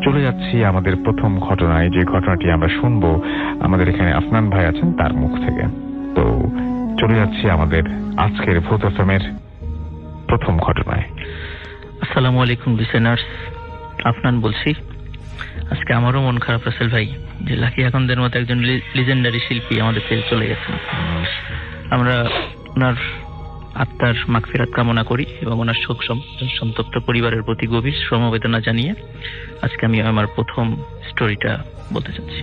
চলে যাচ্ছি আমাদের প্রথম ঘটনায়, যে ঘটনাটি আমরা শুনবো আমাদের এখানে আফনান ভাই আছেন তার মুখ থেকে। তো চলে যাচ্ছি আমাদের আজকের ভূত এফএম-এর প্রথম ঘটনায়। আসসালামু আলাইকুম লিসেনার্স, আফনান বলছি। আজকে আমারও মন খারাপ রাসেল ভাই, যে লাকি আকামদের মতো একজন লিজেন্ডারি শিল্পী আমাদের ছেড়ে চলে গেছেন। আমরা ওনার আত্মার মাগফিরাত কামনা করি এবং ওনার শোক সন্তপ্ত পরিবারের প্রতি গভীর সমবেদনা জানিয়ে আজকে আমি আমার প্রথম স্টোরিটা বলতে চাচ্ছি।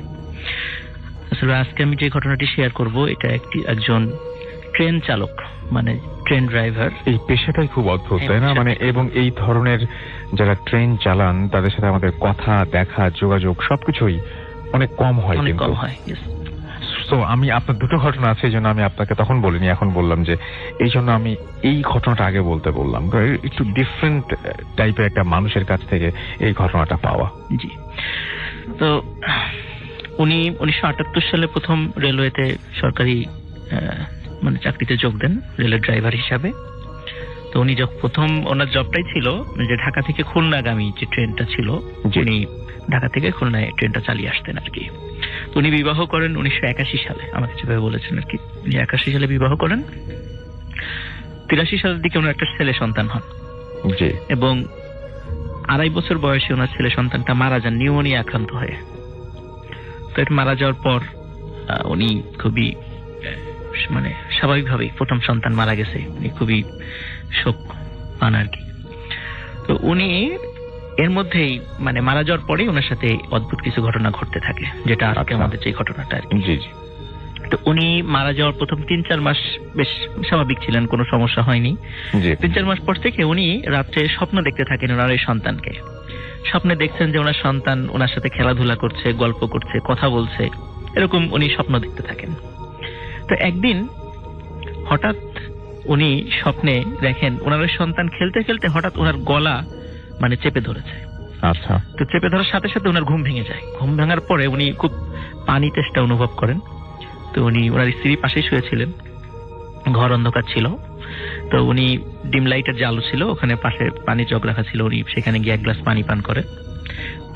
আসলে আজকে আমি যে ঘটনাটি শেয়ার করব, এটা একজন ট্রেন চালক, মানে ট্রেন ড্রাইভার। এই পেশাটাই খুব অদ্ভুত, তাই না? মানে এবং এই ধরনের যারা ট্রেন চালান তাদের সাথে আমাদের কথা, দেখা, যোগাযোগ সবকিছুই অনেক কম হয়। তো আমি আপনার দুটো ঘটনা আছে, এই জন্য আমি আপনাকে তখন বলিনি, এখন বললাম যে এই জন্য আমি এই ঘটনাটা আগে বলতে বললাম, একটু ডিফারেন্ট টাইপের একটা মানুষের কাছ থেকে এই ঘটনাটা পাওয়া। জি, তো উনি 1978 সালে প্রথম রেলওয়েতে সরকারি মানে চাকরিতে যোগ দেন রেলের ড্রাইভার হিসাবে। তো উনি প্রথম ওনার জবটাই ছিল যে ঢাকা থেকে খুলনাগামী যে ট্রেনটা ছিল, উনি ঢাকা থেকে খুলনায় ট্রেনটা চালিয়ে আসতেন আর কি। তো উনি বিবাহ করেন 1981 সালে, আমাকে যেভাবে বলেছেন আর কি। উনি 81 সালে বিবাহ করেন, 83 সালের দিকে ওনার একটা ছেলে সন্তান হন এবং 2.5 বছর বয়সে ওনার ছেলে সন্তানটা মারা যান নিউমোনিয়া আক্রান্ত হয়ে। তো এটা মারা যাওয়ার পর উনি খুবই মানে স্বাভাবিকভাবেই প্রথম সন্তান মারা গেছে, উনি খুবই শোক পান আর কি। তো উনি এর মধ্যেই মানে মারা যাওয়ার পরেই ওনার সাথে অদ্ভুত কিছু ঘটনা ঘটতে থাকে, যেটা আজকে আমাদের যে ঘটনাটা আর কি। তো উনি মারা যাওয়ার প্রথম 3-4 মাস বেশ স্বাভাবিক ছিলেন, কোনো সমস্যা হয়নি। 3-4 মাস পর থেকে উনি রাত্রে স্বপ্ন দেখতে থাকেন ওনার এই সন্তানকে। স্বপ্নে দেখছেন যে ওনার সন্তান ওনার সাথে খেলাধুলা করছে, গল্প করছে, কথা বলছে, এরকম উনি স্বপ্ন দেখতে থাকেন। তো একদিন হঠাৎ উনি স্বপ্নে দেখেন ওনার সন্তান খেলতে খেলতে হঠাৎ ওনার গলা মানে চেপে ধরেছে। আচ্ছা। তো চেপে ধরার সাথে সাথে ওনার ঘুম ভেঙে যায়। ঘুম ভাঙার পরে উনি খুব পানি তেষ্টা অনুভব করেন। তো উনি ওনার স্ত্রীর পাশেই শুয়েছিলেন, ঘর অন্ধকার ছিল। তো উনি ডিম লাইটের যে আলো ছিল ওখানে পাশে পানির জগ রাখা ছিল, উনি সেখানে গিয়ে 1 গ্লাস পানি পান করে।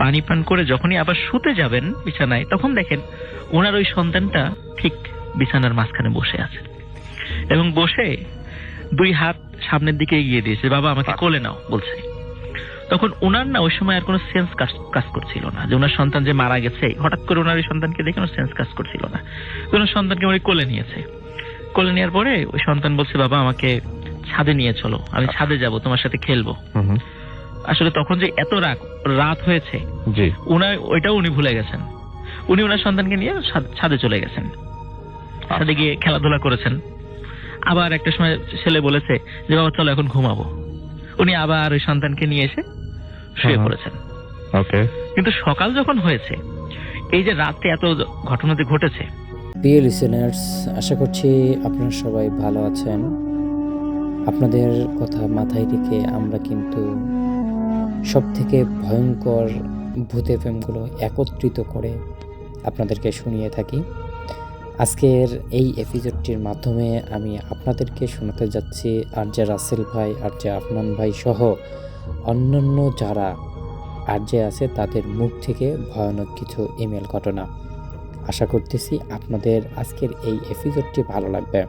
পানি পান করে যখনই আবার শুতে যাবেন বিছানায়, তখন দেখেন ওনার ওই সন্তানটা ঠিক বিছানার মাঝখানে বসে আছে এবং বসে 2 হাত সামনের দিকে এগিয়ে দিয়েছে, বাবা আমাকে কোলে নাও বলছে। তখন ওনার না ওই সময় আর কোনো সেন্স কাজ করছিল না যে ওনার সন্তান যে মারা গেছে। হঠাৎ করে ওনার ওই সন্তানকে দেখে ওনার সেন্স কাজ করছিল না। ওনার সন্তানকে উনি কোলে নিয়েছে। কোলে নেওয়ার পরে ওই সন্তান বলছে, বাবা আমাকে ছাদে নিয়ে চলো, আমি ছাদে যাব, তোমার সাথে খেলবো। আসলে তখন যে এত রাত হয়েছে ওইটাও উনি ভুলে গেছেন। উনি ওনার সন্তানকে নিয়ে ছাদে চলে গেছেন, ছাদে গিয়ে খেলাধুলা করেছেন। আবার একটা সময় ছেলে বলেছে যে বাবা চলো এখন ঘুমাবো। উনি আবার ওই সন্তানকে নিয়ে এসে শুয়ে পড়েছেন। কিন্তু সকাল যখন হয়েছে, এই যে রাতে এত ঘটনা যে ঘটেছে। প্রিয় লিসেনার্স, আশা করছি আপনারা সবাই ভালো আছেন। আপনাদের কথা মাথায় রেখে আমরা কিন্তু সবথেকে ভয়ঙ্কর ভূত এফএমগুলো একত্রিত করে আপনাদেরকে শুনিয়ে থাকি। আজকের এই এপিসোডটির মাধ্যমে আমি আপনাদেরকে শোনাতে যাচ্ছি আরজে রাসেল ভাই, আরজে আফনান ভাই সহ অন্যান্য যারা আরজে আছে তাদের মুখ থেকে ভয়ানক কিছু ইমেল ঘটনা। আশা করতেছি আপনাদের আজকের এই এপিসোডটি ভালো লাগবে।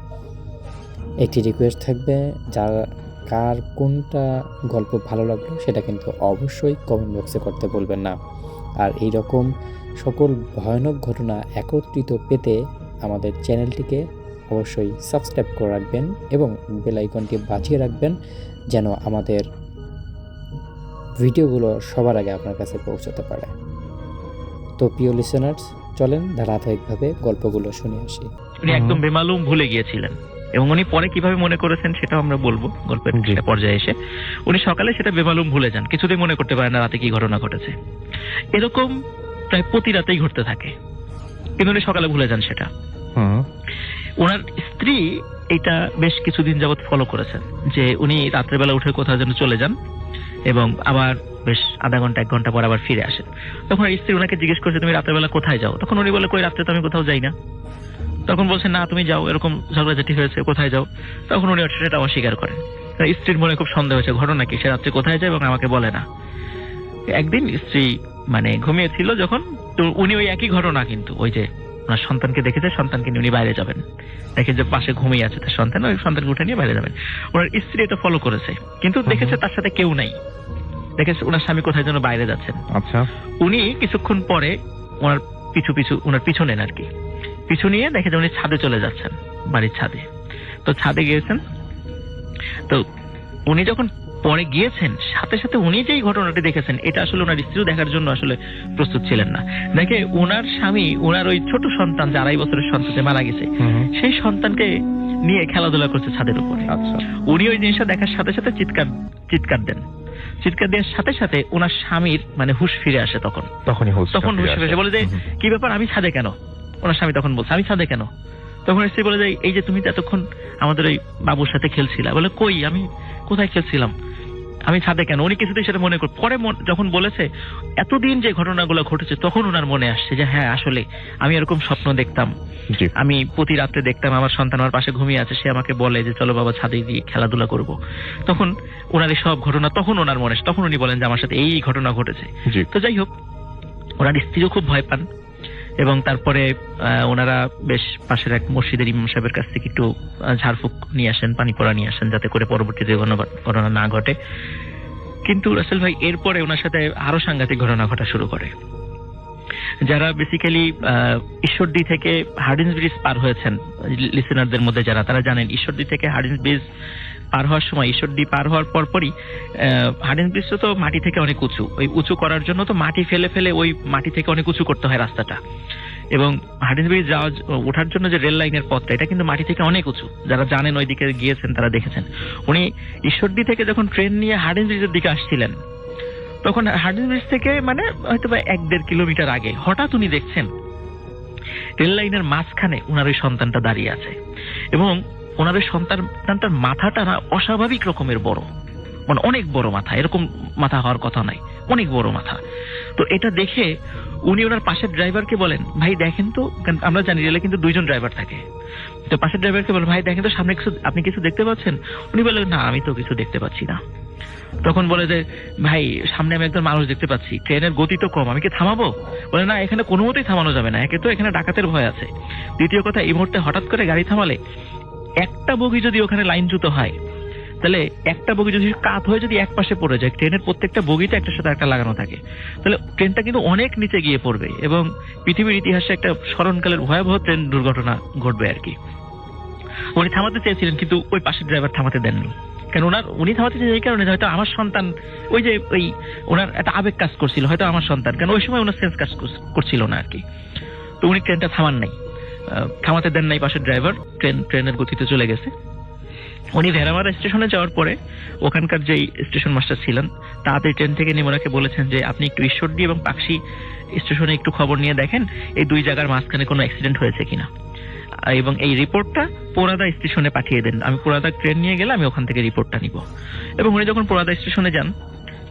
একটি রিকোয়েস্ট থাকবে, যারা কার কোনটা গল্প ভালো লাগলো সেটা কিন্তু অবশ্যই কমেন্ট বক্সে করতে বলবেন না। আর এই রকম সকল ভয়ানক ঘটনা একত্রিত পেতে আমাদের চ্যানেলটিকে অবশ্যই সাবস্ক্রাইব করে রাখবেন এবং বেল আইকনটি বাজিয়ে রাখবেন, যেন আমাদের ভিডিওগুলো সবার আগে আপনার কাছে পৌঁছাতে পারে। তো প্রিয় লিসেনার্স, চলেন ধারাবাহিকভাবে গল্পগুলো শুনে আসি। উনি একদম বেমালুম ভুলে গিয়েছিলেন এবং উনি পরে কিভাবে মনে করেছেন সেটাও আমরা বলবো গল্পের পর্যায়ে এসে। উনি সকালে সেটা বেমালুম ভুলে যান, কিছুতেই মনে করতে পারেন না রাতে কি ঘটনা ঘটেছে। এরকম প্রায় প্রতি রাতেই ঘটতে থাকে, কিন্তু উনি সকালে ভুলে যান সেটা। ওনার স্ত্রী এটা বেশ কিছুদিন যাবৎ ফলো করেছেন, যে উনি রাত্রেবেলা উঠে কোথাও যেন চলে যান এবং আবার বেশ আধা ঘন্টা 1 ঘন্টা পর আবার ফিরে আসেন। তখন স্ত্রী ওনাকে জিজ্ঞেস করছে, তুমি রাত্রেবেলা কোথায় যাও? তখন উনি বলে, কই রাত্রে তো আমি কোথাও যাই না। তখন বলছেন, না তুমি যাও, এরকম ঝগড়াঝাটি হয়েছে, কোথায় যাও? তখন উনি সেটা অস্বীকার করেন। স্ত্রীর মনে খুব সন্দেহ হয়েছে, ঘটনা কি, সে রাত্রে কোথায় যায় এবং আমাকে বলে না। একদিন স্ত্রী মানে ঘুমিয়েছিল যখন, তো উনি ওই একই ঘটনা, কিন্তু ওই যে ওনার সন্তানকে দেখেছে, সন্তানকে নিয়ে উনি বাইরে যাবেন, দেখে যে পাশে ঘুমিয়ে আছে তার সন্তান, ওই সন্তানকে উঠে নিয়ে বাইরে যাবেন। ওনার স্ত্রী এটা ফলো করেছে, কিন্তু দেখেছে তার সাথে কেউ নাই, দেখেছে ওনার স্বামী কোথায় যেন বাইরে যাচ্ছেন। আচ্ছা, উনি কিছুক্ষণ পরে ওনার ওনার পিছু নেন আর কি, পিছু নিয়ে দেখে যে উনি ছাদে চলে যাচ্ছেন, বাড়ির ছাদে। তো ছাদে গিয়েছেন, তো উনি যখন পরে গিয়েছেন সাথে সাথে উনি যেই ঘটনাটি দেখেছেন এটা আসলে ওনার স্ত্রীও দেখার জন্য আসলে প্রস্তুত ছিলেন না। দেখে ওনার স্বামী ওনার ওই ছোট সন্তান, যে 2.5 বছরের সন্তান যে মারা গেছে, সেই সন্তানকে নিয়ে খেলাধুলা করছে ছাদের উপরে। আচ্ছা, উনি ওই জিনিসটা দেখার সাথে সাথে চিৎকার দেন, চিৎকার দেওয়ার সাথে সাথে ওনার স্বামীর মানে হুঁশ ফিরে আসে। তখন হুঁশ ফিরে আসে, বলে যে কি ব্যাপার, আমি ছাদে কেন? ওনার স্বামী তখন বলছে আমি ছাদে কেন? তখন স্ত্রী বলে যে এই যে তুমি এতক্ষণ আমাদের ওই বাবুর সাথে খেলছিলা। বলে কই, আমি কোথায় খেলছিলাম, আমি ছাদে কেন? উনি কিছুতেই সেটা মনে করে, পরে যখন বলেছে এতদিন যে ঘটনাগুলো ঘটেছে তখন ওনার মনে আসছে যে হ্যাঁ আসলে আমি এরকম স্বপ্ন দেখতাম, আমি প্রতি রাত্রে দেখতাম আমার সন্তান আমার পাশে ঘুমিয়ে আছে, সে আমাকে বলে যে চলো বাবা ছাদে গিয়ে খেলাধুলা করব। তখন ওনার এই সব ঘটনা তখন ওনার মনে, তখন উনি বলেন যে আমার সাথে এই ঘটনা ঘটেছে। তো যাই হোক, ওনার স্ত্রীও খুব ভয় পান এবং তারপরে ওনারা বেশ পাশের এক মসজিদের ইমাম সাহেবের কাছ থেকে একটু ঝাড়ফুঁক নিয়ে আসেন, পানি পড়া নিয়ে আসেন, যাতে করে পরবর্তীতে ঘটনা না ঘটে। কিন্তু রাসেল ভাই এরপরে ওনার সাথে আরো সাংঘাতিক ঘটনা ঘটা শুরু করে। যারা বেসিক্যালি ঈশ্বরদী থেকে হার্ডিন্স ব্রিজ পার হয়েছেন, লিসেনারদের মধ্যে যারা, তারা জানেন ঈশ্বরদী থেকে হার্ডিন্স ব্রিজ পার হওয়ার সময়, ঈশ্বরদী পার হওয়ার পরপরই হার্ডিন্স ব্রিজ তো মাটি থেকে অনেক উঁচু, ওই উঁচু করার জন্য তো মাটি ফেলে ফেলে ওই মাটি থেকে অনেক উঁচু করতে হয় রাস্তাটা। এবং হার্ডিন্স ব্রিজ ওঠার জন্য যে রেল লাইনের পথটা, এটা কিন্তু মাটি থেকে অনেক উঁচু। যারা জানেন ওইদিকে গিয়েছেন তারা দেখেছেন। উনি ঈশ্বরদী থেকে যখন ট্রেন নিয়ে হার্ডিন্স ব্রিজের দিকে আসছিলেন, তখন হার্ডিন্স ব্রিজ থেকে মানে হয়তো 1-1.5 কিলোমিটার আগে হঠাৎ উনি দেখছেন রেল লাইনের মাঝখানে ওনার ওই সন্তানটা দাঁড়িয়ে আছে, এবং ওনার ওই সন্তানটার মাথাটা না অস্বাভাবিক রকমের বড়, মানে অনেক বড় মাথা, এরকম মাথা হওয়ার কথা নয়, অনেক বড় মাথা। তো এটা দেখে উনি ওনার পাশের ড্রাইভারকে বলেন, ভাই দেখেন তো, আমরা জানি রেলে কিন্তু 2জন ড্রাইভার থাকে, তো পাশের ড্রাইভারকে বলেন ভাই দেখেন তো সামনে আপনি কিছু দেখতে পাচ্ছেন? উনি বলেন না, আমি তো কিছু দেখতে পাচ্ছি না। তখন বলে যে ভাই সামনে আমি একজন মানুষ দেখতে পাচ্ছি, ট্রেনের গতি তো কম, আমি কি থামাবো? বলে না, এখানে কোনো মতেই থামানো যাবে না, একে তো এখানে ডাকাতের ভয় আছে, দ্বিতীয় কথা এই মুহূর্তে হঠাৎ করে গাড়ি থামালে একটা বগি যদি ওখানে লাইনচ্যুত হয়, তাহলে একটা বগি যদি কাত হয়ে যদি এক পাশে পড়ে যায়, ট্রেনের প্রত্যেকটা বগিতে একটার সাথে একটা লাগানো থাকে, তাহলে ট্রেনটা কিন্তু অনেক নিচে গিয়ে পড়বে এবং পৃথিবীর ইতিহাসে একটা স্মরণকালের ভয়াবহ ট্রেন দুর্ঘটনা ঘটবে আর কি। উনি থামাতে চেয়েছিলেন কিন্তু ওই পাশের ড্রাইভার থামাতে দেননি। কেন উনি থামাতে চেয়েছেন এই কারণে, হয়তো আমার সন্তান, ওই যে ওই ওনার একটা আবেগ কাজ করছিল, হয়তো আমার সন্তান, কারণ ওই সময় ওনার সেন্স কাজ করছিল না আর কি। তো উনি ট্রেনটা থামাতে দেন নাই পাশের ড্রাইভার, ট্রেনের গতিতে চলে গেছে। উনি ভেড়ামারা স্টেশনে যাওয়ার পরে ওখানকার যেই স্টেশন মাস্টার ছিলেন তাড়াতাড়ি ট্রেন থেকে নেমে ওনাকে বলেছেন যে আপনি একটু ঈশ্বরদী এবং পাকশি স্টেশনে একটু খবর নিয়ে দেখেন এই 2 জায়গার মাঝখানে কোনো অ্যাক্সিডেন্ট হয়েছে কিনা, এবং এই রিপোর্টটা পোড়াদা স্টেশনে পাঠিয়ে দেন, আমি পোড়াদা ট্রেন নিয়ে গেলে আমি ওখান থেকে রিপোর্টটা নিব। এবং উনি যখন পোড়াদা স্টেশনে যান,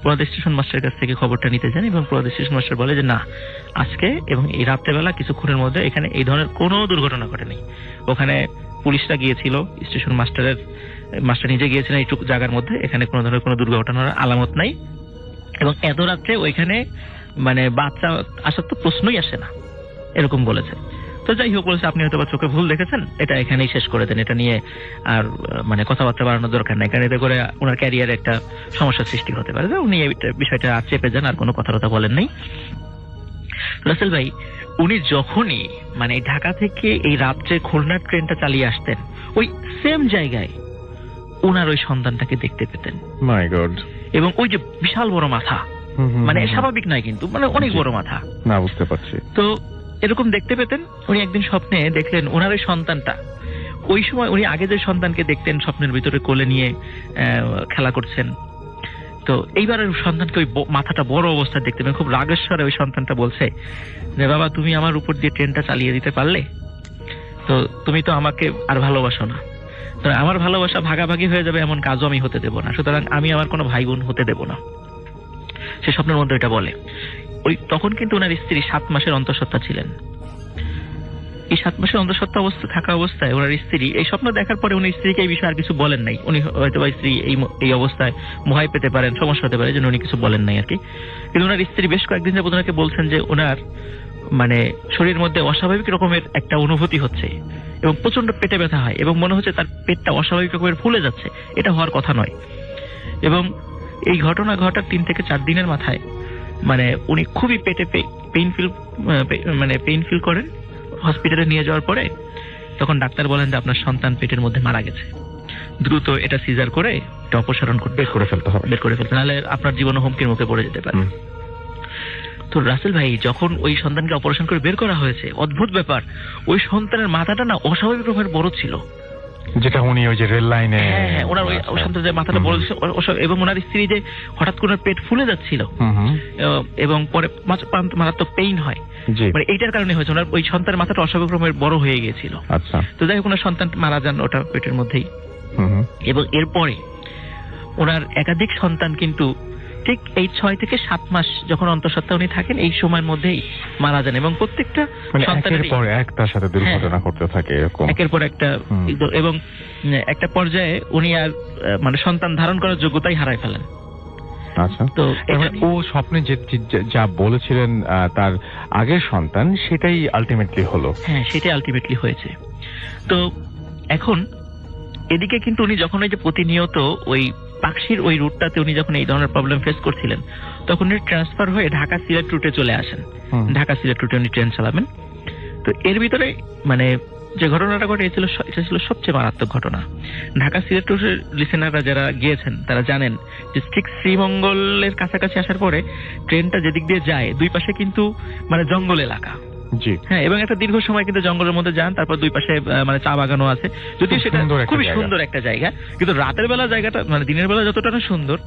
পোড়াদা স্টেশন মাস্টারের কাছ থেকে খবরটা নিতে যান, এবং পোড়াদা স্টেশন মাস্টার বলে যে না, আজকে এবং এই রাত্রেবেলা কিছুক্ষণের মধ্যে এখানে এই ধরনের কোনো দুর্ঘটনা ঘটেনি। ওখানে পুলিশরা গিয়েছিল, স্টেশন মাস্টার নিজে গিয়েছিলেন এইটুকু জায়গার মধ্যে, এখানে কোনো ধরনের কোনো দুর্ঘটনার আলামত নাই, এবং এত রাত্রে ওইখানে মানে বাচ্চা আসার তো প্রশ্নই আসে না, এরকম বলেছে। তো যাই হোক, বলেছে আপনি হয়তো বা চোখে ভুল দেখেছেন, এটা এখানেই শেষ করে দেন, এটা নিয়ে আর মানে কথাবার্তা বাড়ানোর দরকার নাই, কারণ এতে করে ওনার ক্যারিয়ারে একটা সমস্যার সৃষ্টি হতে পারে। উনি এই বিষয়টা আর চেপে যান, আর কোনো কথা বলেন নাই। রাসেল ভাই, উনি যখনই মানে ঢাকা থেকে এই রাত্রে খুলনার ট্রেনটা চালিয়ে আসতেন, ওই সেম জায়গায় ওনার ওই সন্তানটাকে দেখতে পেতেন। মাই গড। এবং ওই যে বিশাল বড় মাথা, মানে স্বাভাবিক নয় কিন্তু, মানে অনেক বড় মাথা। না, বুঝতে পারছি। তো এরকম দেখতে পেতেন। উনি একদিন স্বপ্নে দেখলেন ওনার ওই সন্তানটা, ওই সময় উনি আগে যে সন্তানকে দেখতেন স্বপ্নের ভিতরে কোলে নিয়ে খেলা করছেন, তো এইবার সন্তানকে ওই মাথাটা বড় অবস্থায় দেখতে পেলেন। খুব রাগেশ্বরে ওই সন্তানটা বলছে যে বাবা, তুমি আমার উপর দিয়ে ট্রেনটা চালিয়ে দিতে পারলে, তো তুমি তো আমাকে আর ভালোবাসো না, তো আমার ভালোবাসা ভাগাভাগি হয়ে যাবে এমন কাজও আমি হতে দেব না, সুতরাং আমি আমার কোনো ভাই বোন হতে দেব না। সে স্বপ্নের মধ্যে এটা বলে। তখন কিন্তু ওনার স্ত্রী 7 মাসের অন্তঃসত্ত্বা ছিলেন। এই 7 মাসের অন্তঃসত্ত্বা অবস্থা থাকা অবস্থায় ওনার স্ত্রী এই স্বপ্ন দেখার পরে উনি স্ত্রীকে এই বিষয়ে আর কিছু বলেন নাই। উনি হয়তো বা স্ত্রী এই অবস্থায় ভয় পেতে পারেন, সমস্যা হতে পারে, জন্য উনি কিছু বলেন নাই আর কি। কিন্তু ওনার স্ত্রী বেশ কয়েকদিন যাবত ওনাকে বলছেন যে ওনার মানে শরীরের মধ্যে অস্বাভাবিক রকমের একটা অনুভূতি হচ্ছে এবং প্রচন্ড পেটে ব্যথা হয় এবং মনে হচ্ছে তার পেটটা অস্বাভাবিক রকমের ফুলে যাচ্ছে। এটা হওয়ার কথা নয়। এবং এই ঘটনা ঘটার 3 থেকে 4 দিনের মাথায় মানে উনি খুবই পেটে পেইন ফিল করেন। হসপিটালে নিয়ে যাওয়ার পরে তখন ডাক্তার বলেন যে আপনার সন্তান পেটের মধ্যে মারা গেছে, দ্রুত এটা সিজার করে এটা অপসারণ বের করে ফেলতে হবে, নাহলে আপনার জীবন হুমকির মুখে পড়ে যেতে পারে। তো রাসেল ভাই যখন ওই সন্তানকে অপারেশন করে বের করা হয়েছে, অদ্ভুত ব্যাপার, ওই সন্তানের মাথাটা না অস্বাভাবিক রকমের বড় ছিল, যেটা উনি ওই যে রেল লাইনে ওনার ওই সন্তানের মাথাটা বড় ছিল এবং ওনার স্ত্রী যে হঠাৎ করে পেট ফুলে যাচ্ছিল এবং পরে মারাত্মক পেইন হয়, মানে এইটার কারণে হয়েছে ওনার ওই সন্তানের মাথাটা অস্বাভাবিক রকমের বড় হয়ে গিয়েছিল। আচ্ছা, তো যাই হোক ওনার সন্তান মারা যান ওটা পেটের মধ্যেই। এবং এরপরে ওনার একাধিক সন্তান কিন্তু ঠিক এই 6 থেকে 7 মাস যখন অন্তঃসত্ত্বা উনি থাকেন এই সময়ের মধ্যেই মারা যান এবং প্রত্যেকটা সন্তানের পর একটার সাথে দুর্ঘটনা ঘটতে থাকে এরকম একের পর একটা। এবং একটা পর্যায়ে উনি আর মানে সন্তান ধারণ করার যোগ্যতাই হারায় ফেলেন। আচ্ছা, তো ও স্বপ্নে যা বলেছিলেন তার আগের সন্তান সেটাই আলটিমেটলি হলো। হ্যাঁ, সেটাই আলটিমেটলি হয়েছে। তো এখন এদিকে কিন্তু উনি যখন ওই যে প্রতিনিয়ত ওই পাকশির ওই রুটটাতে উনি যখন এই ধরনের প্রবলেম ফেস করছিলেন তখন উনি ট্রান্সফার হয়ে ঢাকা সিলেট রুটে চলে আসেন। ঢাকা সিলেট রুটে উনি ট্রেন চালাবেন। তো এর ভিতরে মানে যে ঘটনাটা ঘটে এটা ছিল সবচেয়ে মারাত্মক ঘটনা। ঢাকা সিলেট রুটের লিসেনাররা যারা গিয়েছেন তারা জানেন যে ঠিক শ্রীমঙ্গলের কাছাকাছি আসার পরে ট্রেনটা যেদিক দিয়ে যায় দুই পাশে কিন্তু মানে জঙ্গল এলাকা। হ্যাঁ, এবং একটা দীর্ঘ সময় কিন্তু জঙ্গলের মধ্যে যান, তারপর দুই পাশে মানে চা বাগানও আছে, যদিও সেটা খুবই সুন্দর একটা জায়গা, কিন্তু রাতের বেলা জায়গাটা মানে দিনের বেলা যতটা না সুন্দর,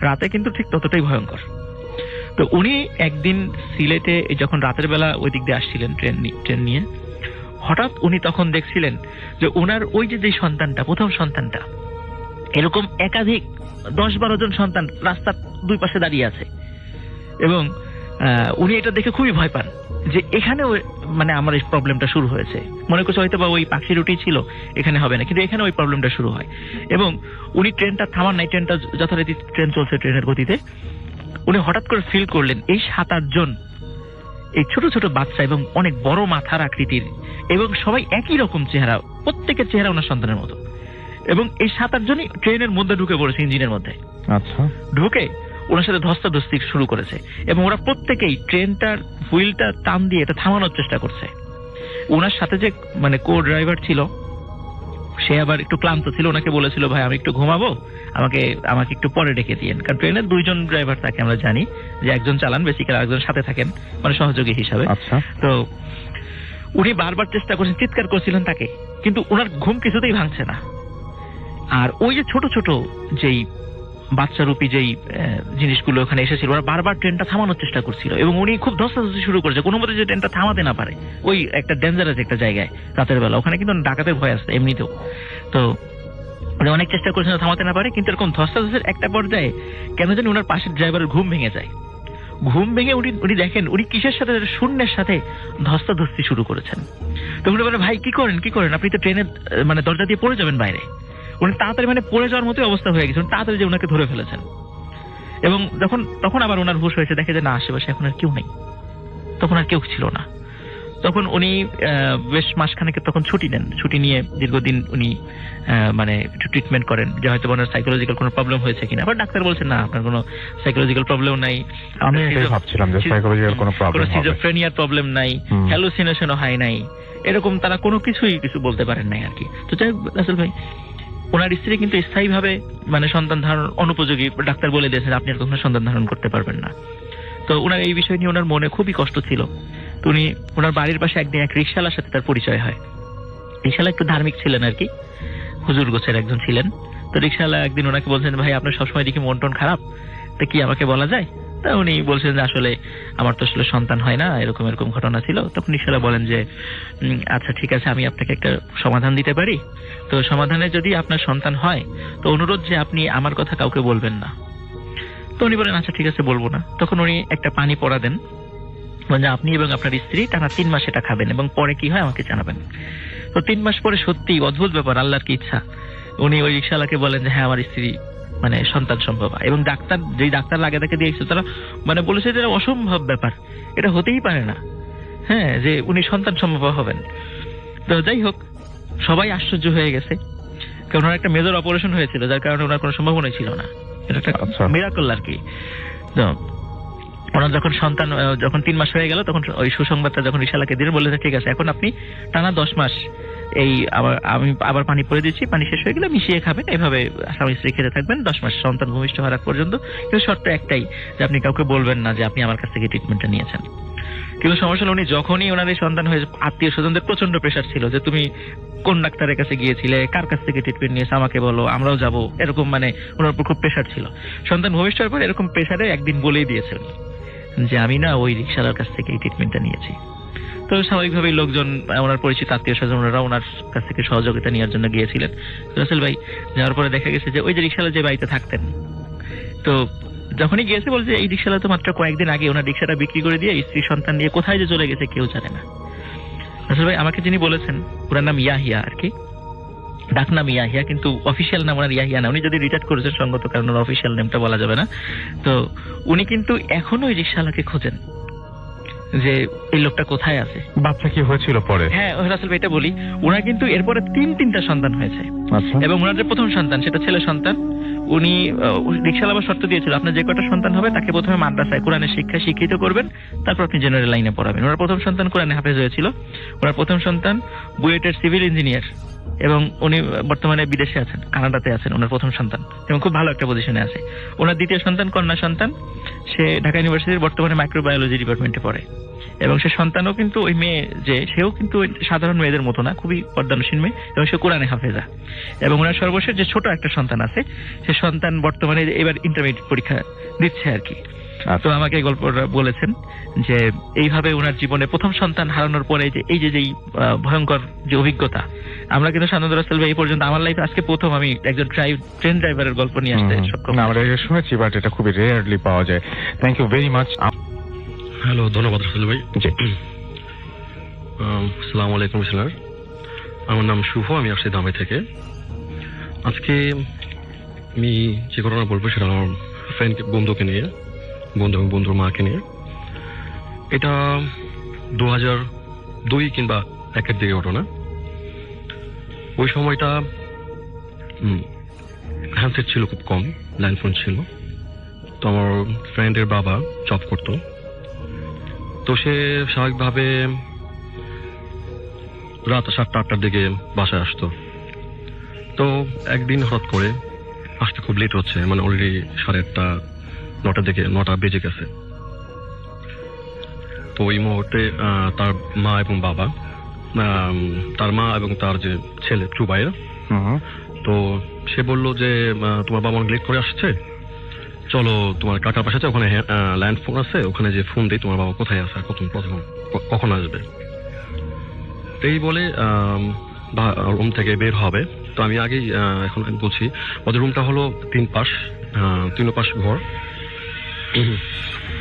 রাতে কিন্তু ঠিক ততটাই ভয়ঙ্কর। তো উনি একদিন সিলেটে যখন রাতের বেলা ওই দিক দিয়ে আসছিলেন ট্রেন নিয়ে, হঠাৎ উনি তখন দেখছিলেন যে ওনার ওই যে সন্তানটা, প্রথম সন্তানটা, এরকম একাধিক 10-12 জন সন্তান রাস্তার দুই পাশে দাঁড়িয়ে আছে এবং উনি এটা দেখে খুবই ভয় পান যে এখানে মানে আমার এই প্রবলেমটা শুরু হয়েছে। মনে করছে হয়তো বা ওই পাখি রুটি ছিল, এখানে হবে না, কিন্তু এখানে ওই প্রবলেমটা শুরু হয়। এবং উনি ট্রেনটা থামান নাই, ট্রেনটা যথারীতি ট্রেন চলছে ট্রেনের গতিতে। উনি হঠাৎ করে ফিল করলেন এই 7-8 জন এই ছোট ছোট বাচ্চা এবং অনেক বড় মাথার আকৃতির এবং সবাই একই রকম চেহারা, প্রত্যেকের চেহারা ওনার সন্তানের মতো, এবং এই 7-8 জনই ট্রেনের মধ্যে ঢুকে পড়েছে, ইঞ্জিনের মধ্যে। আচ্ছা, ঢুকে ওনার সাথে ধস্তাধস্তি শুরু করেছে এবং ওরা প্রত্যেকেই ট্রেনটার হুইলটা টান দিয়ে এটা থামানোর চেষ্টা করছে। ওনার সাথে যে মানে কো ড্রাইভার ছিল সে আবার একটু ক্লান্ত ছিল, ওনাকে বলেছিল ভাই আমি একটু ঘুমাবো, আমাকে একটু পরে ডেকে দিয়েন, কারণ ট্রেনের 2 জন ড্রাইভার থাকে, আমরা জানি যে একজন চালান বেসিক্যালি, আরেকজন সাথে থাকেন মানে সহযোগী হিসাবে। আচ্ছা, তো উনি বারবার চেষ্টা করছেন, চিৎকার করছিলেন তাকে, কিন্তু ওনার ঘুম কিছুতেই ভাঙছে না। আর ওই যে ছোট ছোট যেই বাচ্চারূপী যেই জিনিসগুলো ওখানে এসেছিল ওরা বারবার ট্রেনটা থামানোর চেষ্টা করছিল এবং উনি খুব ধস্তাধস্তি শুরু করেছে কোনো মতে যে ট্রেনটা থামাতে না পারে। ওই একটা ডেঞ্জারাস একটা জায়গায় রাতের বেলা, ওখানে কিন্তু ডাকাতের ভয় আছে এমনিতেও। তো উনি অনেক চেষ্টা করেছেন থামাতে না পারে, কিন্তু এরকম ধস্তাধস্তির একটা পর্যায়ে কেন জানি ওনার পাশের ড্রাইভারের ঘুম ভেঙে যায়। ঘুম ভেঙে উনি দেখেন উনি কিসের সাথে, শূন্যের সাথে ধস্তাধস্তি শুরু করেছেন। তো উনি বলেন ভাই কি করেন আপনি তো ট্রেনের মানে দরজা দিয়ে পড়ে যাবেন বাইরে। উনি তাড়াতাড়ি মানে পড়ে যাওয়ার মতোই অবস্থা হয়ে গেছে, তাড়াতাড়ি যে ওনাকে ধরে ফেলেছেন। এবং তখন আবার ওনার হুঁশ হয়েছে, দেখে যে না আশেপাশে এখন আর কেউ নেই, তখন আর কেউ ছিল না। তখন উনি বেশ মাসখানেক তখন ছুটি নেন, ছুটি নিয়ে দীর্ঘদিন উনি মানে একটু ট্রিটমেন্ট করেন যে হয়তো ওনার সাইকোলজিক্যাল কোনো প্রবলেম হয়েছে কিনা। আবার ডাক্তার বলছেন না আপনার কোনো সাইকোলজিক্যাল প্রবলেম নাই, আমি এটাই ভাবছিলাম যে সাইকোলজিক্যাল কোনো প্রবলেম হবে, সিজোফ্রেনিয়ার প্রবলেম নাই, হ্যালুসিনেশনও হয় নাই, এরকম তারা কোনো কিছু বলতে পারেন নাই আর কি। তো যাই হোক রাসেল ভাই, ওনার স্ত্রী কিন্তু স্থায়ীভাবে মানে সন্তান ধারণ অনুপযোগী, ডাক্তার বলে দিয়েছেন আপনি আর কখনো সন্তান ধারণ করতে পারবেন না। তো ওনার এই বিষয় নিয়ে ওনার মনে খুবই কষ্ট ছিল। তো উনি ওনার বাড়ির পাশে একদিন এক রিকশালার সাথে তার পরিচয় হয়। রিকশালা একটু ধার্মিক ছিলেন আর কি, হুজুর গোছের একজন ছিলেন। তো রিকশালা একদিন ওনাকে বলছেন ভাই আপনার সবসময় দেখি মন টন খারাপ, তা কি আমাকে বলা যায়? তা উনি বলছেন যে আসলে আমার তো আসলে সন্তান হয় না, এরকম ঘটনা ছিল। তখন রিকশালা বলেন যে আচ্ছা ঠিক আছে, আমি আপনাকে একটা সমাধান দিতে পারি। তো সমাধানে যদি আপনার সন্তান হয় তো অনুরোধ যে আপনি আমার কথা কাউকে বলবেন না। তো উনি বলেন আচ্ছা ঠিক আছে বলবো না। তখন উনি একটা পানি পড়া দেন মানে আপনি এবং আপনার স্ত্রী টানা 3 মাস এটা খাবেন এবং পরে কি হয় আমাকে জানাবেন। তো 3 মাস পরে সত্যি অদ্ভুত ব্যাপার, আল্লাহর কি ইচ্ছা, উনি ওই রিকশাওয়ালাকে বলেন যে হ্যাঁ আমার স্ত্রী মানে সন্তান সম্ভব। এবং যেই ডাক্তার আগে তাকে দিয়েছিল তারা মানে বলেছে যে এটা অসম্ভব ব্যাপার, এটা হতেই পারে না, হ্যাঁ, যে উনি সন্তান সম্ভব হবেন। তো যাই হোক, সবাই আশ্চর্য হয়ে গেছে, কারণ ওনার একটা মেজর অপারেশন হয়েছিল যার কারণে ওনার কোনো সম্ভাবনাই ছিল না, এটা একটা মিরাকল আর কি। তো ওনার যখন 3 মাস হয়ে গেল তখন ওই সুসংবাদটা যখন রিকশাওয়ালাকে দিলেন, বললেন ঠিক আছে এখন আপনি টানা 10 মাস আমি আবার পানি পরে দিচ্ছি, পানি শেষ হয়ে গেলে মিশিয়ে খাবেন, এইভাবে স্বামী স্ত্রী খেতে থাকবেন 10 মাস সন্তান ভূমিষ্ঠ হওয়ার আগ পর্যন্ত। কিন্তু শর্ত একটাই যে আপনি কাউকে বলবেন না যে আপনি আমার কাছ থেকে ট্রিটমেন্টটা নিয়েছেন। কিন্তু সমস্যা হলো উনি যখনই ওনার এই সন্তান হয়ে আত্মীয় স্বজনদের প্রচন্ড প্রেশার ছিল যে তুমি কোন ডাক্তারের কাছে গিয়েছিলে, কার কাছ থেকে ট্রিটমেন্ট নিয়েছে আমাকে বলো, আমরাও যাবো, এরকম মানে ওনার উপর খুব প্রেশার ছিল। সন্তান ভূমিষ্ঠ হওয়ার পর এরকম প্রেশারে একদিন বলেই দিয়েছেন যে আমি না ওই রিকশাওয়ালার কাছ থেকে এই ট্রিটমেন্টটা নিয়েছি। তো স্বাভাবিকভাবেই লোকজন, ওনার পরিচিত আত্মীয় স্বজনরা ওনার কাছ থেকে সহযোগিতা নেওয়ার জন্য গিয়েছিলেন। রাসেল ভাই যাওয়ার পরে দেখা গেছে যে ওই যে রিকশাওয়ালা যে বাড়িতে থাকতেন, তো যখনই গিয়েছে বলছে এই রিকশাওয়ালা তো মাত্র কয়েকদিন আগে ওনার রিকশাটা বিক্রি করে দিয়ে স্ত্রী সন্তান নিয়ে কোথায় যে চলে গেছে কেউ জানে না। রাসেল ভাই আমাকে যিনি বলেছেন ওনার নাম ইয়াহিয়া আর কি, ডাকনাম ইয়াহিয়া, কিন্তু অফিসিয়াল নাম ওনার ইয়াহিয়া না, উনি যদি রিটায়ার করেছেন সঙ্গত কারণ ওনার অফিসিয়াল নেমটা বলা যাবে না। তো উনি কিন্তু এখনো ওই রিকশাওয়ালাকে খোঁজেন যে এই লোকটা কোথায় আছে। বাচ্চা কি হয়েছিল পরে? হ্যাঁ রাসেল ভাই এটা বলি, ওনার কিন্তু এরপরে 3টা সন্তান হয়েছে। এবং ওনার যে প্রথম সন্তান সেটা ছেলে সন্তান, উনি রিকশাওয়ালা আবার শর্ত দিয়েছিল আপনার যে কটা সন্তান হবে তাকে প্রথমে মাদ্রাসায় কোরআনের শিক্ষায় শিক্ষিত করবেন, তারপর আপনি জেনারেল লাইনে পড়াবেন। ওনার প্রথম সন্তান কোরআনে হাফেজ হয়েছিল, ওনার প্রথম সন্তান বুয়েটের সিভিল ইঞ্জিনিয়ার, এবং উনি বর্তমানে বিদেশে আছেন, কানাডাতে আছেন ওনার প্রথম সন্তান, এবং খুব ভালো একটা পজিশনে আছে। ওনার দ্বিতীয় সন্তান কন্যা সন্তান, সে ঢাকা ইউনিভার্সিটির বর্তমানে মাইক্রোবায়োলজি ডিপার্টমেন্টে পড়ে, এবং সে সন্তানও কিন্তু ওই মেয়ে যে সেও কিন্তু সাধারণ মেয়েদের মতো না, খুবই পর্দানসীন মেয়ে, এবং সে কোরআনে হাফেজা। এবং ওনার সর্বশেষ যে ছোট একটা সন্তান আছে, সে সন্তান বর্তমানে এবার ইন্টারমিডিয়েট পরীক্ষা দিচ্ছে আর কি। তো আমাকে এই গল্পটা বলেছেন যে এইভাবে ওনার জীবনে প্রথম সন্তান হারানোর পরে যে এই যে ভয়ঙ্কর যে অভিজ্ঞতা, আমরা কিন্তু সানন্দ রাসেল ভাই এই পর্যন্ত আমার লাইফে আজকে প্রথম আমি একজন ট্রেন ড্রাইভারের গল্প নিয়ে আসতে সক্ষম। আমরা এটা শুনেছি বাট এটা খুবই রেয়ারলি পাওয়া যায়। Thank you very much. Hello, ধন্যবাদ রাসেল ভাই। আসসালামু আলাইকুম স্যার, আমার নাম শুভ, আমি আসছি ধামে থেকে। আজকে আমি যে ঘটনা বলবো সেটা আমার ফ্রেন্ড বন্ধুকে নিয়ে, বন্ধু এবং বন্ধুর মাকে নিয়ে। এটা 2002 কিংবা 1-এর দিকে ঘটনা। ওই সময়টা হ্যান্ডসেট ছিল খুব কম, ল্যান্ডফোন ছিল। তো আমার ফ্রেন্ডের বাবা জব করতো, তো সে স্বাভাবিকভাবে রাত 7টা-8টার দিকে বাসায় আসতো। তো একদিন হঠাৎ করে আসতে খুব লেট হচ্ছে, মানে অলরেডি 8:30-9টার দিকে 9টা বেজে গেছে। তো ওই মুহূর্তে তার মা এবং বাবা, তার মা এবং তার যে ছেলে চুবাইয়া, তো সে বলল যে তোমার বাবা অনেক লেট করে আসছে, চলো তোমার কাকার পাশে ওখানে ল্যান্ড ফোন আছে, ওখানে যে ফোন দিই তোমার বাবা কোথায় আছে, কখন আসবে। এই বলে রুম থেকে বের হবে। তো আমি আগেই এখন বলছি, ওদের রুমটা হলো 3 পাশ ঘর।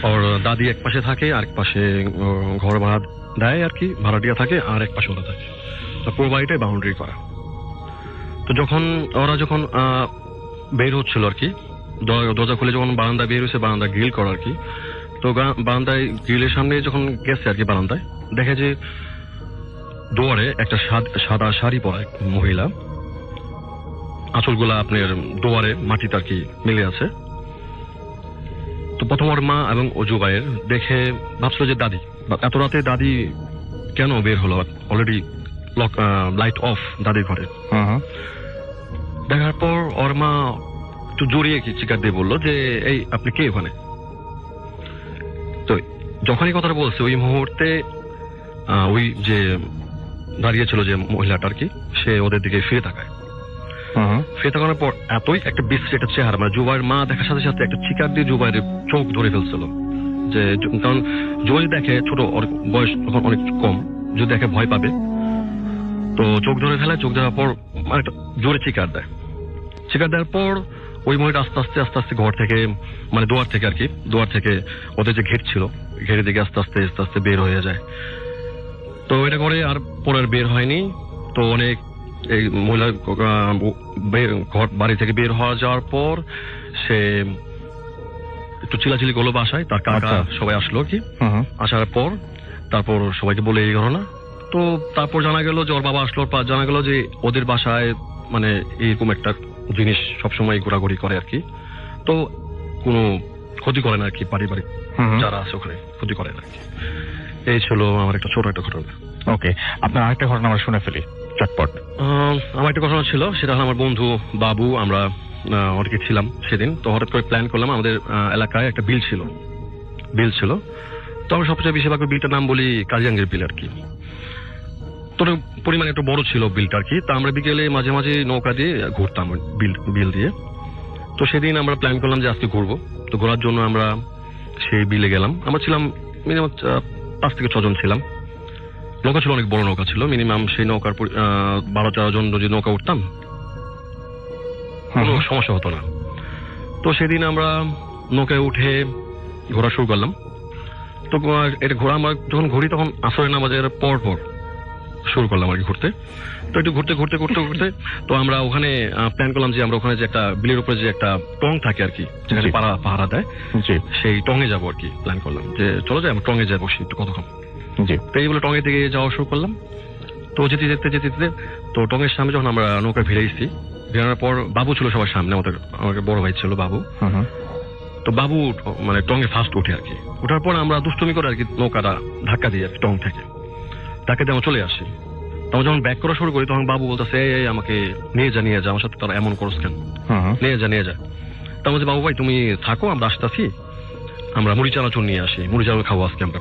ওর দাদি এক পাশে থাকে, আরেক পাশে ঘর ভাড়া দেয় আর কি, ভাড়াটিয়া থাকে, আর এক পাশে ওরা থাকে। পুরো বাড়িটাই বাউন্ডারি করা। তো ওরা যখন বের হচ্ছিল আর কি, দরজা খুলে যখন বারান্দায় বের হয়েছে, বারান্দা গ্রিল করা আর কি, তো বারান্দায় গ্রিলের সামনে যখন গেছে আর কি, বারান্দায় দেখে যে দুয়ারে একটা সাদা শাড়ি পরা এক মহিলা, আঁচলগুলা আপনার দুয়ারে মাটিতে আর কি মিলে আছে। তো প্রথম ওর মা এবং অজু ভাইয়ের দেখে ভাবছিল যে দাদি, এত রাতে দাদি কেন বের হলো, অলরেডি লাইট অফ দাদির ঘরে। দেখার পর ওর মা একটু জড়িয়ে কি চিৎকার দিয়ে বললো যে এই আপনি কে ওখানে। তো যখনই কথাটা বলছে ওই মুহূর্তে ওই যে দাঁড়িয়েছিল যে মহিলাটা আর কি, সে ওদের দিকে ফিরে তাকায়। ফিরে তাকানোর পর এতই একটা বিশ্রী একটা চেহারা, মানে জুবাইয়ের মা দেখার সাথে সাথে একটা চিৎকার দিয়ে জুবাইয়ের চোখ ধরে ফেলছিল। যে কারণ জুবাই দেখে ছোট, বয়স তখন অনেক কম, যদি দেখে ভয় পাবে, তো চোখ ধরে ফেলে। চোখ দেওয়ার পর মানে একটা জোরে চিৎকার দেয়। চিৎকার দেওয়ার পর ওই মহিলা আস্তে আস্তে আস্তে আস্তে ঘর থেকে মানে দুয়ার থেকে আর কি, দুয়ার থেকে ওদের যে ঘেট ছিল ঘেরের দিকে আস্তে আস্তে আস্তে আস্তে বের হয়ে যায়। তো এটা করে আর পরে আর বের হয়নি। তো অনেক এই মহিলা ঘর বাড়ি থেকে বের হওয়া যাওয়ার পর সে একটু চিলাচিলি করলো বাসায়, তার কাকা সবাই আসলো কি, আসার পর তারপর সবাইকে বলে এই ঘটনা। তো তারপর জানা গেল যে ওর বাবা আসলো, জানা গেল যে ওদের বাসায় মানে এইরকম একটা জিনিস সবসময় ঘোরাঘুরি করে আর কি। তো কোনো ক্ষতি করে না আর কি, পারিবারিক যারা আছে ওখানে ক্ষতি করে না আর কি। এই ছিল আমার একটা ছোট একটা ঘটনা। ওকে, আপনার আরেকটা ঘটনা আমরা শুনে ফেলি চটপট। আমার একটা ঘটনা ছিল, সেটা হলো আমার বন্ধু বাবু, আমরা অনেকে ছিলাম সেদিন। তো হঠাৎ করে প্ল্যান করলাম, আমাদের এলাকায় একটা বিল ছিল। তো আমরা সবচেয়ে বেশিরভাগ বিলটার নাম বলি কাজিয়াঙ্গের বিল আর কি। তো পরিমাণ একটু বড় ছিল বিলটা আর কি। তা আমরা বিকেলে মাঝে মাঝে নৌকা দিয়ে ঘুরতাম বিল দিয়ে। তো সেদিন আমরা প্ল্যান করলাম যে আজকে ঘুরবো। তো ঘোরার জন্য আমরা সেই বিলে গেলাম। আমরা ছিলাম মিনিমাম 5 থেকে 6 জন ছিলাম। নৌকা ছিল, অনেক বড় নৌকা ছিল, মিনিমাম সেই নৌকার 12-13 জন যদি নৌকা উঠতাম কোনো সমস্যা হতো না। তো সেদিন আমরা নৌকায় উঠে ঘোরা শুরু করলাম। তো এটা ঘোরা আমরা যখন ঘুরি তখন আসরের নামাজের পর শুরু করলাম আর কি ঘুরতে। তো একটু ঘুরতে তো আমরা ওখানে প্ল্যান করলাম যে আমরা ওখানে যে একটা বিলের উপরে যে একটা টং থাকে আর কি, যেখানে পাহারা দেয়, সেই টঙে যাবো আর কি। প্ল্যান করলাম যে চলো যাই আমরা টঙে যাই, বসি একটু কতক্ষণ। তো এই বলে টঙের দিকে যাওয়া শুরু করলাম। তো যেতে তো টঙের সামনে যখন আমরা নৌকা ভিড়াইছি, ভিড়ানোর পর বাবু ছিল সবার সামনে, আমাকে বড় ভাই ছিল বাবু। তো বাবু মানে টঙে ফার্স্ট উঠে আর কি। ওঠার পর আমরা দুষ্টুমি করে আর কি নৌকাটা ধাক্কা দিই আর কি, টং থেকে ধাক্কা দিয়ে আমরা চলে আসি। তখন যখন ব্যাক করা শুরু করি তখন বাবু বলতেছে আমাকে নিয়ে যা আমার সাথে তারা এমন করছ কেন, নিয়ে যা। তো বলছে বাবু ভাই তুমি থাকো, আমরা আসতেছি, আমরা মুড়ি চানাচুর নিয়ে আসি, মুড়ি চানাচুর খাবো আজকে আমরা,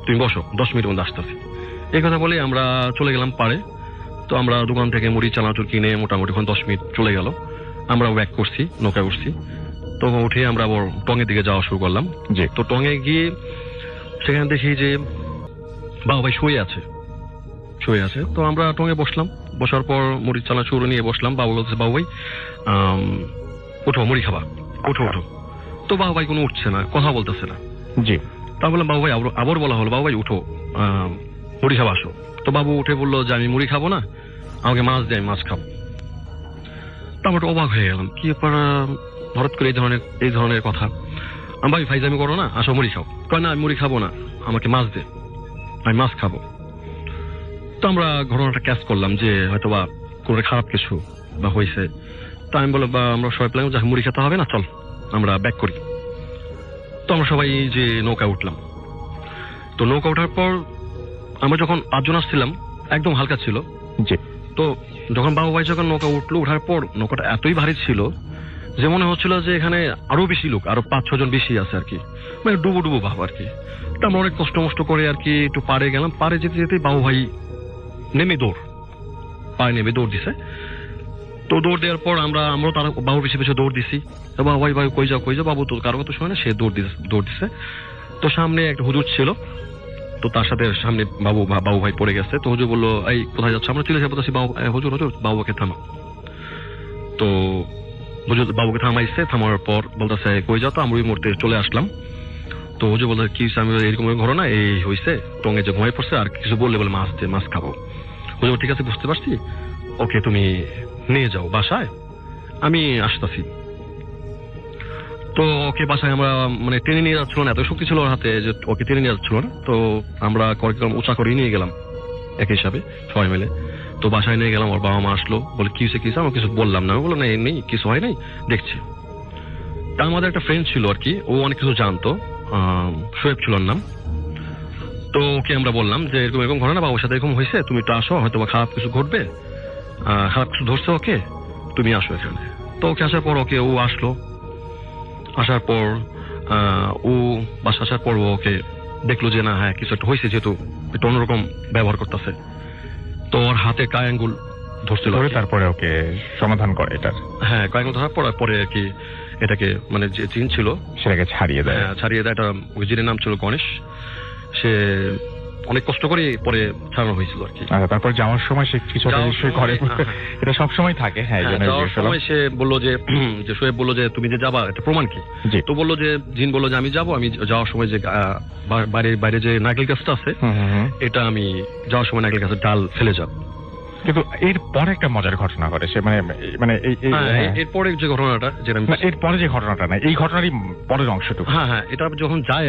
তুমি বসো 10 মিনিটের মধ্যে আসতেছি। এই কথা বলে আমরা চলে গেলাম পাড়ে। তো আমরা দোকান থেকে মুড়ি চানাচুর কিনে মোটামুটি 10 মিনিট চলে গেল। আমরা ব্যাক করছি, নৌকায় উঠছি। তো উঠে আমরা আবার টঙের দিকে যাওয়া শুরু করলাম। তো টঙে গিয়ে সেখানে দেখি যে বাবু ভাই শুয়ে আছে। তো আমরা টঙে বসলাম, বসার পর মুড়ি চানাচুর নিয়ে বসলাম। বাবু বলছে বাবু ভাই উঠো, মুড়ি খাবা, উঠো। তো বাবু ভাই কোনো উঠছে না, কথা বলতেছে না। তা বললাম বাবু ভাই, আবার বলা হলো বাবু ভাই উঠো, মুড়ি খাবা আসো। তো বাবু উঠে বললো যে আমি মুড়ি খাবো না, আমাকে মাছ দিয়ে আমি মাছ খাবো। তো আমরা অবাক হয়ে গেলাম, কি হঠাৎ করে এই ধরনের কথা। আমি ভাই ফাইজামি করো না, আসো মুড়ি খাও। কয় না আমি মুড়ি খাবো না, আমাকে মাছ দে, আমি মাছ খাবো। তো আমরা ঘটনাটা ক্যাচ করলাম যে হয়তো বা কোনো খারাপ কিছু বা হয়েছে। তো আমি বললাম আমরা সবাই প্ল্যান যা মুড়ি খেতে হবে না, চল আমরা ব্যাক করি। তো আমরা সবাই যে নৌকা উঠলাম। তো নৌকা ওঠার পর আমরা যখন 5 জন আসছিলাম, একদম হালকা ছিল। তো যখন বাবু ভাই যখন নৌকা উঠলো, ওঠার পর নৌকাটা এতই ভারী ছিল যে মনে হচ্ছিল যে এখানে আরো বেশি লোক, আরো 5-6 জন বেশি আছে আর কি, মানে ডুবো ভাব আর কি। তো আমরা অনেক কষ্ট করে আর কি একটু পাড়ে গেলাম। পাড়ে যেতে বাবু ভাই পায়ে নেমে দৌড় দিছে। তো দৌড় দেওয়ার পর আমরা তার বাবুর পিছিয়ে দৌড় দিছি। বাবু ভাই কই যাও বাবু, তো কারো কথা শোনে না, সে দৌড় দিছে। তো সামনে একটা হুজুর ছিল, তো তার সাথে সামনে বাবু ভাই পড়ে গেছে। তো হুজুর বললো এই কোথায় যাচ্ছে, আমরা চলে যাবো। হুজুর বাবুকে থামা। তো হুজুর বাবুকে থামাইছে, থামার পর বলতেছে কই যাও। তো আমরা ওই মুহূর্তে চলে আসলাম। তো হুজুর বলতে কি আমি এরকম ঘটনা এই হয়েছে, টঙে যে ঘুমাই পড়ছে, আর কিছু বললে বলে মাছ খাবো। হুজুর ঠিক আছে, বুঝতে পারছি, ওকে তুমি নিয়ে যাও বাসায়, আমি আসতেছি। তো ওকে বাসায় আমরা মানে টেনে নিয়ে যাচ্ছিল না, এত শক্তি ছিল ওর হাতে যে ওকে টেনে নিয়ে যাচ্ছিল না। তো আমরা উঁচা করে নিয়ে গেলাম এক হিসাবে সবাই মিলে। তো বাসায় নিয়ে গেলাম, ওর বাবা মা আসলো, বলে কি হয়েছে, আমি কিছু বললাম না। আমি বললাম না নেই, কিছু হয় নাই, দেখছি। তা আমাদের একটা ফ্রেন্ড ছিল আর কি, ও অনেক কিছু জানতো, শোয়েব ছিল নাম। তো ওকে আমরা বললাম যে এরকম ঘটনা, বাবুর সাথে এরকম হয়েছে, তুমি তো আসো, হয়তো খারাপ কিছু ঘটবে, খারাপ কিছু ধরছে ওকে, তুমি আসো এখানে। তো ওকে আসার পর ও আসলো। আসার পর আসার পর ওকে দেখলো যে না, হ্যাঁ কিছু একটা হয়েছে, যেহেতু একটু অন্যরকম ব্যবহার করতেছে। তো ওর হাতে কায় আঙ্গুল ধরছিল, তারপরে ওকে সমাধান করে এটার। হ্যাঁ, কায় আঙ্গুল ধরার পরে আর কি এটাকে মানে যে জিন ছিল সেটাকে ছাড়িয়ে দেয়। এটা জিনের নাম ছিল গণেশ। সে অনেক কষ্ট করে পরে ছাড়ানো হয়েছিল আর কি। আচ্ছা, তারপর যাওয়ার সময় সে কিছু নিশ্চয়ই করে, এটা সবসময় থাকে। হ্যাঁ, যাওয়ার সময় সে বললো যে শোয়েব বললো যে তুমি যে যাবা এটা প্রমাণ কি? তো বললো যে জিন বললো যে আমি যাবো, আমি যাওয়ার সময় যে বাইরে যে নারকেল গাছটা আছে এটা আমি যাওয়ার সময় নারকেল গাছের ডাল ফেলে যাব। কিন্তু এর পরে একটা মজার ঘটনা ঘটে, সে মানে এরপরে যে ঘটনাটা, যেটা এরপরে যে ঘটনাটা না, এই ঘটনারই পরের অংশটুকু। হ্যাঁ, এটা যখন যায়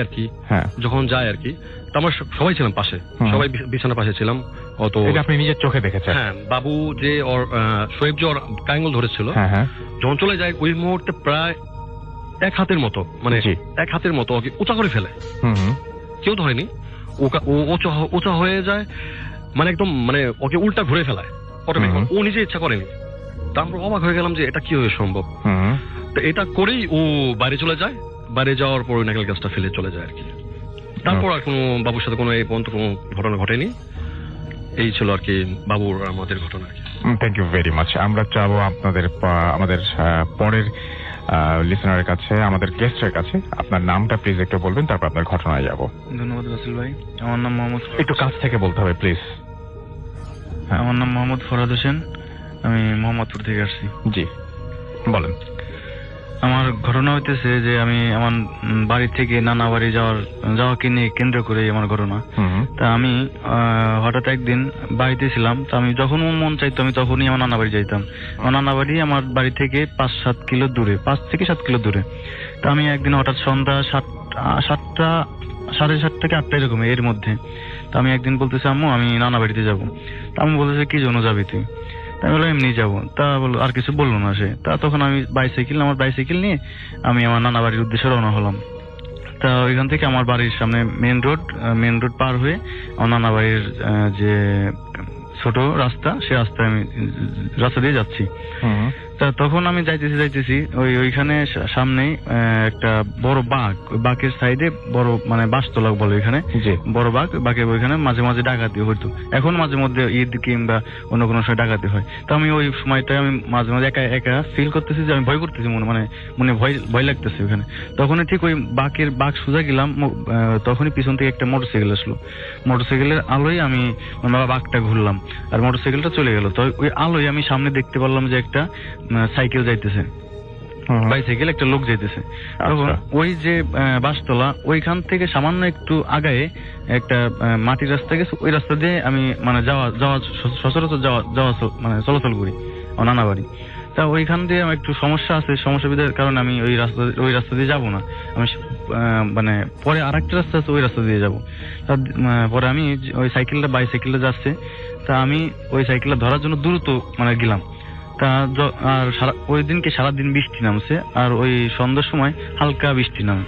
আর কি, তো আমরা সবাই ছিলাম পাশে, সবাই বিছানার পাশে ছিলাম। অত আপনি নিজের চোখে দেখেছেন? হ্যাঁ, বাবু যে ওর শোয়েব যে ওর কাঙ্গল ধরেছিল, যখন চলে যায় ওই মুহূর্তে প্রায় এক হাতের মতো, মানে এক হাতের মতো ওকে উঁচা করে ফেলে। কেউ ধরেনি, উঁচা হয়ে যায়, মানে একদম মানে ওকে উল্টা ঘুরে ফেলায় অটোমেটিক, ও নিজে ইচ্ছা করেনি। তা আমরা অবাক হয়ে গেলাম যে এটা কিভাবে সম্ভব। তো এটা করেই ও বাইরে চলে যায়, বাইরে যাওয়ার পর ওই নারকেল গাছটা ফেলে চলে যায় আর কি। তারপর আর কোনো বাবুর সাথে কোনো এই পর্যন্ত কোনো ঘটনা ঘটেনি। এই ছিল আর কি বাবুর আমাদের ঘটনা আর কি। Thank you very much. আমরা চাবো আমাদের পরের লিসেনারের কাছে, আমাদের গেস্টের কাছে আপনার নামটা প্লিজ একটু বলবেন, তারপর আপনার ঘটনায় যাব। ধন্যবাদ রাসেল ভাই। আমার নাম মোহাম্মদ, একটু কাছ থেকে বলতে হবে প্লিজ। আমার নাম মোহাম্মদ ফরহাদ হোসেন, আমি মোহাম্মদপুর থেকে আসছি। জি বলেন। আমার ঘটনা হইতেছে যে আমি আমার বাড়ি থেকে নানা বাড়ি যাওয়াকে নিয়ে কেন্দ্র করে আমার ঘটনা। তা আমি হঠাৎ একদিন বাড়িতে ছিলাম, তো আমি যখন মন চাইতো আমি তখনই আমার নানা বাড়ি যাইতাম। আমার নানা বাড়ি আমার বাড়ি থেকে 5-7 কিলো দূরে, 5 থেকে 7 কিলো দূরে। তা আমি একদিন হঠাৎ সন্ধ্যা 7টা, 7:30 থেকে 8টা এরকম এর মধ্যে, তা আমি একদিন বলতেছি আম্মু আমি নানা বাড়িতে যাবো। তা আমি বলতেছি কি জন্য যাবি তুই? আমি বললাম এমনি যাবো। তা বললো, আর কিছু বললো না সে। তা তখন আমি আমার বাইসাইকেল নিয়ে আমি আমার নানা বাড়ির উদ্দেশ্যে রওনা হলাম। তা ওইখান থেকে আমার বাড়ির সামনে মেন রোড পার হয়ে আমার নানা বাড়ির যে ছোট রাস্তা, সে রাস্তায় আমি রাস্তা দিয়ে যাচ্ছি। তা তখন আমি যাইতেছি ওইখানে সামনেই একটা বড় বাঘ, ওই বাঘের সাইডে বড় মানে বাসতলা বলে এখানে বড় বাঘের ওইখানে মাঝে মাঝে ডাকাতি হইতো। এখন মাঝে মধ্যে ঈদ কিংবা অন্য কোনো সময় ডাকাতি হয়। তো আমি ওই সময়টায় আমি মাঝে মাঝে একা ফিল করতেছি যে আমি ভয় করতেছি, মনে ভয় লাগতেছে ওখানে। তখনই ঠিক ওই বাঘ সোজা গেলাম, তখনই পিছন থেকে একটা মোটরসাইকেল আসলো। মোটরসাইকেলের আলোয় আমি বাঘটা ঘুরলাম আর মোটরসাইকেলটা চলে গেল। তো ওই আলোয় আমি সামনে দেখতে পারলাম যে একটা সাইকেল যাইতেছে, বাইসাইকেল, একটা লোক যাইতেছে। তখন ওই যে বাসতলা ওইখান থেকে সামান্য একটু আগায়ে একটা মাটির রাস্তা গেছে, ওই রাস্তা দিয়ে আমি মানে সচরাচর যাওয়া মানে চলাচল করি আমার নানা বাড়ি। তা ওইখান দিয়ে আমার একটু সমস্যা আছে, সমস্যার কারণে আমি ওই রাস্তা দিয়ে যাবো না। আমি মানে পরে আরেকটা রাস্তা আছে, ওই রাস্তা দিয়ে যাবো। পরে আমি ওই বাইসাইকেলটা যাচ্ছে, তা আমি ওই সাইকেলটা ধরার জন্য দ্রুত মানে গেলাম। তা আর ওই দিনকে সারাদিন বৃষ্টি নামছে, আর ওই সন্ধ্যার সময় হালকা বৃষ্টি নামে।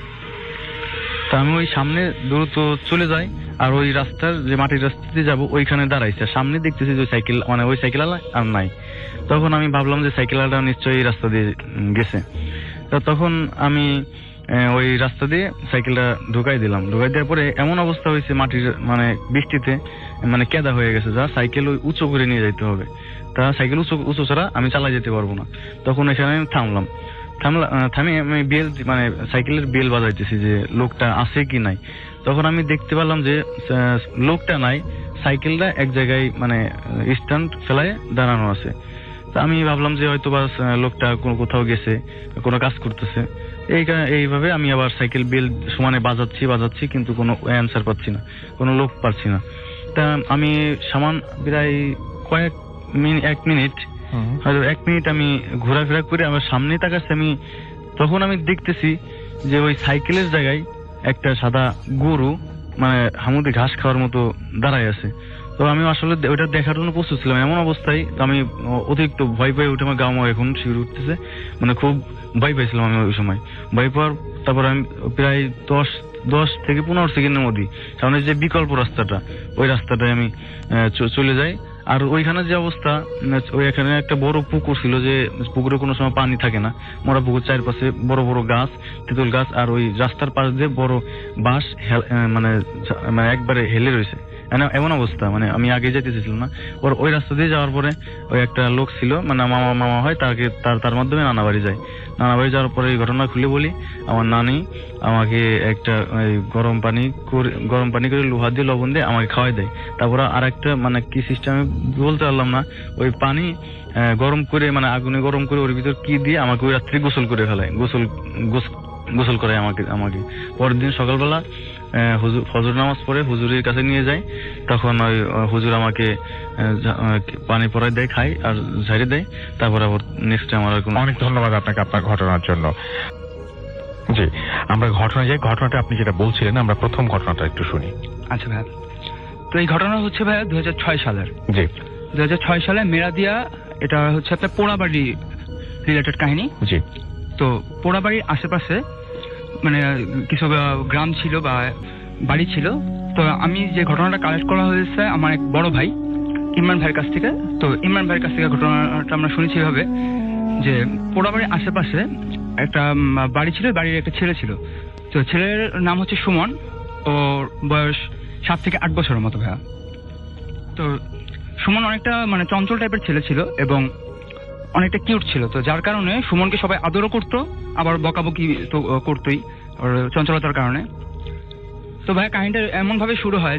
তা আমি ওই সামনে দ্রুত চলে যাই, আর ওই রাস্তার যে মাটির রাস্তাতে যাবো ওইখানে দাঁড়াইছে। সামনে দেখতেছি যে সাইকেল মানে ওই সাইকেল আর নাই। তখন আমি ভাবলাম যে সাইকেলটা নিশ্চয়ই এই রাস্তা দিয়ে গেছে। তা তখন আমি ওই রাস্তা দিয়ে সাইকেলটা ঢুকাই দেওয়ার পরে এমন অবস্থা হয়েছে মাটির মানে বৃষ্টিতে মানে কেদা হয়ে গেছে, যা সাইকেল ওই উঁচু করে নিয়ে যাইতে হবে। তা সাইকেল উঁচু ছাড়া আমি চালাই যেতে পারবো না। তখন এখানে আমি থামি আমি বেল মানে সাইকেলের বেল বাজাইতেছি যে লোকটা আছে কি নাই। তখন আমি দেখতে পেলাম যে লোকটা নাই, সাইকেলটা এক জায়গায় মানে স্ট্যান্ড ফেলায় দাঁড়ানো আছে। তা আমি ভাবলাম যে হয়তো বা লোকটা কোথাও গেছে, কোনো কাজ করতেছে। এইভাবে আমি আবার সাইকেল বেল সমানে বাজাচ্ছি, কিন্তু কোনো অ্যান্সার পাচ্ছি না, কোনো লোক পাচ্ছি না। তা আমি প্রায় কয়েক মিনিট, 1 মিনিট হয়তো 1 মিনিট আমি ঘোরাফেরা করে আমার সামনে তাকাচ্ছি। তখন আমি দেখতেছি যে ওই সাইকেলের জায়গায় একটা সাদা গরু মানে হামুদে ঘাস খাওয়ার মতো দাঁড়ায় আছে। তো আমি আসলে ওইটা দেখার জন্য প্রস্তুত ছিলাম। এমন অবস্থায় আমি অতিরিক্ত ভয় পেয়ে উঠে আমার গামা এখন শিউরে উঠতেছে, মানে খুব ভয় পাইছিলাম আমি ওই সময়। ভয় পাওয়ার তারপর আমি প্রায় 10 থেকে 15 সেকেন্ডের মধ্যে সামনে যে বিকল্প রাস্তাটা, ওই রাস্তাটায় আমি চলে যাই। আর ওইখানে যে অবস্থা, ওইখানে একটা বড় পুকুর ছিল, যে পুকুরে কোনো সময় পানি থাকে না, মরা পুকুর, চারপাশে বড় বড় গাছ, তেঁতুল গাছ, আর ওই রাস্তার পাশ দিয়ে বড় বাঁশ মানে একবারে হেলে রয়েছে, এমন অবস্থা, মানে আমি আগে যেতে চাইছিলাম না। ওই রাস্তা দিয়ে যাওয়ার পরে ওই একটা লোক ছিল, মানে মামা হয়, তার মাধ্যমে নানা বাড়ি যায়। নানা বাড়ি যাওয়ার পরে এই ঘটনা খুলে বলি, আমার নানি আমাকে একটা গরম পানি করে লোহা দিয়ে লবণ দিয়ে আমাকে খাওয়াই দেয়। তারপরে আর একটা মানে কি সিস্টেম বলতে পারলাম না, ওই পানি গরম করে, মানে আগুনে গরম করে ওর ভিতর কি দিয়ে আমাকে ওই রাত্রে গোসল করে ফেলায়, গোসল করে আমাকে। পরের দিন সকালবেলা ফজর নামাজ পড়ে হুজুরের কাছে নিয়ে যায়, তখন ওই হুজুর আমাকে পানি পরাই দেয়, খাই আর ঝাড়ি দেয়। তারপর আবার নেক্সট টাইম আমার অনেক ধন্যবাদ আপনাকে আপনার ঘটনার জন্য। জি, আমরা ঘটনায় যাই। ঘটনাটা আপনি যেটা বলছিলেন, আমরা প্রথম ঘটনাটা একটু শুনি। আচ্ছা ভাইয়া, তো এই ঘটনা হচ্ছে ভাইয়া 2006 সালের। জি, 2006 সালে মেরাদিয়া, এটা হচ্ছে একটা পোড়াবাড়ি রিলেটেড কাহিনী। জি। তো পোড়াবাড়ির আশেপাশে মানে কিছু গ্রাম ছিল বা বাড়ি ছিল। তো আমি যে ঘটনাটা কালেক্ট করা হয়েছে আমার এক বড় ভাই ইমরান ভাইয়ের কাছ থেকে। তো ইমরান ভাইয়ের কাছ থেকে ঘটনাটা আমরা শুনেছি এভাবে যে পোড়াবাড়ির আশেপাশে একটা বাড়ি ছিল, বাড়ির একটা ছেলে ছিল। তো ছেলের নাম হচ্ছে সুমন, ওর বয়স 7 থেকে 8 বছরের মতো ভাইয়া। তো সুমন অনেকটা মানে চঞ্চল টাইপের ছেলে ছিল এবং অনেকটা কিউট ছিল। তো যার কারণে সুমনকে সবাই আদরও করতো, আবার বকাবকি তো করতোই ওর চঞ্চলতার কারণে। তো ভাই কাহিনীটা এমন ভাবে শুরু হয়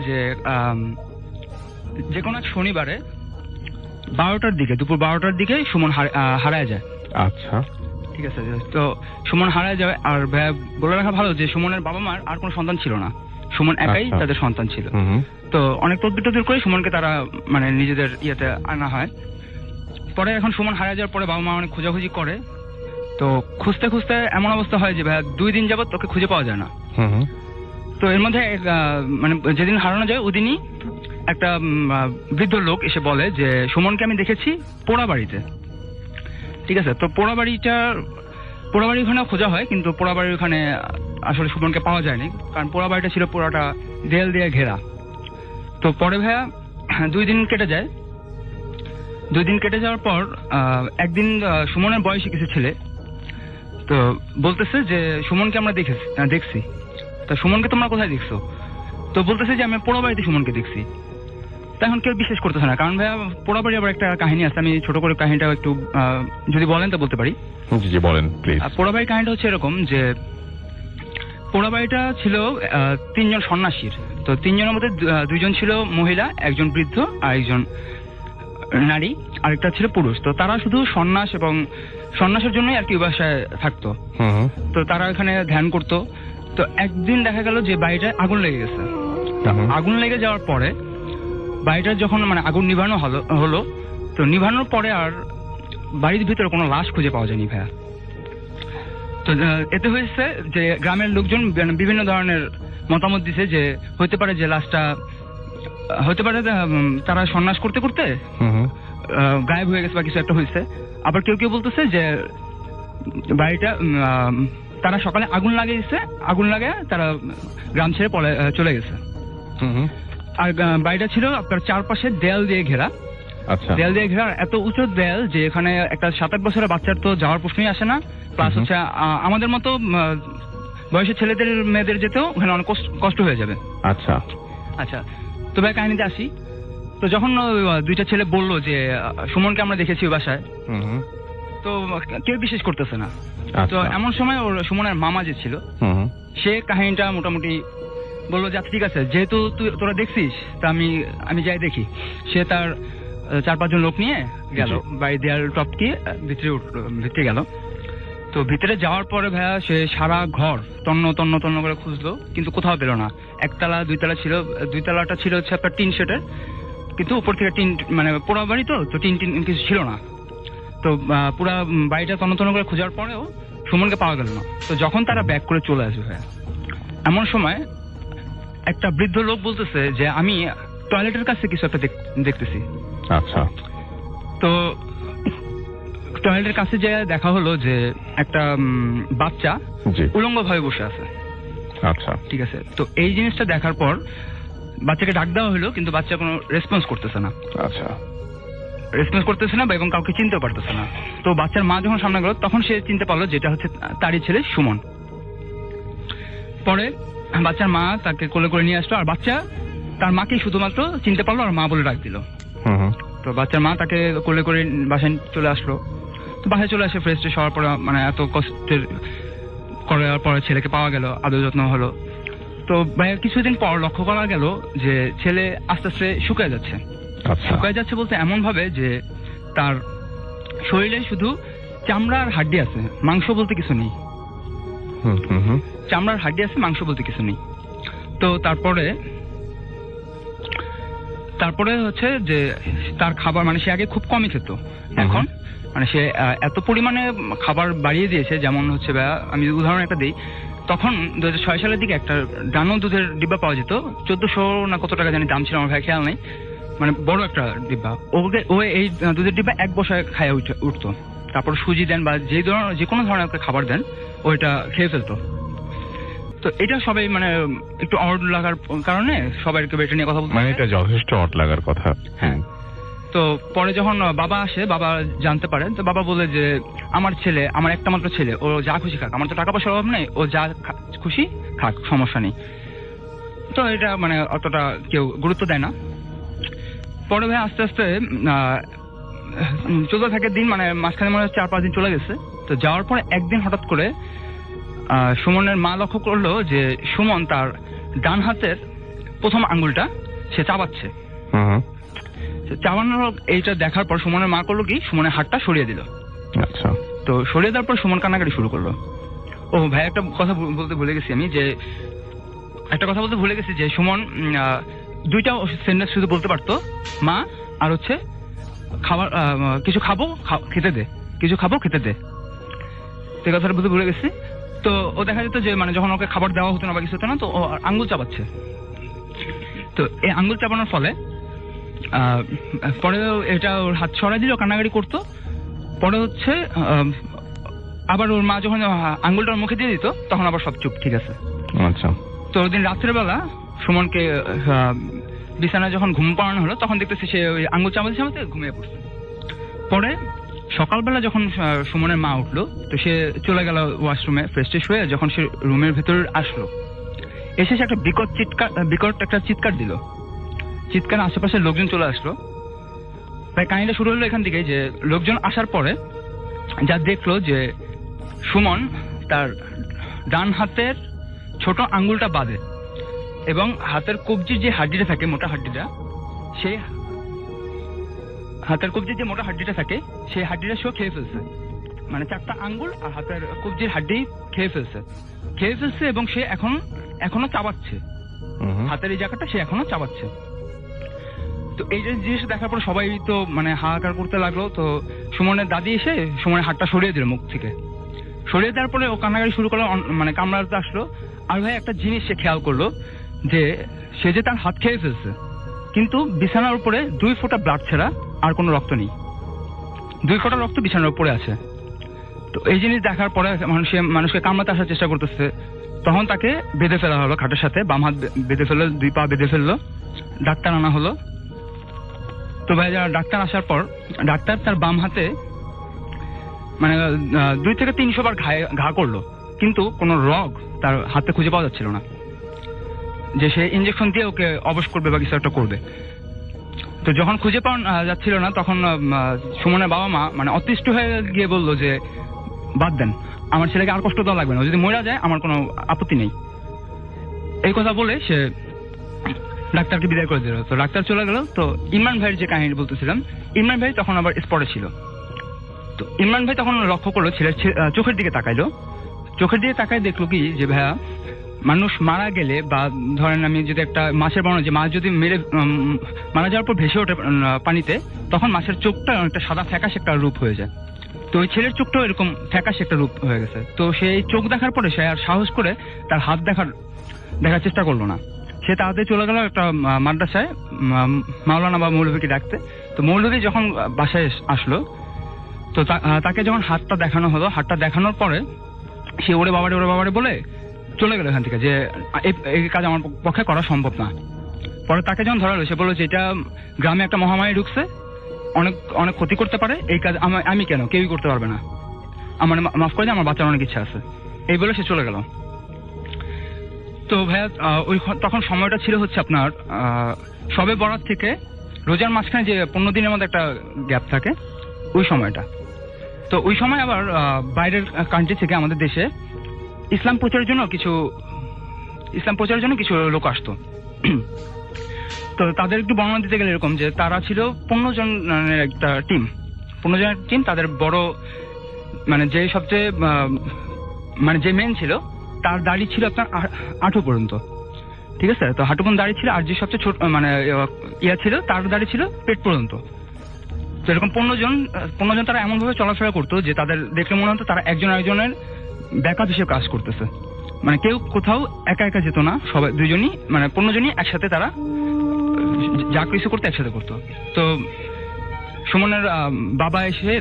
যে কোনো এক শনিবারে 12টার দিকে, দুপুর 12টার দিকে সুমন হারায় যায়। আচ্ছা, ঠিক আছে। তো সুমন হারায় যায়। আর ভাইয়া বলে রাখা ভালো যে সুমনের বাবা মার আর কোনো সন্তান ছিল না, সুমন একাই তাদের সন্তান ছিল। তো অনেক তদবির করে সুমনকে তারা মানে নিজেদের ইয়েতে আনা হয়। পরে এখন সুমন হারিয়ে যাওয়ার পরে বাবা মা অনেক খোঁজাখুঁজি করে। তো খুঁজতে খুঁজতে এমন অবস্থা হয় যে ভাইয়া 2 দিন যাবত তোকে খুঁজে পাওয়া যায় না। তো এর মধ্যে মানে যেদিন হারানো যায় ওদিনই একটা বৃদ্ধ লোক এসে বলে যে সুমনকে আমি দেখেছি পোড়াবাড়িতে। ঠিক আছে। তো পোড়াবাড়ি ওখানে খোঁজা হয়, কিন্তু পোড়াবাড়ির ওখানে আসলে সুমনকে পাওয়া যায়নি, কারণ পোড়াবাড়িটা ছিল পুরোটা দেয়াল দিয়ে ঘেরা। তো পরে ভাইয়া 2 দিন কেটে যায়। 2 দিন কেটে যাওয়ার পর একদিন সুমনের বয়সী কিছু ছেলে তো বলতেছে যে সুমনকে আমরা দেখছি। তা সুমনকে তোমরা কোথায় দেখছো? তো বলতেছে যে আমি পোড়াবাড়িতে সুমনকে দেখছি। তা এখন কেউ বিশ্বাস করতেছে না, কারণ ভাইয়া পোড়াবাড়ি আবার একটা কাহিনী আছে। আমি ছোট করে কাহিনীটা একটু যদি বলেন তো বলতে পারি। জি বলেন প্লিজ। পোড়াবাড়ির কাহিনীটা হচ্ছে এরকম যে পোড়াবাড়িটা ছিল 3 জন সন্ন্যাসীর। তো 3 জনের মধ্যে 2 জন ছিল মহিলা, একজন বৃদ্ধ আর একজন নারী, আরেকটা ছিল পুরুষ। তো তারা শুধু সন্ন্যাস এবং সন্ন্যাসের জন্যই আর কি বাসায় থাকতো। তো তারা এখানে ধ্যান করতো। তো একদিন দেখা গেল যে বাড়িটায় আগুন লেগে গেছে। আগুন লেগে যাওয়ার পরে বাড়িটা যখন মানে আগুন নিভানো হলো, তো নিভানোর পরে আর বাড়ির ভিতরে কোনো লাশ খুঁজে পাওয়া যায়নি ভাইয়া। তো এতে হয়েছে যে গ্রামের লোকজন বিভিন্ন ধরনের মতামত দিছে যে হতে পারে যে লাশটা হতে পারে তারা সন্ন্যাস করতে করতে গায়েব হয়ে গেছে বা কিছু একটা হয়েছে। আবার কেউ কেউ বলতেছে যে বাড়িটা তারা সকালে আগুন লাগিয়ে তারা গ্রাম ছেড়ে চলে গেছে। আর বাড়িটা ছিল আপনার চারপাশে দেয়াল দিয়ে ঘেরা। আচ্ছা, দেয়াল দিয়ে ঘেরা, এত উঁচু দেয়াল যে এখানে একটা 7-8 বছরের বাচ্চার তো যাওয়ার প্রশ্নই আসে না। প্লাস হচ্ছে আমাদের মতো বয়সের ছেলেদের মেয়েদের যেতেও ওখানে অনেক কষ্ট হয়ে যাবে। আচ্ছা আচ্ছা, তো ভাই কাহিনীতে আসি। তো যখন 2টা ছেলে বললো যে সুমনকে আমরা দেখেছি ওই বাসায়, তো কেউ বিশ্বাস করতেছে না। তো এমন সময় ওর সুমনের মামা যে ছিল সে কাহিনীটা মোটামুটি বললো যে ঠিক আছে, যেহেতু তোরা দেখছিস তা আমি যাই দেখি। সে তার 4-5 জন লোক নিয়ে গেল, বাড়ি দেয়াল টপকিয়ে ভিতরে গেল। তো ভিতরে যাওয়ার পরে ভাইয়া সে সারা ঘর তন্ন করে খুঁজলো, কিন্তু কোথাও পেল না। 1তলা 2তলা ছিল, 2তলাটা ছিল হচ্ছে আপনার টিন শেডের, কিন্তু উপর থেকে টিন মানে পোড়া বাড়ি তো টিন কিছু ছিল না। তো পুরা বাড়িটা তন্ন করে খোঁজার পরেও সুমনকে পাওয়া গেল না। তো যখন তারা ব্যাক করে চলে আসবে ভাইয়া, এমন সময় একটা বৃদ্ধ লোক বলতেছে যে আমি টয়লেটের কাছে কিছু একটা দেখতেছি। আচ্ছা, তো টয়লেটের কাছে যে দেখা হলো যে একটা বাচ্চা উলঙ্গ ভাবে বসে আছে। আচ্ছা, ঠিক আছে। তো এই জিনিসটা দেখার পর বাচ্চাকে ডাক দেওয়া হলো, কিন্তু বাচ্চা কোনো রেসপন্স করতেছে না। আচ্ছা, রেসপন্স করতেছে না এবং কাউকে চিনতেও পারতেছে না। তো বাচ্চার মা যখন সামনে গেল তখন সে চিনতে পারলো যেটা হচ্ছে তারই ছেলে সুমন। পরে বাচ্চার মা তাকে কোলে করে নিয়ে আসলো, আর বাচ্চা তার মাকে শুধুমাত্র চিনতে পারলো আর মা বলে ডাক দিল। তো বাচ্চার মা তাকে কোলে করে বাসায় চলে আসলো। তো বাসায় চলে আসে ফ্রেশ হওয়ার পরে, মানে এত কষ্টের করার পরে ছেলেকে পাওয়া গেল, আদর যত্ন হলো। তো ভাইয়ের কিছুদিন পর লক্ষ্য করা গেল যে ছেলে আস্তে আস্তে শুকিয়ে যাচ্ছে। শুকিয়ে যাচ্ছে বলতে এমন ভাবে যে তার শরীরে শুধু চামড়ার হাড্ডি আছে, মাংস বলতে কিছু নেই। চামড়ার হাড্ডি আছে, মাংস বলতে কিছু নেই। তো তারপরে হচ্ছে যে তার খাবার, মানে সে আগে খুব কমই খেত, এখন মানে সে এত পরিমাণে খাবার বাড়িয়ে দিয়েছে। যেমন হচ্ছে আমি উদাহরণ একটা দিই, তখন 2006 সালের দিকে একটা ডানো দুধের ডিব্বা পাওয়া যেত, 1400 না কত টাকা জানি দাম ছিল, আমার ভাই খেয়াল নেই, মানে বড় একটা ডিব্বা। ও এই দুধের ডিব্বা এক বসায় খায় উঠতো। তারপর সুজি দেন বা যে কোনো ধরনের খাবার দেন, ওইটা খেয়ে ফেলতো। তো এটা সবাই মানে একটু অড লাগার কারণে সবাই এটা নিয়ে কথা বলতে, মানে এটা যথেষ্ট অড লাগার কথা। হ্যাঁ। তো পরে যখন বাবা আসে, বাবা জানতে পারে, তো বাবা বলে যে আমার ছেলে, আমার একটা মাত্র ছেলে, ও যা খুশি খাক, আমার তো টাকা পয়সার অভাব নেই, ও যা খুশি খাক, সমস্যা নেই। তো এটা মানে অতটা কেউ গুরুত্ব দেয় না। পরে ভাই আস্তে আস্তে চলতে থাকে দিন, মানে মাঝখানে মনে হচ্ছে 4-5 দিন চলে গেছে। তো যাওয়ার পরে একদিন হঠাৎ করে সুমনের মা লক্ষ্য করলো যে সুমন তার ডান হাতের প্রথম আঙ্গুলটা সে চাবাচ্ছে। চাবানোর এইটা দেখার পর সুমনের মা করলো কি, সুমনের হাতটা সরিয়ে দিল। আচ্ছা। তো সরিয়ে দেওয়ার পর সুমন কান্নাকাটি শুরু করলো। ও ভাই একটা কথা বলতে ভুলে গেছি আমি, যে সুমন 2টা সেন্টেন্স শুধু বলতে পারতো, মা আর হচ্ছে খাবার, কিছু খাবো খেতে দে, কিছু খাবো খেতে দে, এই কথাটা বলতে ভুলে গেছি। তো ও দেখা যেত যে মানে যখন ওকে খাবার দেওয়া হতো না বা কিছু হতো না, তো ও আঙ্গুল চাবাচ্ছে। তো এই আঙ্গুল চাবানোর ফলে পরে এটা ওর হাত সরাই দিল, কান্নাকাটি করতো। পরে হচ্ছে আবার ওর মা যখন আঙ্গুলটা ওর মুখে দিয়ে দিত, তখন আবার সব চুপ, ঠিক আছে। আচ্ছা। তো ওই দিন রাত্রের বেলা সুমনকে বিছানায় যখন ঘুম পাড়ানো হলো, তখন দেখতেছি সে ওই আঙ্গুল চামাতে চামাতে ঘুমিয়ে পড়ছে। পরে সকালবেলা যখন সুমনের মা উঠলো, তো সে চলে গেল ওয়াশরুমে ফ্রেশ ট্রেশ হয়ে। যখন সে রুমের ভেতর আসলো, এসে সে একটা বিকট একটা চিৎকার দিল। চিৎকার আশেপাশের লোকজন চলে আসলো। তাই কাহিনীটা শুরু হলো এখান থেকে, যে লোকজন আসার পরে যা দেখলো যে সুমন তার ডান হাতের ছোট আঙ্গুলটা বাঁধে এবং হাতের কবজির যে হাড্ডিটা থাকে, মোটা হাড্ডিটা, সেই হাতের কবজির যে মোটা হাড্ডিটা থাকে, সেই হাড্ডিটা সেও খেয়ে ফেলছে। মানে 4টা আঙ্গুল আর হাতের কবজির হাড্ডি খেয়ে ফেলছে এবং সে এখনো চাবাচ্ছে, হাতের এই জায়গাটা সে এখনো চাবাচ্ছে। তো এই যে জিনিস দেখার পর সবাই তো মানে হাহাকার করতে লাগলো। তো সুমনের দাদি এসে সুমনের হাতটা সরিয়ে দিল মুখ থেকে। সরিয়ে দেওয়ার পরে ও কান্নাকাটি শুরু করলো, মানে কামড়াতে আসলো। আর ভাই একটা জিনিস সে খেয়াল করলো যে সে যে তার হাত খেয়ে ফেলছে, কিন্তু বিছানার উপরে 2 ফোঁটা ব্লাড ছাড়া আর কোনো রক্ত নেই। 2 ফোঁটা রক্ত বিছানার উপরে আছে। তো এই জিনিস দেখার পরে মানুষকে কামড়াতে আসার চেষ্টা করতেছে। তখন তাকে বেঁধে ফেলা হলো খাটের সাথে, বাম হাত বেঁধে ফেললো, 2 পা বেঁধে ফেললো। ডাক্তার আনা হলো। তো ভাই ডাক্তার আসার পর ডাক্তার তার বাম হাতে মানে 2 থেকে 300 বার ঘা করলো, কিন্তু কোনো রগ তার হাতে খুঁজে পাওয়া যাচ্ছিল না, যে সে ইঞ্জেকশন দিয়ে ওকে অবশ করবে বা কিছু একটা করবে। তো যখন খুঁজে পাওয়া যাচ্ছিল না, তখন সুমনের বাবা মা মানে অতিষ্ঠ হয়ে গিয়ে বললো যে বাদ দেন, আমার ছেলেকে আর কষ্ট দেওয়া লাগবে না, যদি মরে যায় আমার কোনো আপত্তি নেই। এই কথা বলে সে ডাক্তারকে বিদায় করে দিল। তো ডাক্তার চলে গেল। তো ইমরান ভাইয়ের যে কাহিনী বলতেছিলাম, ইমরান ভাই তখন আবার স্পটে ছিল। তো ইমরান ভাই তখন লক্ষ্য করলো ছেলের চোখের দিকে তাকাইলো। চোখের দিকে তাকাই দেখলো কি, যে ভাইয়া মানুষ মারা গেলে বা ধরেন আমি যদি একটা মাছের বর্ণনা, যে মাছ যদি মারা যাওয়ার পর ভেসে ওঠে পানিতে, তখন মাছের চোখটা একটা সাদা ফ্যাকাশে একটা রূপ হয়ে যায়। তো ওই ছেলের চোখটাও এরকম ফ্যাকাশে একটা রূপ হয়ে গেছে। তো সেই চোখ দেখার পরে সে আর সাহস করে তার হাত দেখার চেষ্টা করলো না। সে তাড়াতাড়ি চলে গেল একটা মাদ্রাসায় মাওলানা বা মৌলভীকে ডাকতে। তো মৌলভী যখন বাসায় আসলো, তো তাকে যখন হাতটা দেখানো হলো, হাতটা দেখানোর পরে সে ওরে বাবারে বলে চলে গেল এখান থেকে, যে এই কাজ আমার পক্ষে করা সম্ভব না। পরে তাকে যখন ধরা হলো, সে বললো যে এটা গ্রামে একটা মহামারী ঢুকছে, অনেক ক্ষতি করতে পারে, এই কাজ আমি কেন, কেউই করতে পারবে না, আমার মাফ করে দিয়ে, আমার বাচ্চার অনেক ইচ্ছা আছে, এই বলে সে চলে গেল। তো ভাইয়া তখন সময়টা ছিল হচ্ছে আপনার সবে বরাত থেকে রোজার মাঝখানে যে 15 দিনের মধ্যে একটা গ্যাপ থাকে, ওই সময়টা। তো ওই সময় আবার বাইরের কান্ট্রি থেকে আমাদের দেশে ইসলাম প্রচারের জন্য কিছু লোক আসতো। তো তাদের একটু বর্ণনা দিতে গেলে এরকম যে তারা ছিল 15 জনের একটা টিম, 15 জনের টিম। তাদের বড় মানে যে সবচেয়ে মানে যে মেন ছিল তার দাড়ি ছিল আপনার হাঁটু পর্যন্ত, ঠিক আছে? তো হাঁটু পর্যন্ত দাড়ি ছিল। আর যে সবচেয়ে ছোট মানে ছিল তার দাড়ি ছিল পেট পর্যন্ত। তো এরকম 15 জন তারা এমন ভাবে চলাফেরা করতো যে তাদের দেখলে মনে হতো তারা একজন আরেকজনের ব্যাকআপ হিসেবে কাজ করতেছে। মানে কেউ কোথাও একা একা যেত না, সবাই দুইজনই মানে 15 জনই একসাথে তারা যা কিছু করতো একসাথে করতো। তো সুমনের বাবা এসে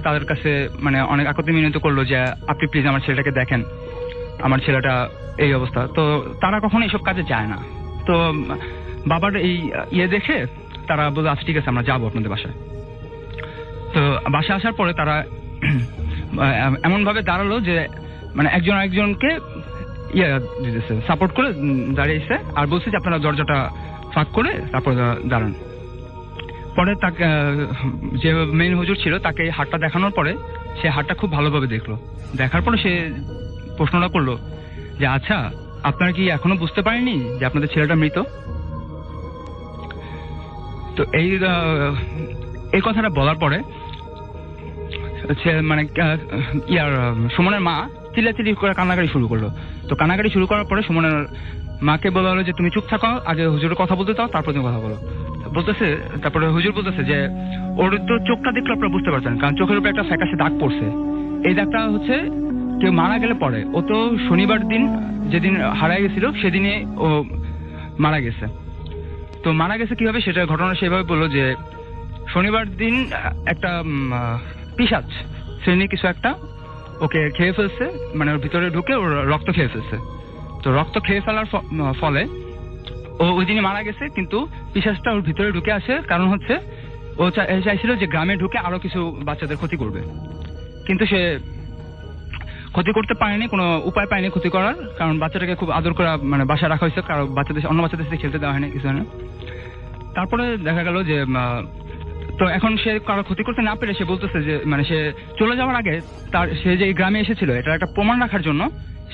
তাদের কাছে মানে অনেক আকুতি মিনতি করলো যে আপনি প্লিজ আমার ছেলেটাকে দেখেন, আমার ছেলেটা এই অবস্থা। তো তারা কখনো এইসব কাজে যায় না। তো বাবার এই দেখে তারা বললো আচ্ছা ঠিক আছে আমরা যাবো আপনাদের বাসায়। তো বাসায় আসার পরে তারা এমন ভাবে দাঁড়ালো যে মানে একজন আরেকজনকে সাপোর্ট করে দাঁড়িয়েছে আর বলছে যে আপনারা দরজাটা ফাঁক করে তারপর দাঁড়ান। পরে তাকে যে মেইন হুজুর ছিল তাকে হাতটা দেখানোর পরে সে হাতটা খুব ভালোভাবে দেখলো। দেখার পরে সে প্রশ্নটা করলো যে আচ্ছা আপনারা কি এখনো বুঝতে পারেননি যে আপনাদের ছেলেটা মৃত? তো এই কথাটা বলার পরে মানে সুমনের মা চিল্লাচিল্লি করে কান্নাকাটি শুরু করলো। তো কান্নাকাটি শুরু করার পরে সুমনের মাকে বলা হলো যে তুমি চুপ থাকো, আগে হুজুরের কথা বলতে দাও, তারপর তুমি কথা বলো। বলতেছে, তারপরে হুজুর বলতেছে যে ওর তো চোখটা দেখলে আপনারা বুঝতে পারছেন, কারণ চোখের উপরে একটা ফ্যাকাশে দাগ পড়ছে। এই দাগটা হচ্ছে কেউ মারা গেলে পরে। ও তো শনিবার দিন যেদিন হারায় গেছিল সেদিনে ও মারা গেছে। তো মারা গেছে কিভাবে সেটা ঘটনা সেভাবে বললো যে শনিবার দিন একটা পিশাচ শ্রেণী কিছু একটা ওকে খেয়ে ফেলছে, মানে ওর ভিতরে ঢুকে ওর রক্ত খেয়ে ফেলছে। তো রক্ত খেয়ে ফেলার ফলে ও ওই দিনই মারা গেছে। কিন্তু পিশাচটা ওর ভিতরে ঢুকে আসে কারণ হচ্ছে ও চাইছিল যে গ্রামে ঢুকে আরো কিছু বাচ্চাদের ক্ষতি করবে, কিন্তু সে ক্ষতি করতে পারেনি, কোনো উপায় পায়নি ক্ষতি করার, কারণ বাচ্চাটাকে খুব আদর করা মানে বাসায় রাখা হয়েছে, কারণ অন্য বাচ্চাদের সাথে খেলতে দেওয়া হয়নি, কিছু হয় না। তারপরে দেখা গেল যে তো এখন সে কারো ক্ষতি করতে না পেরে সে বলতেছে যে মানে সে চলে যাওয়ার আগে সে যে গ্রামে এসেছিল এটা একটা প্রমাণ রাখার জন্য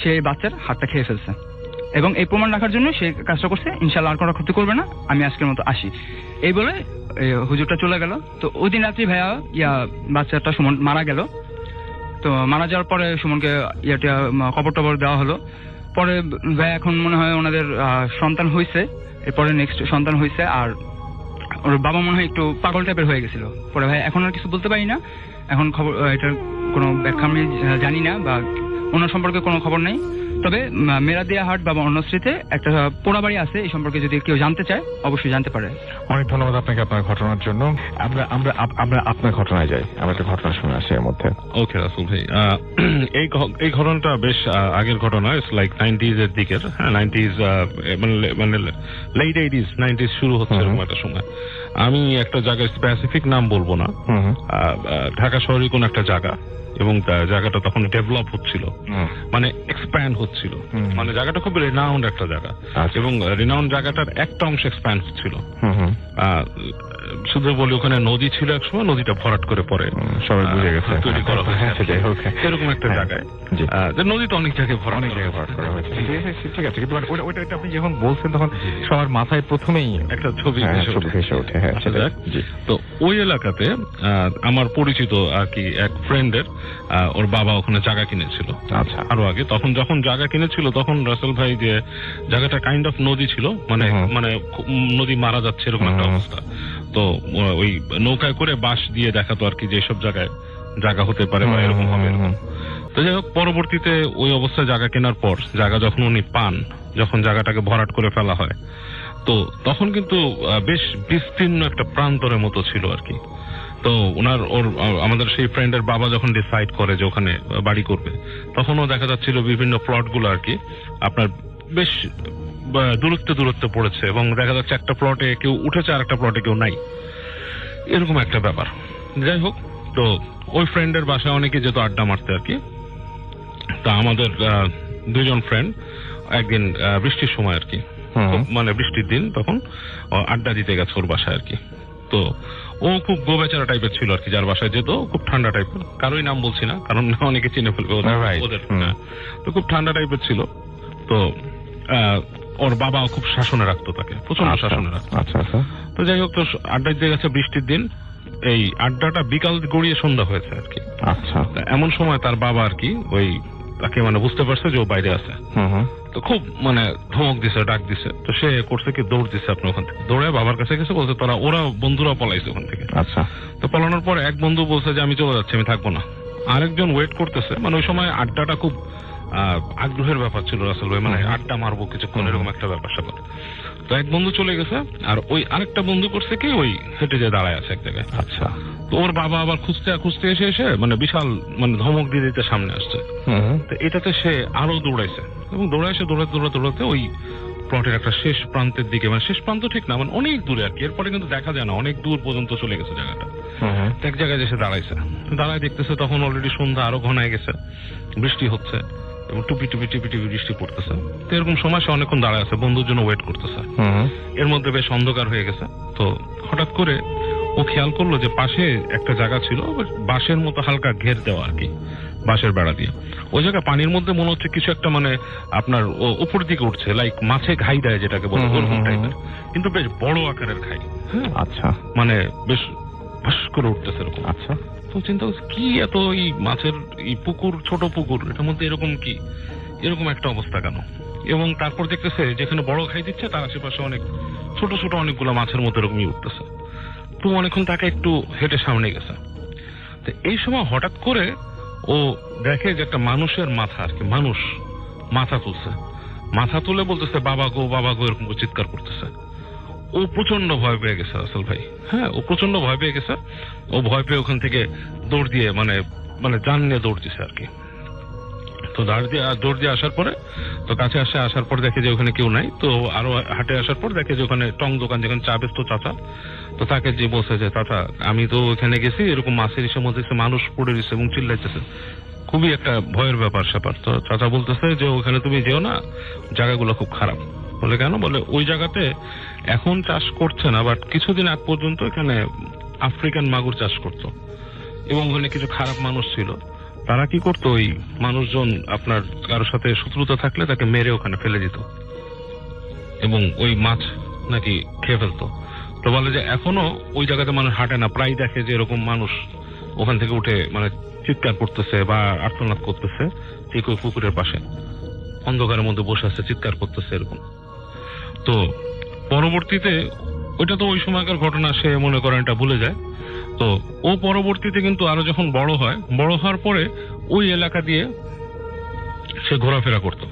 সে বাচ্চার হাতটা খেয়ে ফেলছে, এবং এই প্রমাণ রাখার জন্য সে কাজটা করছে ইনশাল্লাহ আর কোনো ক্ষতি করবে না, আমি আজকের মতো আসি, এই বলে হুজুরটা চলে গেল। তো ওই দিন রাত্রি ভাইয়া বাচ্চাটা সুমন মারা গেল। তো মারা যাওয়ার পরে সুমনকে কবর টবর দেওয়া হলো। পরে ভাইয়া এখন মনে হয় ওনাদের সন্তান হয়েছে, এরপরে নেক্সট সন্তান হয়েছে। আর ওর বাবা মনে হয় একটু পাগল টাইপের হয়ে গেছিল। পরে ভাই এখন আর কিছু বলতে পারি না, এখন খবর এটার কোনো ব্যাখ্যা আমি জানি না বা ওনার সম্পর্কে কোনো খবর নেই। তবে মেরাদিয়া হাট বা অন্যশ্রীতে একটা পোড়াবাড়ি আছে, এই সম্পর্কে যদি কেউ জানতে চায় অবশ্যই জানতে পারে। অনেক ধন্যবাদ আপনাকে আপনার ঘটনার জন্য। আমরা আপনার ঘটনায় যাই, আমরা একটা ঘটনা শুনে আসি এর মধ্যে। ওকে রাসুল ভাই, এই ঘটনাটা বেশ আগের ঘটনা, ইটস লাইক 90s এর দিকের, হ্যাঁ 90s মানে লেট 80s 90s শুরু হচ্ছে এরকম একটা সময়। আমি একটা জায়গায় স্পেসিফিক নাম বলবো না, ঢাকা শহরে কোন একটা জায়গা, এবং জায়গাটা তখন ডেভেলপ হচ্ছিল, মানে এক্সপ্যান্ড হচ্ছিল, মানে জায়গাটা খুব রিনাউন্ড একটা জায়গা, এবং রিনাউন্ড জায়গাটার একটা অংশ এক্সপ্যান্ড হচ্ছিল। শুধু বলি ওখানে নদী ছিল একসময়, নদীটা ভরাট করে পরে সবাই বুঝে গেছে তৈরি করা হয়েছে এরকম একটা জায়গায়। নদীটা অনেক জায়গায় ভরাট করা হয়েছে, ঠিক আছে। কিন্তু ওইটা আপনি যখন বলছেন তখন সবার মাথায় প্রথমেই একটা ছবি ভেসে ওঠে। তো ওই এলাকাতে আমার পরিচিত আর কি এক ফ্রেন্ডের ওর বাবা ওখানে জায়গা কিনেছিল। আচ্ছা, আরো আগে তখন যখন জায়গা কিনেছিল তখন রাসেল ভাই যে জায়গাটা কাইন্ড অফ নদী ছিল, মানে নদী মারা যাচ্ছে এরকম একটা অবস্থা। তো ওই নৌকায় করে বাঁশ দিয়ে দেখাতো আর কি যেসব জায়গায় জায়গা হতে পারে বা এরকম হবে। তো যাই হোক, পরবর্তীতে ওই অবস্থায় জায়গা কেনার পর জায়গা যখন উনি পান, যখন জায়গাটাকে ভরাট করে ফেলা হয়, তো তখন কিন্তু বেশ বিস্তীর্ণ একটা প্রান্তরের মতো ছিল আর কি। তো আমাদের সেই ফ্রেন্ডের বাবা যখন ডিসাইড করে যে ওখানে বাড়ি করবে, তখনও দেখা যাচ্ছিল বিভিন্ন প্লট গুলো আর কি আপনার বেশ দূরত্বে পড়েছে, এবং দেখা যাচ্ছে একটা প্লটে কেউ উঠেছে আর একটা প্লটে কেউ নাই, এরকম একটা ব্যাপার। যাই হোক, তো ওই ফ্রেন্ডের বাসায় অনেকে যেত আড্ডা মারতে আর কি। তা আমাদের দুইজন ফ্রেন্ড একদিন বৃষ্টির সময় আর কি, মানে বৃষ্টির দিন, তখন আড্ডা দিতে গেছে ওর বাসায় আর কি। তো ও খুব গোবেচারা টাইপের ছিল আর কি, যার বাসায় যেত খুব ঠান্ডা টাইপের, কারোই নাম বলছি না কারণ অনেকে চিনে ফেলবে ওদের। তো খুব ঠান্ডা টাইপের ছিল। তো ওর বাবা খুব শাসনে রাখতো তাকে, প্রচন্ড শাসনে রাখতো। তো যাই হোক, তো আড্ডা দিতে গেছে বৃষ্টির দিন, এই আড্ডাটা বিকাল গড়িয়ে সন্ধ্যা হয়েছে আর কি। আচ্ছা, এমন সময় তার বাবা আর কি ওই তাকে মানে বুঝতে পারছে যে ও বাইরে আছে, তো খুব মানে ধমক দিছে, ডাক দিছে। তো সে করছে কি, দৌড় দিছে আপনি ওখান থেকে, দৌড়ে বাবার কাছে গেছে, বলছে ওরা বন্ধুরা পলাইছে ওখান থেকে। আচ্ছা, তো পলানোর পর এক বন্ধু বলছে যে আমি চলে যাচ্ছি, আমি থাকবো না। আরেকজন ওয়েট করতেছে, মানে ওই সময় আড্ডাটা খুব আগ্রহের ব্যাপার ছিল রাসেল ভাই, মানে আড্ডা মারবো কিছুক্ষণ, এরকম একটা ব্যাপার স্যাপার। তো এক বন্ধু চলে গেছে, আর ওই আরেকটা বন্ধু করছে কি, ওই হেঁটে যে দাঁড়ায় আছে এক জায়গায়। আচ্ছা, তো ওর বাবা আবার খুঁজতে এসে মানে বিশাল মানে ধমক দিয়ে দিতে সামনে আসছে। তো এটাতে সে আরো দৌড়াইছে, এবং দৌড়াতে ওই প্লটের একটা শেষ প্রান্তের দিকে, মানে শেষ প্রান্ত ঠিক না, মানে অনেক দূরে আর কি, এরপরে কিন্তু দেখা যায় না, অনেক দূর পর্যন্ত চলে গেছে জায়গাটা। এক জায়গায় এসে দাঁড়াইছে, দাঁড়ায় দেখতেছে তখন অলরেডি সন্ধ্যা আরো ঘনায় গেছে, বৃষ্টি হচ্ছে এবং টুপি বৃষ্টি পড়তেছে। তো এরকম সময় সে অনেকক্ষণ দাঁড়ায় আছে, বন্ধুর জন্য ওয়েট করতেছে। এর মধ্যে বেশ অন্ধকার হয়ে গেছে। তো হঠাৎ করে ও খেয়াল করলো যে পাশে একটা জায়গা ছিল, বাঁশের মতো হালকা ঘের দেওয়া আর কি, বাঁশের বেড়া দিয়ে। ওই জায়গায় পানির মধ্যে মনে হচ্ছে কিছু একটা মানে আপনার উপর দিকে উঠছে, লাইক মাছে ঘাই দেয় যেটাকে বলে, ওরকম টাইপের, কিন্তু বেশ বড় আকারের ঘাই। আচ্ছা, মানে বেশ ভাস করে উঠতেছে এরকম। আচ্ছা, তো চিন্তা করছে কি এত এই মাছের এই পুকুর, ছোট পুকুর, এটার মধ্যে এরকম কি, এরকম একটা অবস্থা কেন? এবং তারপর দেখতেছে যেখানে বড় ঘাই দিচ্ছে তার আশেপাশে অনেক ছোট ছোট অনেকগুলো মাছের মতো এরকমই উঠতেছে। তো অনেকক্ষণ তাকে একটু হেঁটে সামনে গেছে। তো এই সময় হঠাৎ করে ও দেখে যে একটা মানুষের মাথা আর কি, মানুষ মাথা তুলছে, মাথা তুলে বলতেছে বাবা গো এরকম চিৎকার করতেছে। ও প্রচন্ড ভয় পেয়ে গেছে আসল ভাই, হ্যাঁ, ও প্রচন্ড ভয় পেয়ে গেছে। ও ভয় পেয়ে ওখান থেকে দৌড় দিয়ে মানে জান নিয়ে দৌড় দিছে আর কি। তো দৌড় দিয়ে আসার পরে তো কাছে আসার পর দেখে যে ওখানে কেউ নাই। তো আরো হাটে আসার পর দেখে যে ওখানে টং দোকান, যেখানে চা বেচতো চাচা। তো তাকে যে বলছে যে চাচা আমি তো ওখানে গেছি, এরকম মাছের ইসের মধ্যে মানুষ পড়ে দিচ্ছে এবং চিল্লাইতেছে, খুবই একটা ভয়ের ব্যাপার স্যাপার। তো চাচা বলতেছে যে ওখানে তুমি যেও না, জায়গাগুলো খুব খারাপ। বলে কেন? বলে ওই জায়গাতে এখন চাষ করছে না, বাট কিছুদিন আগ পর্যন্ত এখানে আফ্রিকান মাগুর চাষ করতো, এবং ওখানে কিছু খারাপ মানুষ ছিল। তারা কি করতো, ওই মানুষজন আপনার কারোর সাথে শত্রুতা থাকলে তাকে মেরে ওখানে ফেলে দিত এবং ওই মাছ নাকি খেয়ে ফেলতো। তো বলে যে এখনো ওই জায়গাতে মানুষ হাঁটে না, প্রায় দেখে যে এরকম মানুষ ওখান থেকে উঠে মানে চিৎকার করতেছে বা আর্তনাদ করতেছে, ঠিক ওই পুকুরের পাশে অন্ধকারের মধ্যে বসে আছে, চিৎকার করতেছে এরকম। তো পরবর্তীতে ওইটা তো ওই সময়কার ঘটনা, সে মনে করেন এটা ভুলে যায়। তো ও পরবর্তীতে কিন্তু আরো যখন বড় হওয়ার পরে ওই এলাকা দিয়ে সে ঘোরাফেরা করতো,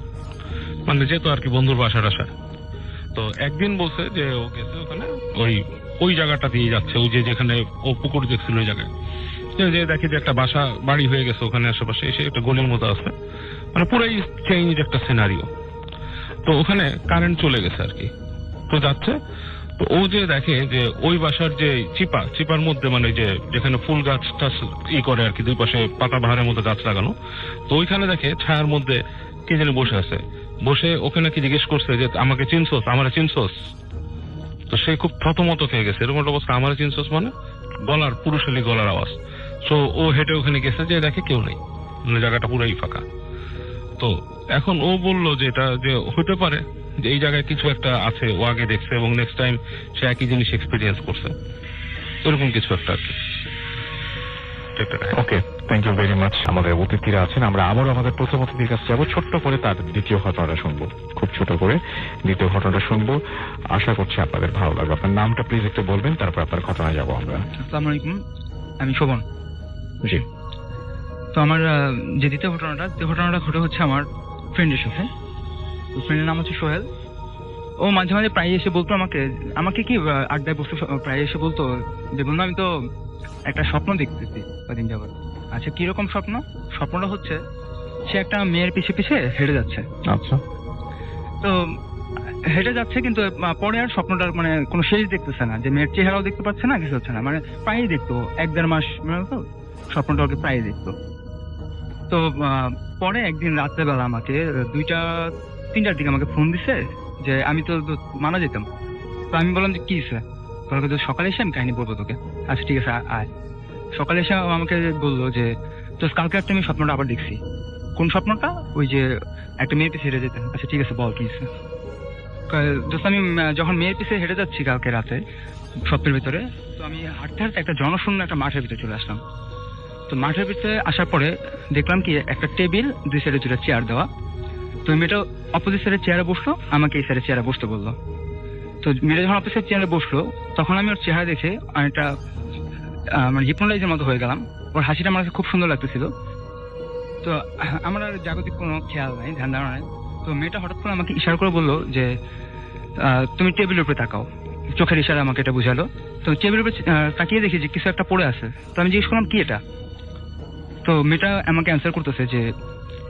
মানে যেত আর কি বন্ধুর বাসা টাসায়। তো একদিন বলছে যে ও গেছে ওখানে, ওই জায়গাটা দিয়ে যাচ্ছে, ওই যে যেখানে ও পুকুর দেখছিল ওই জায়গায়, যে দেখে যে একটা বাসা বাড়ি হয়ে গেছে ওখানে আশেপাশে, এসে একটা গলির মতো আছে, মানে পুরাই চেঞ্জ একটা সিনারিও। তো ওখানে কারেন্ট চলে গেছে আর কি। তো যাচ্ছে, তো ও যে দেখে যে ওই বাসার যে চিপার মধ্যে মানে যে যেখানে ফুল গাছ টাছ করে আর কি, দুই পাশে পাতা বাহারের মধ্যে গাছ লাগানো, তো ওইখানে দেখে ছায়ার মধ্যে কে জানি বসে আছে। বসে ওখানে কি জিজ্ঞেস করছে যে আমাকে চিনছোস, আমারে চিনছোস? তো সে খুব থতমত খেয়ে গেছে, এরকম একটা অবস্থা, আমারে চিনছোস মানে গলার, পুরুষালী গলার আওয়াজ। তো ও হেঁটে ওখানে গেছে, যে দেখে কেউ নেই, মানে জায়গাটা পুরাই ফাঁকা। তো এখন ও বললো যে এটা যে হতে পারে যে এই জায়গায় কিছু একটা আছে, ও আগে দেখছে এবং নেক্সট টাইম সে একই জিনিস এক্সপিরিয়েন্স করছে, এরকম কিছু একটা আছে। ওকে, থ্যাংক ইউ ভেরি মাচ। আমাদের অতিথিরা আছেন, আমরা আবারও আমাদের প্রথম অতিথির কাছে যাবো, ছোট্ট করে তার দ্বিতীয় ঘটনাটা শুনবো, খুব ছোট করে দ্বিতীয় ঘটনাটা শুনবো। আশা করছি আপনাদের ভালো লাগবে। আপনার নামটা প্লিজ একটু বলবেন, তারপর আপনার ঘটনায় যাবো আমরা। আসসালামু আলাইকুম, আমি শোভন। জি। তো আমার যে দ্বিতীয় ঘটনাটা ঘটে হচ্ছে আমার ফ্রেন্ডের সাথে। ফ্রেন্ডের নাম হচ্ছে সোহেল। ও মাঝে মাঝে প্রায় এসে বলতো আমাকে কি আড্ডায় বসে প্রায় এসে বলতো যে বন্ধু আমি তো একটা স্বপ্ন দেখতেছি কদিন যাবত। আচ্ছা, কিরকম স্বপ্ন? স্বপ্নটা হচ্ছে সে একটা মেয়ের পিছে পিছে হেঁটে যাচ্ছে। আচ্ছা, তো হেঁটে যাচ্ছে, কিন্তু পরে আর স্বপ্নটার মানে কোনো শেষ দেখতেছে না, যে মেয়ের চেহারাও দেখতে পাচ্ছে না, কিছু হচ্ছে না, মানে প্রায়ই দেখতো, 1-1.5 মাস তো স্বপ্নটা ওকে প্রায়ই দেখতো। তো পরে একদিন রাত্রেবেলা আমাকে 2টা 3টার দিকে আমাকে ফোন দিছে যে আমি তো মারা যেতাম। তো আমি বললাম যে কি স্যার, বললো তো সকালে এসে আমি কাহিনী বলবো তোকে। আচ্ছা ঠিক আছে আয়। সকালে এসে আমাকে বললো যে তো কালকে রাত্রে আমি স্বপ্নটা আবার দেখছি। কোন স্বপ্নটা? ওই যে একটা মেয়ের পিছিয়ে হেঁটে যেতেন। আচ্ছা ঠিক আছে বল কি স্যার। দোস্ত আমি যখন মেয়ের পিছিয়ে হেঁটে যাচ্ছি কালকে রাতে স্বপ্নের ভিতরে, তো আমি হাঁটতে হাঁটতে একটা জনশূন্য একটা মাঠের ভিতরে চলে আসলাম। তো মাঠের ভিতরে আসার পরে দেখলাম কি একটা টেবিল, 2 সাইডে 2টা চেয়ার দেওয়া। তো মেয়েটা অপোজিট সাইডের চেয়ারে বসলো, আমাকে এই সাইডের চেয়ারে বসতে বললো। তো মেয়েটা যখন অপোজিট চেয়ারে বসলো তখন আমি ওর চেহারা দেখে অনেকটা মানে হিপনোটাইজের মতো হয়ে গেলাম। ওর হাসিটা আমার কাছে খুব সুন্দর লাগতেছিল। তো আমার আর জাগতিক কোনো খেয়াল নাই, ধ্যান ধারণা নাই। তো মেয়েটা হঠাৎ করে আমাকে ইশারা করে বললো যে তুমি টেবিলের উপরে তাকাও। চোখের ইশারা আমাকে এটা বুঝালো। তো টেবিলের উপরে তাকিয়ে দেখি যে কিছু একটা পড়ে আছে। তো আমি জিজ্ঞেস করলাম কি এটা। তো মেয়েটা আমাকে অ্যান্সার করতেছে যে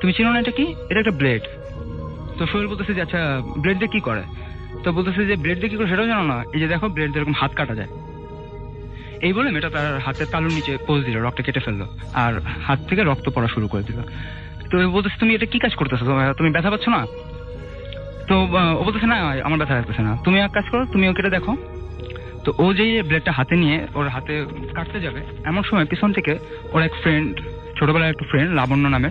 তুমি চিনো না এটা কি? এটা একটা ব্লেড। তো সোহেল বলতেছে যে আচ্ছা ব্লেড দিয়ে কি করে? তো বলতেছে যে ব্লেড দিয়ে কি করে সেটাও জানো না? এই যে দেখো ব্লেড দিয়ে এরকম হাত কাটা যায়। এই বলে মেয়েটা তার হাতের তালুর নিচে পোজ দিল, রক্ত কেটে ফেললো আর হাত থেকে রক্ত পড়া শুরু করে দিল। তো বলতেছে তুমি এটা কি কাজ করতেছো, তুমি ব্যথা পাচ্ছ না? তো ও বলতেছে না আমার ব্যথা লাগতেছে না, তুমি এক কাজ করো, তুমি ওকে দেখো। তো ও যে ব্লেডটা হাতে নিয়ে ওর হাতে কাটতে যাবে, এমন সময় পিছন থেকে ওর এক ফ্রেন্ড, ছোটবেলার একটা ফ্রেন্ড লাবণ্য নামে,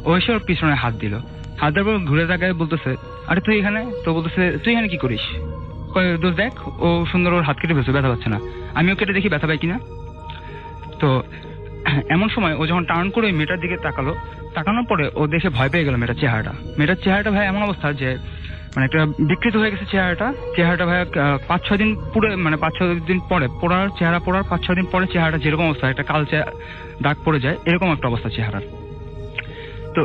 ও এসে ওর পিছনে হাত দিল। হাত দেওয়ার পর ঘুরে তাকায় বলতেছে আরে তুই এখানে? তো বলতেছে তুই এখানে কি করিস? দোষ দেখ ও সুন্দর ওর হাত কেটে ফেলছে, ব্যথা পাচ্ছে না, আমিও কেটে দেখি ব্যথা পাই কিনা। তো এমন সময় ও যখন টার্ন করে ওই মেয়েটার দিকে তাকালো, তাকানোর পরে ও দেখে ভয় পেয়ে গেল মেয়েটার চেহারাটা ভাই এমন অবস্থা যে মানে একটা বিকৃত হয়ে গেছে চেহারাটা ভাই 5-6 দিন পুরো মানে 5-6 দিন পরে পড়ার 5-6 দিন পরে চেহারাটা যেরকম অবস্থা, একটা কালচে দাগ পড়ে যায় এরকম একটা অবস্থা চেহারার। তো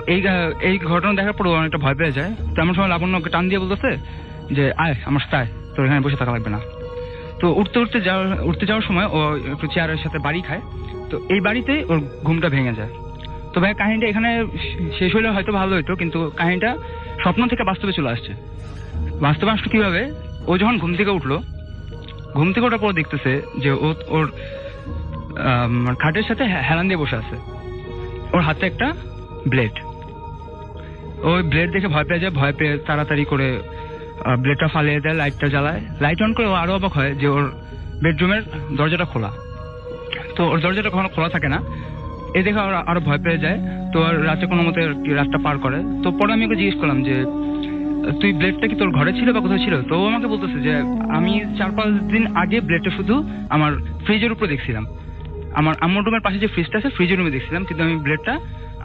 এই ঘটনা দেখার পর ও অনেকটা ভয় পেয়ে যায়। তো এমন সময় লাবণ্যকে টান দিয়ে বলতেছে যে আয় আমার সাথে, তোর এখানে বসে থাকা লাগবে না। তো উঠতে যাওয়ার সময় ও একটু চেয়ারের সাথে বাড়ি খায়। তো এই বাড়িতে ওর ঘুমটা ভেঙে যায়। তো ভাই কাহিনীটা এখানে শেষ হলে হয়তো ভালো হতো, কিন্তু কাহিনীটা স্বপ্ন থেকে বাস্তবে চলে আসছে। বাস্তবে আসলে কিভাবে? ও যখন ঘুম থেকে ওঠার পর দেখতেছে যে ওর খাটের সাথে হেলান দিয়ে বসে আছে, ওর হাতে একটা ব্লেড। ওই ব্লেড দেখে ভয় পেয়ে তাড়াতাড়ি করে ব্লেডটা ফালিয়ে দেয়, লাইটটা জ্বালায়, লাইট অন করে ও আরো অবাক হয় যে ওর বেডরুমের দরজাটা খোলা। তো ওর দরজাটা কখনো খোলা থাকে না, এই দেখে আরো ভয় পেয়ে যায়। তো আর রাতে কোনো মতে রাতটা পার করে। তো পরে আমি ওকে জিজ্ঞেস করলাম যে তুই ব্লেডটা কি তোর ঘরে ছিল বা কোথায় ছিল? তো ও আমাকে বলতেছে যে আমি 4-5 দিন আগে ব্লেডটা শুধু আমার ফ্রিজের উপরে দেখছিলাম, আমার আম্মুর রুমের পাশে যে ফ্রিজটা আছে ফ্রিজের রুমে দেখছিলাম, কিন্তু আমি ব্লেডটা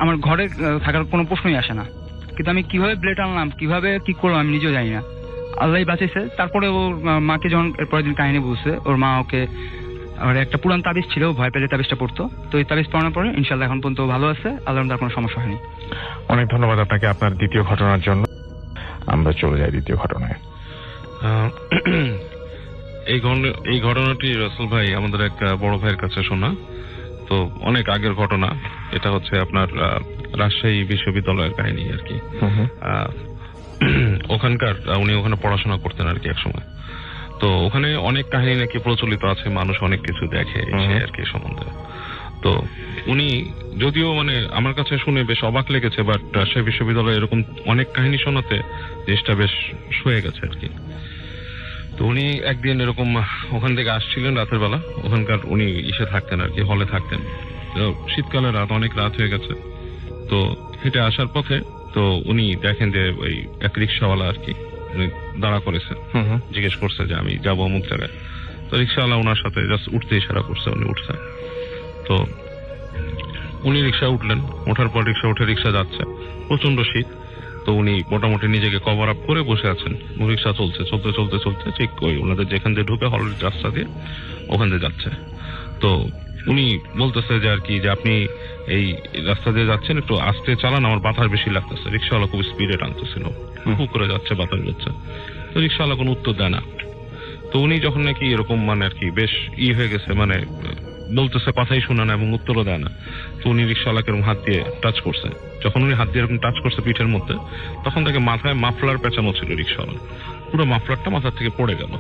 আমার ঘরে থাকার কোনো প্রশ্নই আসে না। কিন্তু আমি কিভাবে ব্লেড আনলাম, কিভাবে কি করলাম আমি নিজেও জানি না, আল্লাহই বাঁচাইছে। তারপরে ওর মাকে যখন পরের দিন কাহিনী বলছে, ওর মা ওকে আর একটা পুরান তাবিজ ছিল, ভয় পেলে তাবিজটা পড়তো। তো এই তাবিজ পড়ানোর পরে ইনশাল্লাহ এখন পর্যন্ত ভালো আছে, আল্লাহর তার কোনো সমস্যা হয়নি। অনেক ধন্যবাদ আপনাকে আপনার দ্বিতীয় ঘটনার জন্য। আমরা চলে যাই দ্বিতীয় ঘটনায়। এই ঘটনাটি রাসেল ভাই আমাদের এক বড় ভাইয়ের কাছে শোনা, তো অনেক আগের ঘটনা। এটা হচ্ছে আপনার রাজশাহী বিশ্ববিদ্যালয়ের কাহিনী আর কি। ওখানকার উনি ওখানে পড়াশোনা করতেন আর কি এক সময়। তো ওখানে অনেক কাহিনী নাকি প্রচলিত আছে, মানুষ অনেক কিছু দেখে আর কি সম্বন্ধে। তো উনি যদিও মানে আমার কাছে শুনে বেশ অবাক লেগেছে, বাট রাজশাহী বিশ্ববিদ্যালয়ে এরকম অনেক কাহিনী শোনাতে জিনিসটা বেশ শুয়ে গেছে আর কি। তো উনি একদিন এরকম ওখান থেকে আসছিলেন রাতের বেলা, ওখানকার উনি ইসে থাকতেন আর কি, হলে থাকতেন। শীতকালের রাত, অনেক রাত হয়ে গেছে। তো হেঁটে আসার পথে তো উনি দেখেন যে ওই এক রিক্সাওয়ালা আর কি উনি দাঁড়া করেছে, জিজ্ঞেস করছে যে আমি যাবো অমুক জায়গায়। তো রিক্সাওয়ালা ওনার সাথে জাস্ট উঠতে ইশারা করছে, উনি উঠছেন। তো উনি রিক্সা উঠলেন, ওঠার পর রিক্সা উঠে রিক্সা যাচ্ছে, প্রচন্ড শীত। তো উনি মোটামুটি নিজেকে কভার আপ করে বসে আছেন। রিক্সা চলতে ঠিক ওই ওনাদের যেখান দিয়ে ঢুকে হলের রাস্তা দিয়ে ওখান দিয়ে যাচ্ছে। তো উনি বলতেছে যে আর কি যে আপনি এই রাস্তা দিয়ে যাচ্ছেন, একটু আস্তে চালান, আমার বাতাস বেশি লাগতেছে। রিক্সাওয়ালা খুব স্পিডে টানতেছিল, খুব করে যাচ্ছে, বাতাস যাচ্ছে। তো রিক্সাওয়ালা কোনো উত্তর দেয় না। তো উনি যখন নাকি এরকম মানে আর কি বেশ হয়ে গেছে, মানে বলতেছে কথাই শোনা না এবং উত্তরও দেয় না। তো উনি রিক্সাওয়ালাকে এরকম হাত দিয়ে টাচ করছে। যখন উনি হাত দিয়ে এরকম টাচ করছে পিঠের মধ্যে, তখন তাকে মাথায় মাফলার পেঁচানো ছিল রিক্সাওয়ালা, পুরো মাফলারটা মাথার থেকে পড়ে গেল।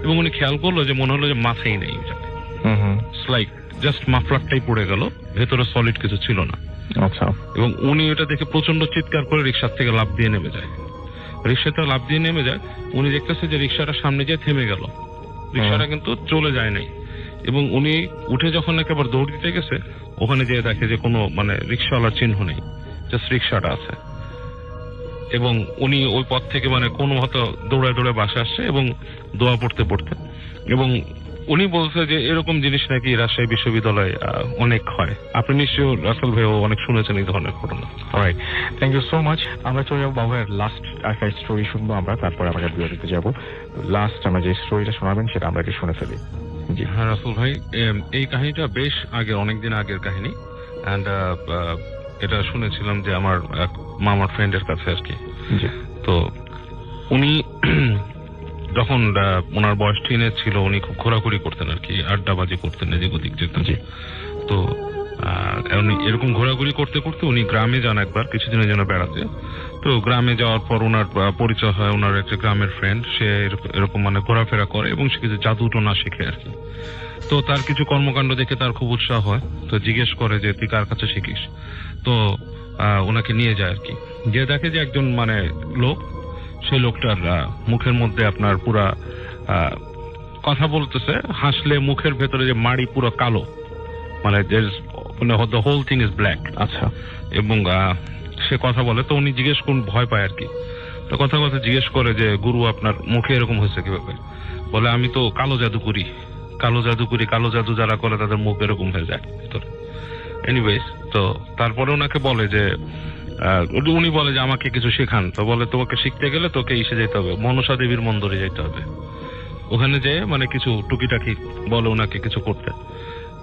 এবং উনি খেয়াল করলো যে মনে হলো যে মাথাই নেই, লাইক জাস্ট মাফলারটাই পড়ে গেল, ভেতরে সলিড কিছু ছিল না। আচ্ছা। এবং উনি এটা দেখে প্রচন্ড চিৎকার করে রিক্সার থেকে লাফ দিয়ে নেমে যায়। রিক্সাটা লাফ দিয়ে নেমে যায়, উনি দেখতেছে যে রিক্সাটা সামনে গিয়ে থেমে গেল, রিক্সাটা কিন্তু চলে যায় নাই। এবং উনি উঠে যখন একেবারে দৌড় দিতে গেছে, ওখানে যেয়ে দেখে যে কোনো মানে রিক্সাওয়ালার চিহ্ন নেই, জাস্ট রিক্সাটা আছে। এবং উনি ওই পথ থেকে মানে কোনো মতো দৌড়ে দৌড়ে বাসা আসছে এবং দোয়া পড়তে পড়তে, এবং উনি বলছে যে এরকম জিনিস নাকি রাজশাহী বিশ্ববিদ্যালয়ে অনেক হয়। আপনি নিশ্চয়ই রাসেল ভাইও অনেক শুনেছেন এই ধরনের ঘটনা। Alright, thank you so much. আমরা চলে যাবো বাবু ভাইয়ের লাস্ট একটা স্টোরি শুনবো আমরা, তারপরে আমরা বিরতিতে যাবো। লাস্ট আমরা যে স্টোরিটা শোনাবেন সেটা আমরা একটু শুনে ফেলি। জি হ্যাঁ রাসেল ভাই, এই কাহিনীটা বেশ আগের, অনেকদিন আগের কাহিনী। অ্যান্ড এটা শুনেছিলাম যে আমার এক মামার ফ্রেন্ডের কাছে আর কি। তো উনি যখন ওনার বয়স টিনেজ ছিল, উনি খুব ঘোরাঘুরি করতেন আর কি, আড্ডাবাজি করতেন, এদিক ওদিক যেতেন। তো এরকম ঘোরাঘুরি করতে করতে উনি গ্রামে যান একবার কিছুদিনের জন্য বেড়াতে। তো গ্রামে যাওয়ার পর ওনার পরিচয় হয় ওনার একটা গ্রামের ফ্রেন্ড, সে এরকম মানে ঘোরাফেরা করে এবং সে কিছু জাদু টোনা শেখে আর কি। তো তার কিছু কর্মকাণ্ড দেখে তার খুব উৎসাহ হয়, তো জিজ্ঞেস করে যে তুই কার কাছে শিখিস। তো ওনাকে নিয়ে যায় আর কি, যে দেখে যে একজন মানে লোক, সেই লোকটার মুখের মধ্যে আপনার পুরা কথা বলতেছে, হাসলে মুখের ভেতরে যে মাড়ি পুরো কালো, মানে the whole thing is black. আচ্ছা, এবং সে কথা বলে। তো উনি জিজ্ঞেস করুন, ভয় পায় আর কি। তো কথা জিজ্ঞেস করে যে গুরু আপনার মুখে এরকম হয়েছে কিভাবে? বলে আমি তো কালো জাদু করি, কালো জাদু যারা করে তাদের মুখ এরকম হয়ে যায় ভিতরে। এনিওয়েজ, তো তারপরে ওনাকে বলে যে উনি বলে যে আমাকে কিছু শেখান। তো বলে তোমাকে শিখতে গেলে তোকে ইসে যেতে হবে, মনসা দেবীর মন্দিরে যেতে হবে। ওখানে যে মানে কিছু টুকিটাকি বলে ওনাকে কিছু করতে।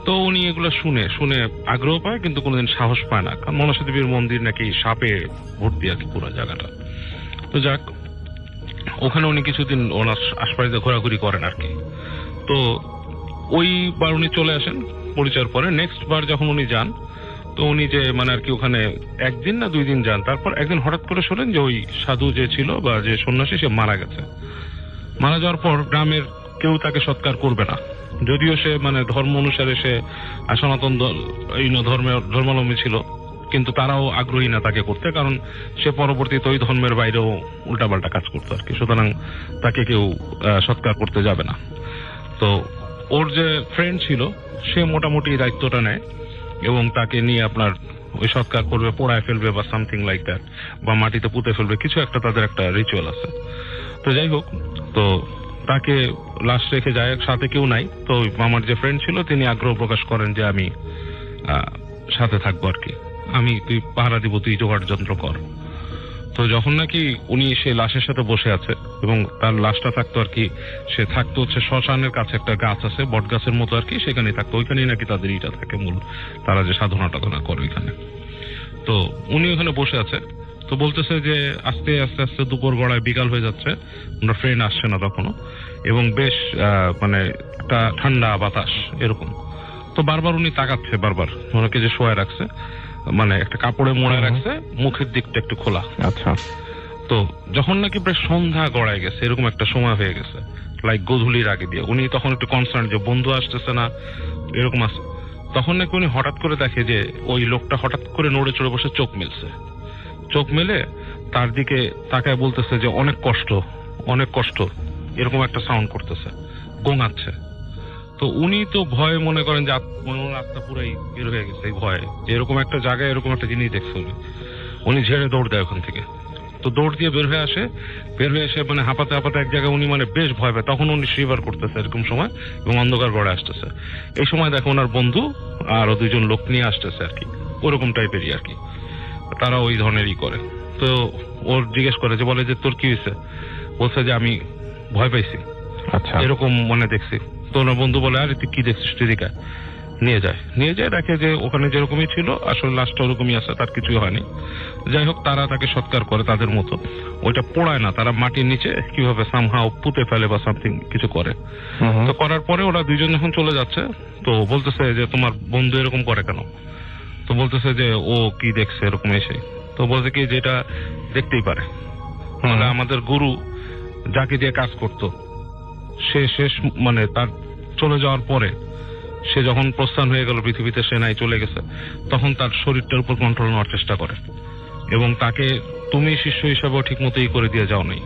তো উনি এগুলো শুনে আগ্রহ পায়, কিন্তু কোনোদিন সাহস পায় না, কারণ মনসা দেবীর মন্দির নাকি সাপে ভর্তি আর কি পুরো জায়গাটা। তো যাক, ওখানে উনি কিছুদিন ওনার আশপাশে ঘোরাঘুরি করেন আর কি। তো ওইবার উনি চলে আসেন পরিচয়ের পরে। নেক্সট বার যখন উনি যান, তো উনি যে মানে আর কি ওখানে একদিন না 2 দিন যান। তারপর একদিন হঠাৎ করে শোনেন যে ওই সাধু যে ছিল বা যে সন্ন্যাসী, সে মারা গেছে। মারা যাওয়ার পর গ্রামের কেউ তাকে সৎকার করবে না, যদিও সে মানে ধর্ম অনুসারে সে সনাতন ধর্মাবলম্বী ছিল, কিন্তু তারাও আগ্রহী না তাকে করতে, কারণ সে পরবর্তীতে ওই ধর্মের বাইরেও উল্টাপাল্টা কাজ করতো আর কি। সুতরাং তাকে কেউ সৎকার করতে যাবে না। তো ওর যে ফ্রেন্ড ছিল, সে মোটামুটি দায়িত্বটা নেয় এবং তাকে নিয়ে আপনার ওই সৎকার করবে, পোড়ায় ফেলবে বা সামথিং লাইক দ্যাট, বা মাটিতে পুঁতে ফেলবে, কিছু একটা তাদের একটা রিচুয়াল আছে। তো যাই হোক, তো তাকে লাশ রেখে যায়, সাথে কেউ নাই। তো আমার যে ফ্রেন্ড ছিল তিনি আগ্রহ প্রকাশ করেন যে আমি সাথে থাকবো আর কি, তুই পাহারা দিব, তুই জোগাড় যন্ত্র কর। তো যখন নাকি উনি সে লাশের সাথে বসে আছে এবং তার লাশটা থাকতো আর কি, সে থাকতো হচ্ছে শ্মশানের কাছে একটা গাছ আছে, বট গাছের মতো আর কি, সেখানেই থাকতো। ওইখানেই নাকি তাদের ইটা থাকে মূল, তারা যে সাধনা টাধনা করে ওইখানে। তো উনি ওখানে বসে আছে, তো বলতেছে যে আস্তে আস্তে দুপুর গড়ায় বিকাল হয়ে যাচ্ছে, ওনার ফ্রেন্ড আসছে না তখনও, এবং বেশ মানে একটা ঠান্ডা বাতাস এরকম। তো বারবার উনি তাকাচ্ছে, বারবার ওনাকে যে শোয়ায় রাখছে, মানে একটা কাপড়ে মোড়ায় রাখছে, মুখের দিকটা একটু খোলা। আচ্ছা, তো যখন নাকি প্রায় সন্ধ্যা গড়ায় গেছে, এরকম একটা সময় হয়ে গেছে, লাইক গোধূলির আগে দিয়ে, উনি তখন একটু কনসার্ন যে বন্ধু আসতেছে না, এরকম আছে। তখন নাকি উনি হঠাৎ করে দেখে যে ওই লোকটা হঠাৎ করে নড়ে চড়ে বসে চোখ মেলছে। চোখ মেলে তার দিকে তাকায় বলতেছে যে অনেক কষ্ট, এরকম একটা সাউন্ড করতেছে, গোঙাচ্ছে। তো উনি তো ভয়ে মনে করেন যে আত্মা পুরাই বের হয়ে গেছে ভয়ে, এরকম একটা জায়গায় এরকম একটা জিনিস দেখছে। উনি ঝেড়ে দৌড় দেয় ওখান থেকে। তো দৌড় দিয়ে বের হয়ে এসে মানে হাঁপাতে এক জায়গায় উনি মানে বেশ ভয় পায়। তখন উনি শিভার করতেছে এরকম সময়, এবং অন্ধকার গড়ে আসতেছে। এই সময় দেখো ওনার বন্ধু আরো 2জন লোক নিয়ে আসতেছে আর কি, ওরকম টাইপেরই আর কি, তারা ওই ধরনেরই করে। তো ওর জিজ্ঞেস করে যে, বলে যে তোর কি হয়েছে? বলছে যে আমি ভয় পাইছি, আচ্ছা এরকম মনে দেখছি। তো ওনার বন্ধু বলে, আরে তুই কি দেখছিস, তুই দিকা নিয়ে যায় দেখে যে ওখানে যেরকমই ছিল আসলে লাশটা ওরকমই আছে, তার কিছুই হয়নি। যাই হোক, তারা তাকে সৎকার করে তাদের মতো, ওইটা পোড়ায় না, তারা মাটির নিচে কিভাবে সামহাও পুঁতে ফেলে বা সামথিং কিছু করে। তো করার পরে ওরা 2জন যখন চলে যাচ্ছে, তো বলতেছে যে তোমার বন্ধু এরকম করে কেন? তো বলতেছে যে ও কি দেখছে এরকম এসে। তো বলছে কি যেটা দেখতেই পারে, আমাদের গুরু যাকে দিয়ে কাজ করতো, সে শেষ মানে তার চলে যাওয়ার পরে, সে যখন প্রস্থান হয়ে গেল পৃথিবীতে, সে নাই চলে গেছে, তখন তার শরীরটার উপর কন্ট্রোল নেওয়ার চেষ্টা করে এবং তাকে তুমি শিষ্য হিসাবেও ঠিক মতোই করে দিয়ে যাও নাই।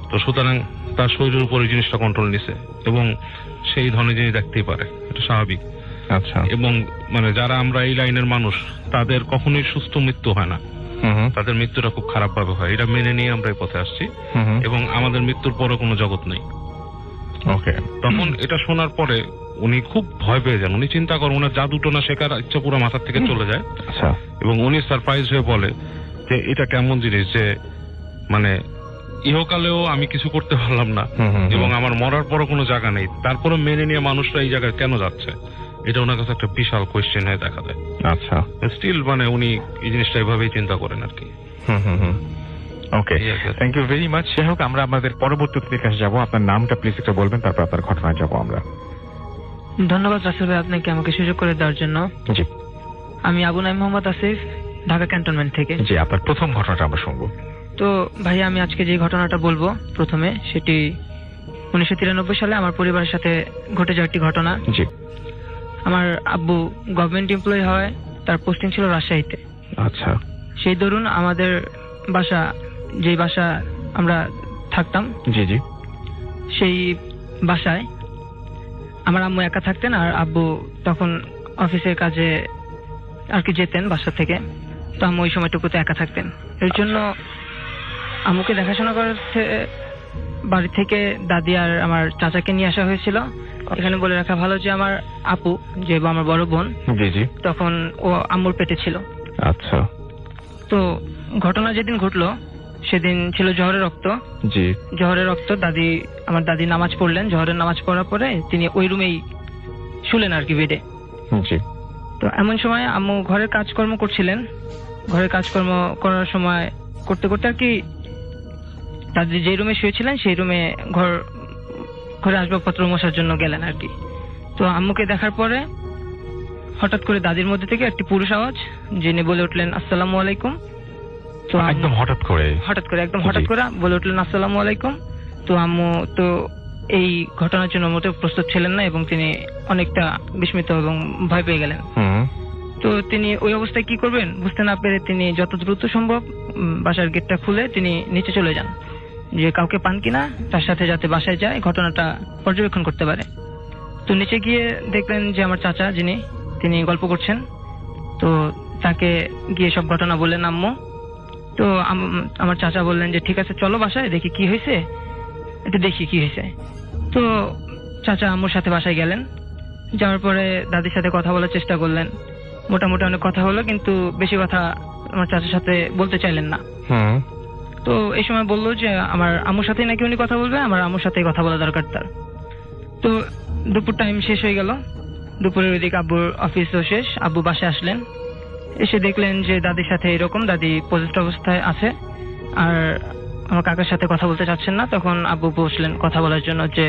তো সুতরাং তার শরীরের উপর এই জিনিসটা কন্ট্রোল নিছে এবং সেই ধরনের জিনিস দেখতেই পারে, এটা স্বাভাবিক। আচ্ছা। এবং মানে যারা আমরা এই লাইনের মানুষ তাদের কখনোই সুস্থ মৃত্যু হয় না, তাদের মৃত্যুটা খুব খারাপ ভাবে হয়। এটা মেনে নিয়ে আমরা এই পথে আসছি এবং আমাদের মৃত্যুর পরে কোনো জগৎ নেই। ওকে। তখন এটা শোনার পরে উনি খুব ভয় পেয়ে যান। উনি চিন্তা করেন ওনার জাদুটোনা শেখার ইচ্ছা পুরো মাথার থেকে চলে যায়। আচ্ছা। এবং উনি সারপ্রাইজ হয়ে বলে যে এটা কেমন জিনিস যে মানে ইহকালেও আমি কিছু করতে পারলাম না এবং আমার মরার পরও কোনো জায়গা নেই, তারপরে মেনে নিয়ে মানুষরা এই জায়গায় কেন যাচ্ছে, এটা ওনার কাছে একটা বিশাল কোয়েশ্চেন হয়ে দেখা দেয়। আচ্ছা। স্টিল মানে উনি এই জিনিসটা এইভাবেই চিন্তা করেন আর কি। ওকে, থ্যাংক ইউ ভেরি মাচ। যাই হোক, আমরা আমাদের পরবর্তী অতিথির কাছে যাবো। আপনার নামটা প্লিজ একটু বলবেন, তারপর আপনার ঘটনায় যাবো আমরা। ধন্যবাদ রাসেল ভাই আপনাকে আমাকে সুযোগ করে দেওয়ার জন্য। জি। আমি আবু নাইম মোহাম্মদ আসিফ, ঢাকা ক্যান্টনমেন্ট থেকে। জি, আপনার প্রথম ঘটনাটা আমরা শুনবো। তো ভাই আমি আজকে যে ঘটনাটা বলবো প্রথমে, সেটি 1993 সালে আমার পরিবারের সাথে ঘটে যাওয়া একটি ঘটনা। জি। আমার আব্বু গভর্নমেন্ট এমপ্লয়ি হয়, তার পোস্টিং ছিল রাজশাহীতে। আচ্ছা। সেই দরুন আমাদের বাসা, যে বাসা আমরা থাকতাম, জি জি, সেই বাসায় আমার আম্মু একা থাকতেন আর আব্বু তখন অফিসের কাজে আর কি যেতেন বাসা থেকে। তো আম্মু ওই সময়টুকুতে একা থাকতেন। এর জন্য আম্মুকে দেখাশোনা করতে বাড়ি থেকে দাদি আর আমার চাচাকে নিয়ে আসা হয়েছিল। এখানে বলে রাখা ভালো যে আমার আপু, যে আমার বড় বোন, জি জি, তখন ও আম্মুর পেটে ছিল। আচ্ছা। তো ঘটনা যেদিন ঘটলো সেদিন ছিল জোহরের রক্ত। জি। জোহরের রক্ত, আমার দাদি নামাজ পড়লেন। জোহরের নামাজ পড়ার পরে তিনি ওই রুমেই শুলেন আর কি, বেডে। জি। তো এমন সময় আম্মু ঘরের কাজকর্ম করছিলেন। ঘরের কাজকর্ম করার সময় করতে করতে আর কি দাদি যে রুমে শুয়েছিলেন সেই রুমে ঘরে আসবাবপত্র মোছার জন্য গেলেন আর কি। তো আম্মুকে দেখার পরে হঠাৎ করে দাদির মধ্যে থেকে একটি পুরুষ আওয়াজ, যিনি বলে উঠলেন আসসালামু আলাইকুম। তো একদম হঠাৎ করে বলে উঠলেন আসসালামু আলাইকুম। তো আম্মু তো এই ঘটনার জন্য মোটেও প্রস্তুত ছিলেন না এবং তিনি অনেকটা বিস্মিত এবং ভয় পেয়ে গেলেন। তো তিনি ওই অবস্থায় কি করবেন বুঝতে না পেরে তিনি যত দ্রুত সম্ভব বাসার গেটটা খুলে তিনি নিচে চলে যান, যে কাউকে পান কিনা তার সাথে যাতে বাসায় যায় ঘটনাটা পর্যবেক্ষণ করতে পারে। তো নিচে গিয়ে দেখলেন যে আমার চাচা, তিনি গল্প করছেন। তো তাকে গিয়ে সব ঘটনা বললেন আম্মু। তো আমার চাচা বললেন যে ঠিক আছে চলো বাসায় দেখি কি হয়েছে, একটু দেখি কি হয়েছে। তো চাচা আম্মুর সাথে বাসায় গেলেন। যাওয়ার পরে দাদির সাথে কথা বলার চেষ্টা করলেন। মোটামুটি অনেক কথা হলো, কিন্তু বেশি কথা আমার চাচার সাথে বলতে চাইলেন না। তো এই সময় বললো যে আমার আম্মুর সাথেই নাকি উনি কথা বলবে, আমার আম্মুর সাথেই কথা বলা দরকার তার। তো দুপুর টাইম শেষ হয়ে গেল। দুপুরের ওইদিকে আব্বুর অফিসও শেষ। আব্বু বাসায় আসলেন, এসে দেখলেন যে দাদির সাথে এরকম, দাদি পজিটিভ অবস্থায় আছে আর আমার কাকার সাথে কথা বলতে চাচ্ছেন না। তখন আব্বু বসলেন কথা বলার জন্য যে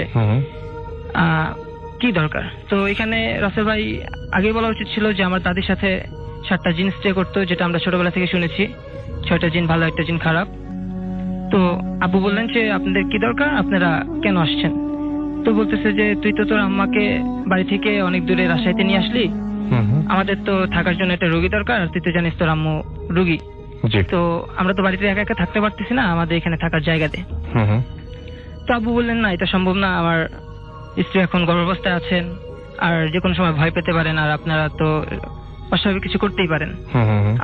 কি দরকার। তো এখানে রাসেল ভাই আগেই বলা উচিত ছিল যে আমার দাদির সাথে 7টা জিন স্টে করতো, যেটা আমরা ছোটবেলা থেকে শুনেছি, 6টা জিন ভালো, 1টা জিন খারাপ। তো আব্বু বললেন যে আপনাদের কি দরকার, আপনারা কেন আসছেন। তো বলতেছে যে তুই তো তোর আম্মাকে বাড়ি থেকে অনেক দূরে রাজশাহীতে নিয়ে আসলি, আমাদের তো থাকার জন্য একটা রোগী দরকার, আর তুই তো জানিস তোর আম্মু রোগী। তো আমরা তো বাড়িতে একা একা থাকতে পারতেছি না, আমাদের এখানে থাকার জায়গা দে। তো আব্বু বললেন না, এটা সম্ভব না, আমার স্ত্রী এখন গর্ভাবস্থায় আছেন আর যে কোনো সময় ভয় পেতে পারেন, আর আপনারা তো অস্বাভাবিক কিছু করতেই পারেন,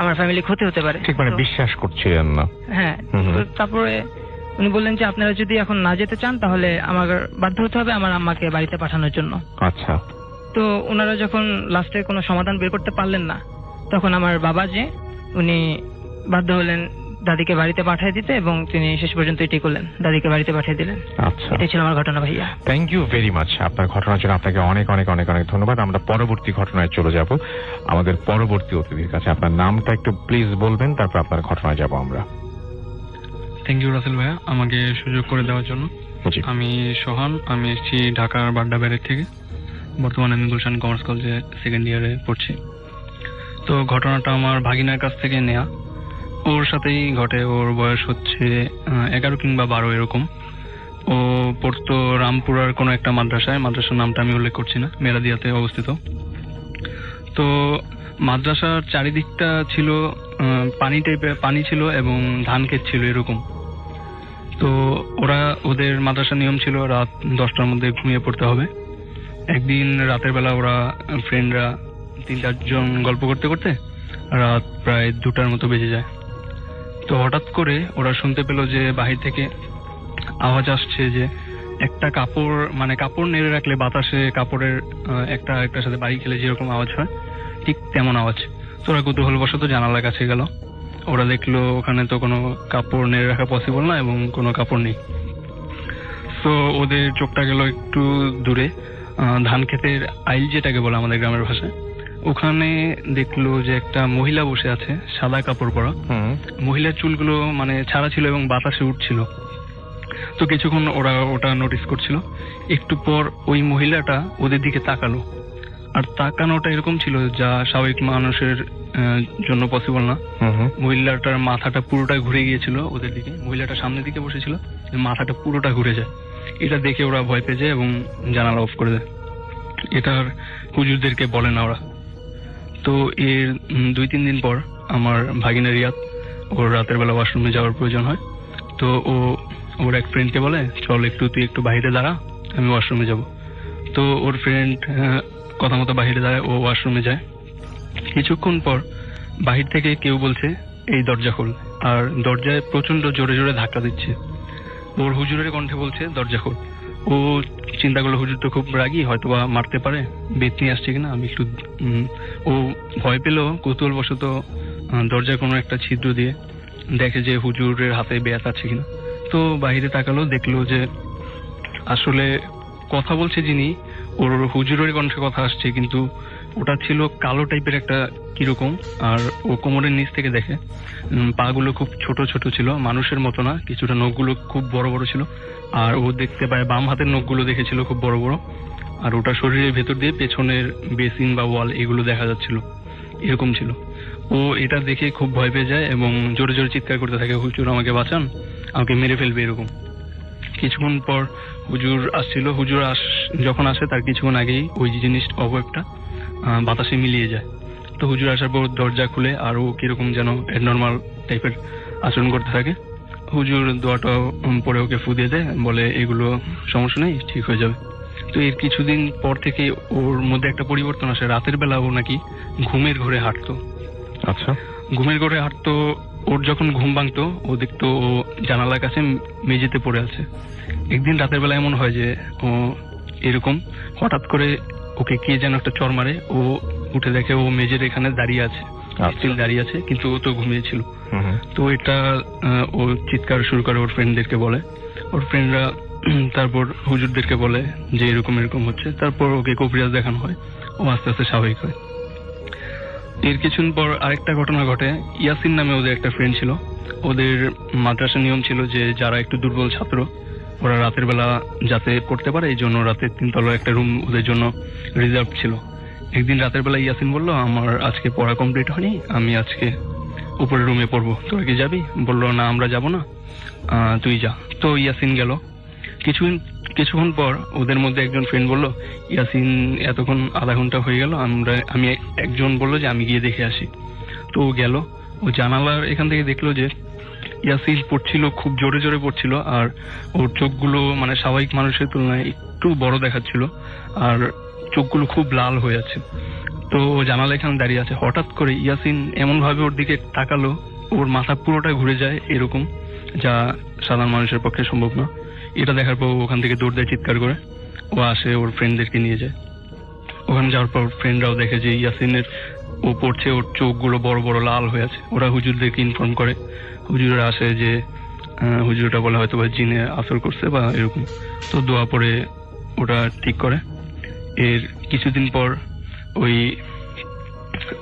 আমার ফ্যামিলি ক্ষতি হতে পারে। ঠিক মানে বিশ্বাস করছিলেন না। হ্যাঁ। তারপরে উনি বললেন যে আপনারা যদি এখন না যেতে চান তাহলে আমার বাধ্য হতে হবে আমার আম্মাকে বাড়িতে পাঠানোর জন্য। আচ্ছা। তো ওনারা যখন লাস্টে কোনো সমাধান বের করতে পারলেন না, তখন আমার বাবা উনি বাধ্য হলেন দাদিকে বাড়িতে পাঠিয়ে দিতে এবং তিনি শেষ পর্যন্ত এটাই করলেন, দাদিকে বাড়িতে পাঠিয়ে দিলেন। আচ্ছা, এটাই ছিল আমার ঘটনা ভাইয়া। Thank you very much. আপনার ঘটনার জন্য আপনাকে অনেক অনেক অনেক অনেক ধন্যবাদ। আমরা পরবর্তী ঘটনায় চলে যাব আমাদের পরবর্তী অতিথির কাছে। আপনার নামটা একটু প্লিজ বলবেন, তারপর আপনার ঘটনায় যাব আমরা। থ্যাংক ইউ রাসেল ভাইয়া আমাকে সুযোগ করে দেওয়ার জন্য। আমি সোহান, আমি এসেছি ঢাকার বাড্ডা ব্যারেজ থেকে। বর্তমানে আমি গুলশান কমার্স কলেজে 2nd ইয়ারে পড়ছি। তো ঘটনাটা আমার ভাগিনার কাছ থেকে নেয়া, ওর সাথেই ঘটে। ওর বয়স হচ্ছে 11 কিংবা 12 এরকম। ও পড়তো রামপুরার কোনো একটা মাদ্রাসায়, মাদ্রাসার নামটা আমি উল্লেখ করছি না, মেরাদিয়াতে অবস্থিত। তো মাদ্রাসার চারিদিকটা ছিল পানি টাইপের পানি ছিল এবং ধান ক্ষেত ছিল এরকম। তো ওদের মাদ্রাসা নিয়ম ছিল রাত 10টার মধ্যে ঘুমিয়ে পড়তে হবে। একদিন রাতের বেলা ওরা ফ্রেন্ডরা 3-4 জন গল্প করতে করতে রাত প্রায় 2টার মতো বেজে যায়। তো হঠাৎ করে ওরা শুনতে পেল যে বাহির থেকে আওয়াজ আসছে যে একটা কাপড় নেড়ে রাখলে বাতাসে কাপড়ের একটার সাথে বাড়ি খেলে যেরকম আওয়াজ হয় ঠিক তেমন আওয়াজ। তো ওরা কৌতূহলবশত জানালার কাছে গেল। ওরা দেখলো ওখানে তো কোনো কাপড় নেড়ে রাখা পসিবল না এবং কোনো কাপড় নেই। তো ওদের চোখটা গেল একটু দূরে, ধান ক্ষেতের আইল যেটাকে বলে আমাদের গ্রামের ভাষায়, ওখানে দেখলো যে একটা মহিলা বসে আছে সাদা কাপড় পরা। মহিলার চুলগুলো ছাড়া ছিল এবং বাতাসে উঠছিল। তো কিছুক্ষণ ওরা ওটা নোটিস করছিল। একটু পর ওই মহিলাটা ওদের দিকে তাকালো, আর তাকানোটা এরকম ছিল যা স্বাভাবিক মানুষের জন্য পসিবল না। মহিলাটার মাথাটা পুরোটা ঘুরে গিয়েছিল ওদের দিকে। মহিলাটা সামনের দিকে বসেছিল, মাথাটা পুরোটা ঘুরে যায়। এটা দেখে ওরা ভয় পেয়ে যায় এবং জানালা অফ করে দেয়। এটার হুজুরদেরকে বলে না ওরা। তো এর 2-3 দিন পর আমার ভাগিনা রিয়াদ, ওর রাতের বেলা ওয়াশরুমে যাওয়ার প্রয়োজন হয়। তো ওর এক ফ্রেন্ডকে বলে, চল তুই একটু বাইরে দাঁড়া, আমি ওয়াশরুমে যাব। তো ওর ফ্রেন্ড কথা মতো বাইরে দাঁড়ায়, ও ওয়াশরুমে যায়। কিছুক্ষণ পর বাহির থেকে কেউ বলছে, এই দরজা খোল, আর দরজায় প্রচন্ড জোরে জোরে ধাক্কা দিচ্ছে। ওর হুজুরের কণ্ঠে বলছে দরজা খোল। ও চিন্তা করলো হুজুর তো খুব রাগী, হয়তো বা মারতে পারে, বেত নিয়ে আসছে কিনা। আমি একটু ও ভয় পেল, কৌতূহলবশত দরজার কোনো একটা ছিদ্র দিয়ে দেখে যে হুজুরের হাতে বেত আছে কিনা। তো বাইরে তাকালো, দেখলো যে আসলে কথা বলছে যিনি, ওর হুজুরের কণ্ঠে কথা আসছে, কিন্তু ওটা ছিল কালো টাইপের একটা কিরকম। আর ও কোমরের নিচ থেকে দেখে পাগুলো খুব ছোট ছোট ছিল, মানুষের মতো না, কিছুটা নখগুলো খুব বড় বড় ছিল। আর ও দেখতে পায় বাম হাতের নখগুলো দেখেছিল খুব বড় বড়। আর ওটা শরীরের ভেতর দিয়ে পেছনের বেসিন বা ওয়াল এগুলো দেখা যাচ্ছিল, এরকম ছিল। ও এটা দেখে খুব ভয় পেয়ে যায় এবং জোরে জোরে চিৎকার করতে থাকে, হুজুর আমাকে বাঁচান, আমাকে মেরে ফেলবে এরকম। কিছুক্ষণ পর হুজুর আসছিল। হুজুর যখন আসে তার কিছুক্ষণ আগেই ওই জিনিস অবয়বটা বাতাসে মিলিয়ে যায়। তো হুজুর আসার পর দরজা খুলে আর ও কিরকম যেন নর্মাল টাইপের আচরণ করতে থাকে। হুজুর দোয়াটা পরে ওকে ফু দিয়ে দেয়, বলে এগুলো সমস্যা নেই, ঠিক হয়ে যাবে। তো এর কিছুদিন পর থেকে ওর মধ্যে একটা পরিবর্তন আসে। রাতের বেলা ও নাকি ঘুমের ঘরে হাঁটতো। আচ্ছা, ঘুমের ঘরে হাঁটতো। ওর যখন ঘুম ভাঙতো ও দেখতো ও জানালার কাছে মেঝেতে পড়ে আছে। একদিন রাতের বেলা এমন হয় যে ও এরকম হঠাৎ করে ওকে কে যেন একটা চড় মারে। ও উঠে দেখে ও মেঝের এখানে দাঁড়িয়ে আছে, স্টিল দাঁড়িয়ে আছে, কিন্তু ও তো ঘুমিয়েছিল। তো এটা ও চিৎকার শুরু করে, ওর ফ্রেন্ডদেরকে বলে। ওর ফ্রেন্ডরা তারপর হুজুরদেরকে বলে যে এরকম এরকম হচ্ছে। তারপর ওকে কবিরাজ দেখানো হয়, ও আস্তে আস্তে স্বাভাবিক হয়। এর কিছুদিন পর আরেকটা ঘটনা ঘটে। ইয়াসিন নামে ওদের একটা ফ্রেন্ড ছিল। ওদের মাদ্রাসা নিয়ম ছিল যে যারা একটু দুর্বল ছাত্র ওরা রাতের বেলা যাতে পড়তে পারে, এই জন্য রাতের 3 তলার একটা রুম ওদের জন্য রিজার্ভ ছিল। একদিন রাতের বেলা ইয়াসিন বলল, আমার আজকে পড়া কমপ্লিট হয়নি, আমি আজকে উপরের রুমে পড়বো, তোরা কি যাবি? বললো না, আমরা যাব না, তুই যা। তো ইয়াসিন গেল। কিছুক্ষণ পর ওদের মধ্যে একজন ফ্রেন্ড বলল, ইয়াসিন এতক্ষণ আধা ঘন্টা হয়ে গেল, আমি একজন বললো যে আমি গিয়ে দেখে আসি। তো ও গেল। ও জানালার এখান থেকে দেখলো যে ইয়াসিন পড়ছিল, খুব জোরে জোরে পড়ছিল, আর ওর চোখগুলো স্বাভাবিক মানুষের তুলনায় একটু বড় দেখাচ্ছিল, আর চোখগুলো খুব লাল হয়ে আছে। তো ও জানালা এখানে দাঁড়িয়ে আছে। হঠাৎ করে ইয়াসিন এমন ভাবে ওর দিকে তাকালো, ওর মাথা পুরোটা ঘুরে যায় এরকম, যা সাধারণ মানুষের পক্ষে সম্ভব না। এটা দেখার পর ওখান থেকে দৌড় দেয় চিৎকার করে। ও আসে, ওর ফ্রেন্ডদেরকে নিয়ে যায়। ওখানে যাওয়ার পর ফ্রেন্ডরাও দেখে যে ইয়াসিনের ও পড়ছে, ওর চোখগুলো বড় বড় লাল হয়ে আছে। ওরা হুজুরদেরকে ইনফর্ম করে। হুজুররা আসে যে হুজুরটা বলে হয়তো বা জিনে আসর করছে বা এরকম। তো দোয়া পরে ওটা ঠিক করে। এর কিছুদিন পর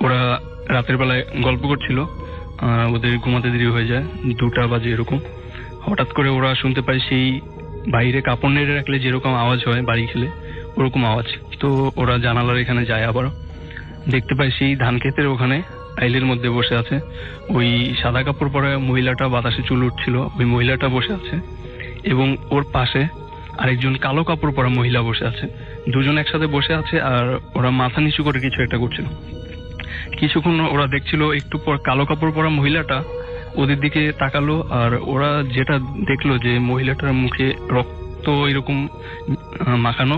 ওরা রাতের বেলায় গল্প করছিল, ওদের ঘুমাতে দেরি হয়ে যায়, 2টা বাজে এরকম। হঠাৎ করে ওরা শুনতে পায় সেই বাইরে কাপড় নেড়ে রাখলে যেরকম আওয়াজ হয় বাড়ি খেলে, ওরকম আওয়াজ। তো ওরা জানালার এখানে যায়, আবার দেখতে পায় সেই ধান ক্ষেতের ওখানে আইলের মধ্যে বসে আছে ওই সাদা কাপড় পরা মহিলাটা, বাতাসে চুল উঠছিল, ওই মহিলাটা বসে আছে এবং ওর পাশে আরেকজন কালো কাপড় পরা মহিলা বসে আছে। দুজন একসাথে বসে আছে আর ওরা মাথা নিচু করে কিছু একটা করছিল। কিছুক্ষণ ওরা দেখছিল, একটু পর কালো কাপড় পরা মহিলাটা ওদের দিকে তাকালো, আর ওরা যেটা দেখলো যে মহিলাটার মুখে রক্ত এরকম মাখানো,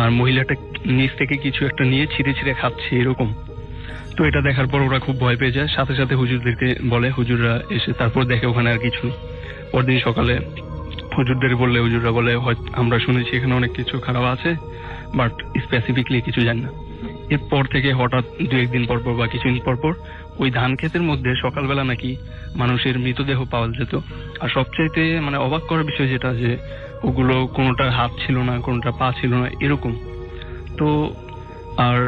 আর মহিলাটা নিচ থেকে কিছু একটা নিয়ে ছিঁড়ে ছিঁড়ে খাচ্ছে এরকম। তো এটা দেখার পর ওরা খুব ভয় পেয়ে যায়, সাথে সাথে হুজুরদেরকে বলে, হুজুররা এসে তারপর দেখে ওখানে আর কিছু। পরদিন সকালে হুজুরদের বললে হুজুররা বলে, হয়তো আমরা শুনেছি এখানে অনেক কিছু খারাপ আছে, বাট স্পেসিফিকলি কিছু জানি না। এরপর থেকে হঠাৎ 2-1 দিন পর পর বা কিছুদিন পর পর ওই ধান ক্ষেতের মধ্যে সকালবেলা নাকি মানুষের মৃতদেহ পাওয়া যেত। আর সবচাইতে মানে অবাক করার বিষয় যেটা, যে ওগুলো কোনোটা হাত ছিল না, কোনোটা পা ছিল না এরকম। তো আর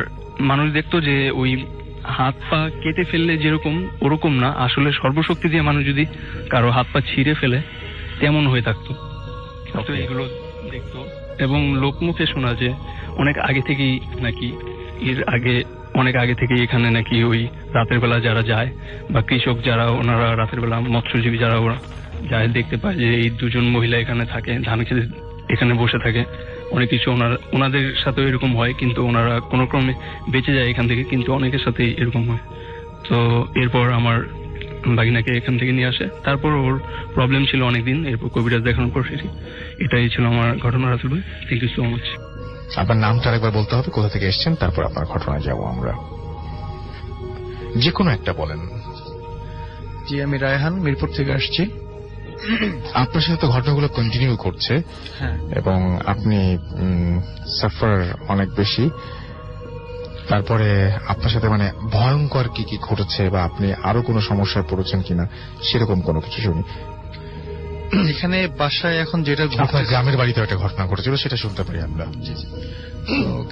মানুষ দেখতো যে ওই হাত পা কেটে ফেললে যেরকম ওরকম না, আসলে সর্বশক্তি দিয়ে মানুষ যদি কারো হাত পা ছিঁড়ে ফেলে তেমন হয়ে থাকতো। তো এগুলো দেখতো এবং লোকমুখে শোনা যে অনেক আগে থেকেই নাকি অনেক আগে থেকেই এখানে নাকি ওই রাতের বেলা যারা যায় বা কৃষক যারা, ওনারা রাতের বেলা মৎস্যজীবী যারা ওরা যায়, দেখতে পায় যে এই 2জন মহিলা এখানে থাকে, ধান খেতে এখানে বসে থাকে। অনেক কিছু ওনাদের সাথে এরকম হয়, কিন্তু ওনারা কোনো ক্রমে বেঁচে যায় এখান থেকে, কিন্তু অনেকের সাথে এরকম হয়। তো এরপর আমার বাগিনাকে এখান থেকে নিয়ে আসে, তারপর ওর প্রবলেম ছিল অনেকদিন, এরপর কবিরাজ দেখানোর পর সেটি এটাই ছিল আমার ঘটনা। রাসেল ভাই, থ্যাংক ইউ সো মাচ। আপনার নামটা আরেকবার বলতে হবে, কোথা থেকে এসেছেন, তারপর আপনার ঘটনায় যাব আমরা। যে কোনো একটা বলেন। জি, আমি রায়হান, মিরপুর থেকে আসছি। আপনার সাথে তো ঘটনাগুলো কন্টিনিউ করছে এবং আপনি সাফার অনেক বেশি। তারপরে আপনার সাথে মানে ভয়ঙ্কর কি কি ঘটেছে বা আপনি আরো কোনো সমস্যায় পড়েছেন কিনা সেরকম কোনো কিছু শুনি। এখানে বাসায় এখন যেটা আপনার গ্রামের বাড়িতে একটা ঘটনা ঘটেছিল, সেটা শুনতে পারি আমরা।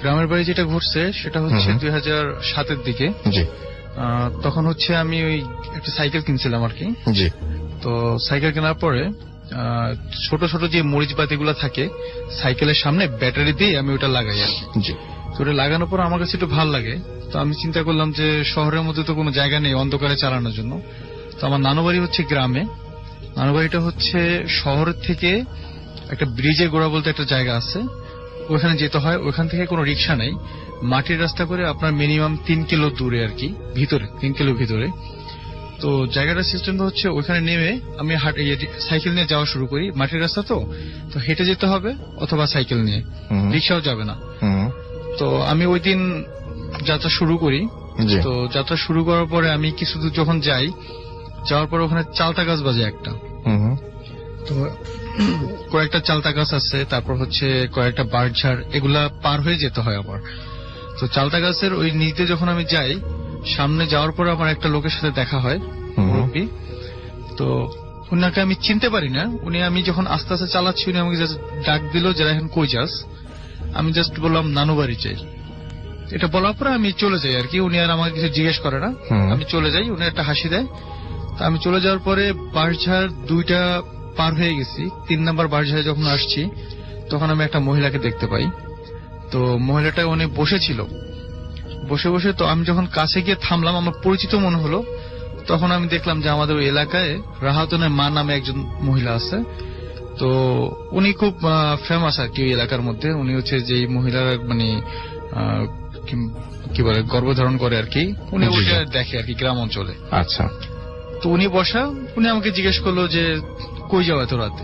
গ্রামের বাড়ি যেটা ঘটছে সেটা হচ্ছে 2007-এর দিকে। জি। তখন হচ্ছে আমি ওই একটা সাইকেল কিনছিলাম আর কি। জি। তো সাইকেল কেনার পরে ছোট ছোট যে মরিচ বাতিগুলো থাকে সাইকেলের সামনে, ব্যাটারি দিয়ে আমি ওটা লাগাই আর কি। জি। তো ওটা লাগানোর পর আমার কাছে একটু ভালো লাগে। তো আমি চিন্তা করলাম যে শহরের মধ্যে তো কোনো জায়গা নেই অন্ধকারে চালানোর জন্য। তো আমার নানু বাড়ি হচ্ছে গ্রামে। নানু বাড়িটা হচ্ছে শহর থেকে একটা ব্রিজের গোড়া বলতে একটা জায়গা আছে, ওখানে যেতে হয়। ওখান থেকে কোনো রিক্সা নেই, মাটির রাস্তা করে আপনার মিনিমাম 3 কিলো দূরে আর কি, ভিতরে 3 কিলো ভিতরে। তো জায়গাটা সিস্টেম হচ্ছে ওইখানে নেমে আমি সাইকেল নিয়ে যাওয়া শুরু করি। মাটির রাস্তা তো হেঁটে যেতে হবে অথবা সাইকেল নিয়ে, রিক্সাও যাবে না। তো আমি ওই দিন যাত্রা শুরু করি। তো যাত্রা শুরু করার পরে আমি কিছু দূর যখন যাওয়ার পর ওখানে চালতা গাছ বাজে একটা। তো কয়েকটা চালতা গাছ আছে, তারপর হচ্ছে কয়েকটা বাঁশঝাড়, এগুলা পার হয়ে যেতে হয় আমার। তো চালতা গাছের ওই নিচে যখন আমি যাই, সামনে যাওয়ার পর আমার একটা লোকের সাথে দেখা হয়, মুরব্বী। তো উনাকে আমি চিনতে পারি না। আমি যখন আস্তে আস্তে চালাচ্ছি, উনি আমাকে জাস্ট ডাক দিল যে এখন কই যাস। আমি জাস্ট বললাম নানু বাড়ি চাই। এটা বলার পরে আমি চলে যাই আর কি। উনি আর আমাকে কিছু জিজ্ঞেস করে না, আমি চলে যাই। উনি একটা হাসি দেয়। তা আমি চলে যাওয়ার পরে বাঁশঝাড় 2টা পার হয়ে গেছি। 3 নাম্বার বাঁশঝাড়ে যখন আসছি, তখন আমি একটা মহিলাকে দেখতে পাই। তো মহিলাটা অনেক বসেছিল, বসে বসে। তো আমি যখন কাছে গিয়ে থামলাম, আমার পরিচিত মনে হলো। তখন আমি দেখলাম যে আমাদের ওই এলাকায় রাহাতনের মা নামে একজন মহিলা আছে। তো উনি খুব ফেমাস আর কি ওই এলাকার মধ্যে। উনি হচ্ছে যে মহিলার মানে কি বলে গর্ভধারণ করে আর কি, উনি ওইটা দেখে আর কি গ্রাম অঞ্চলে। আচ্ছা। তো উনি বসা, উনি আমাকে জিজ্ঞেস করলো যে কই যাও এত রাতে,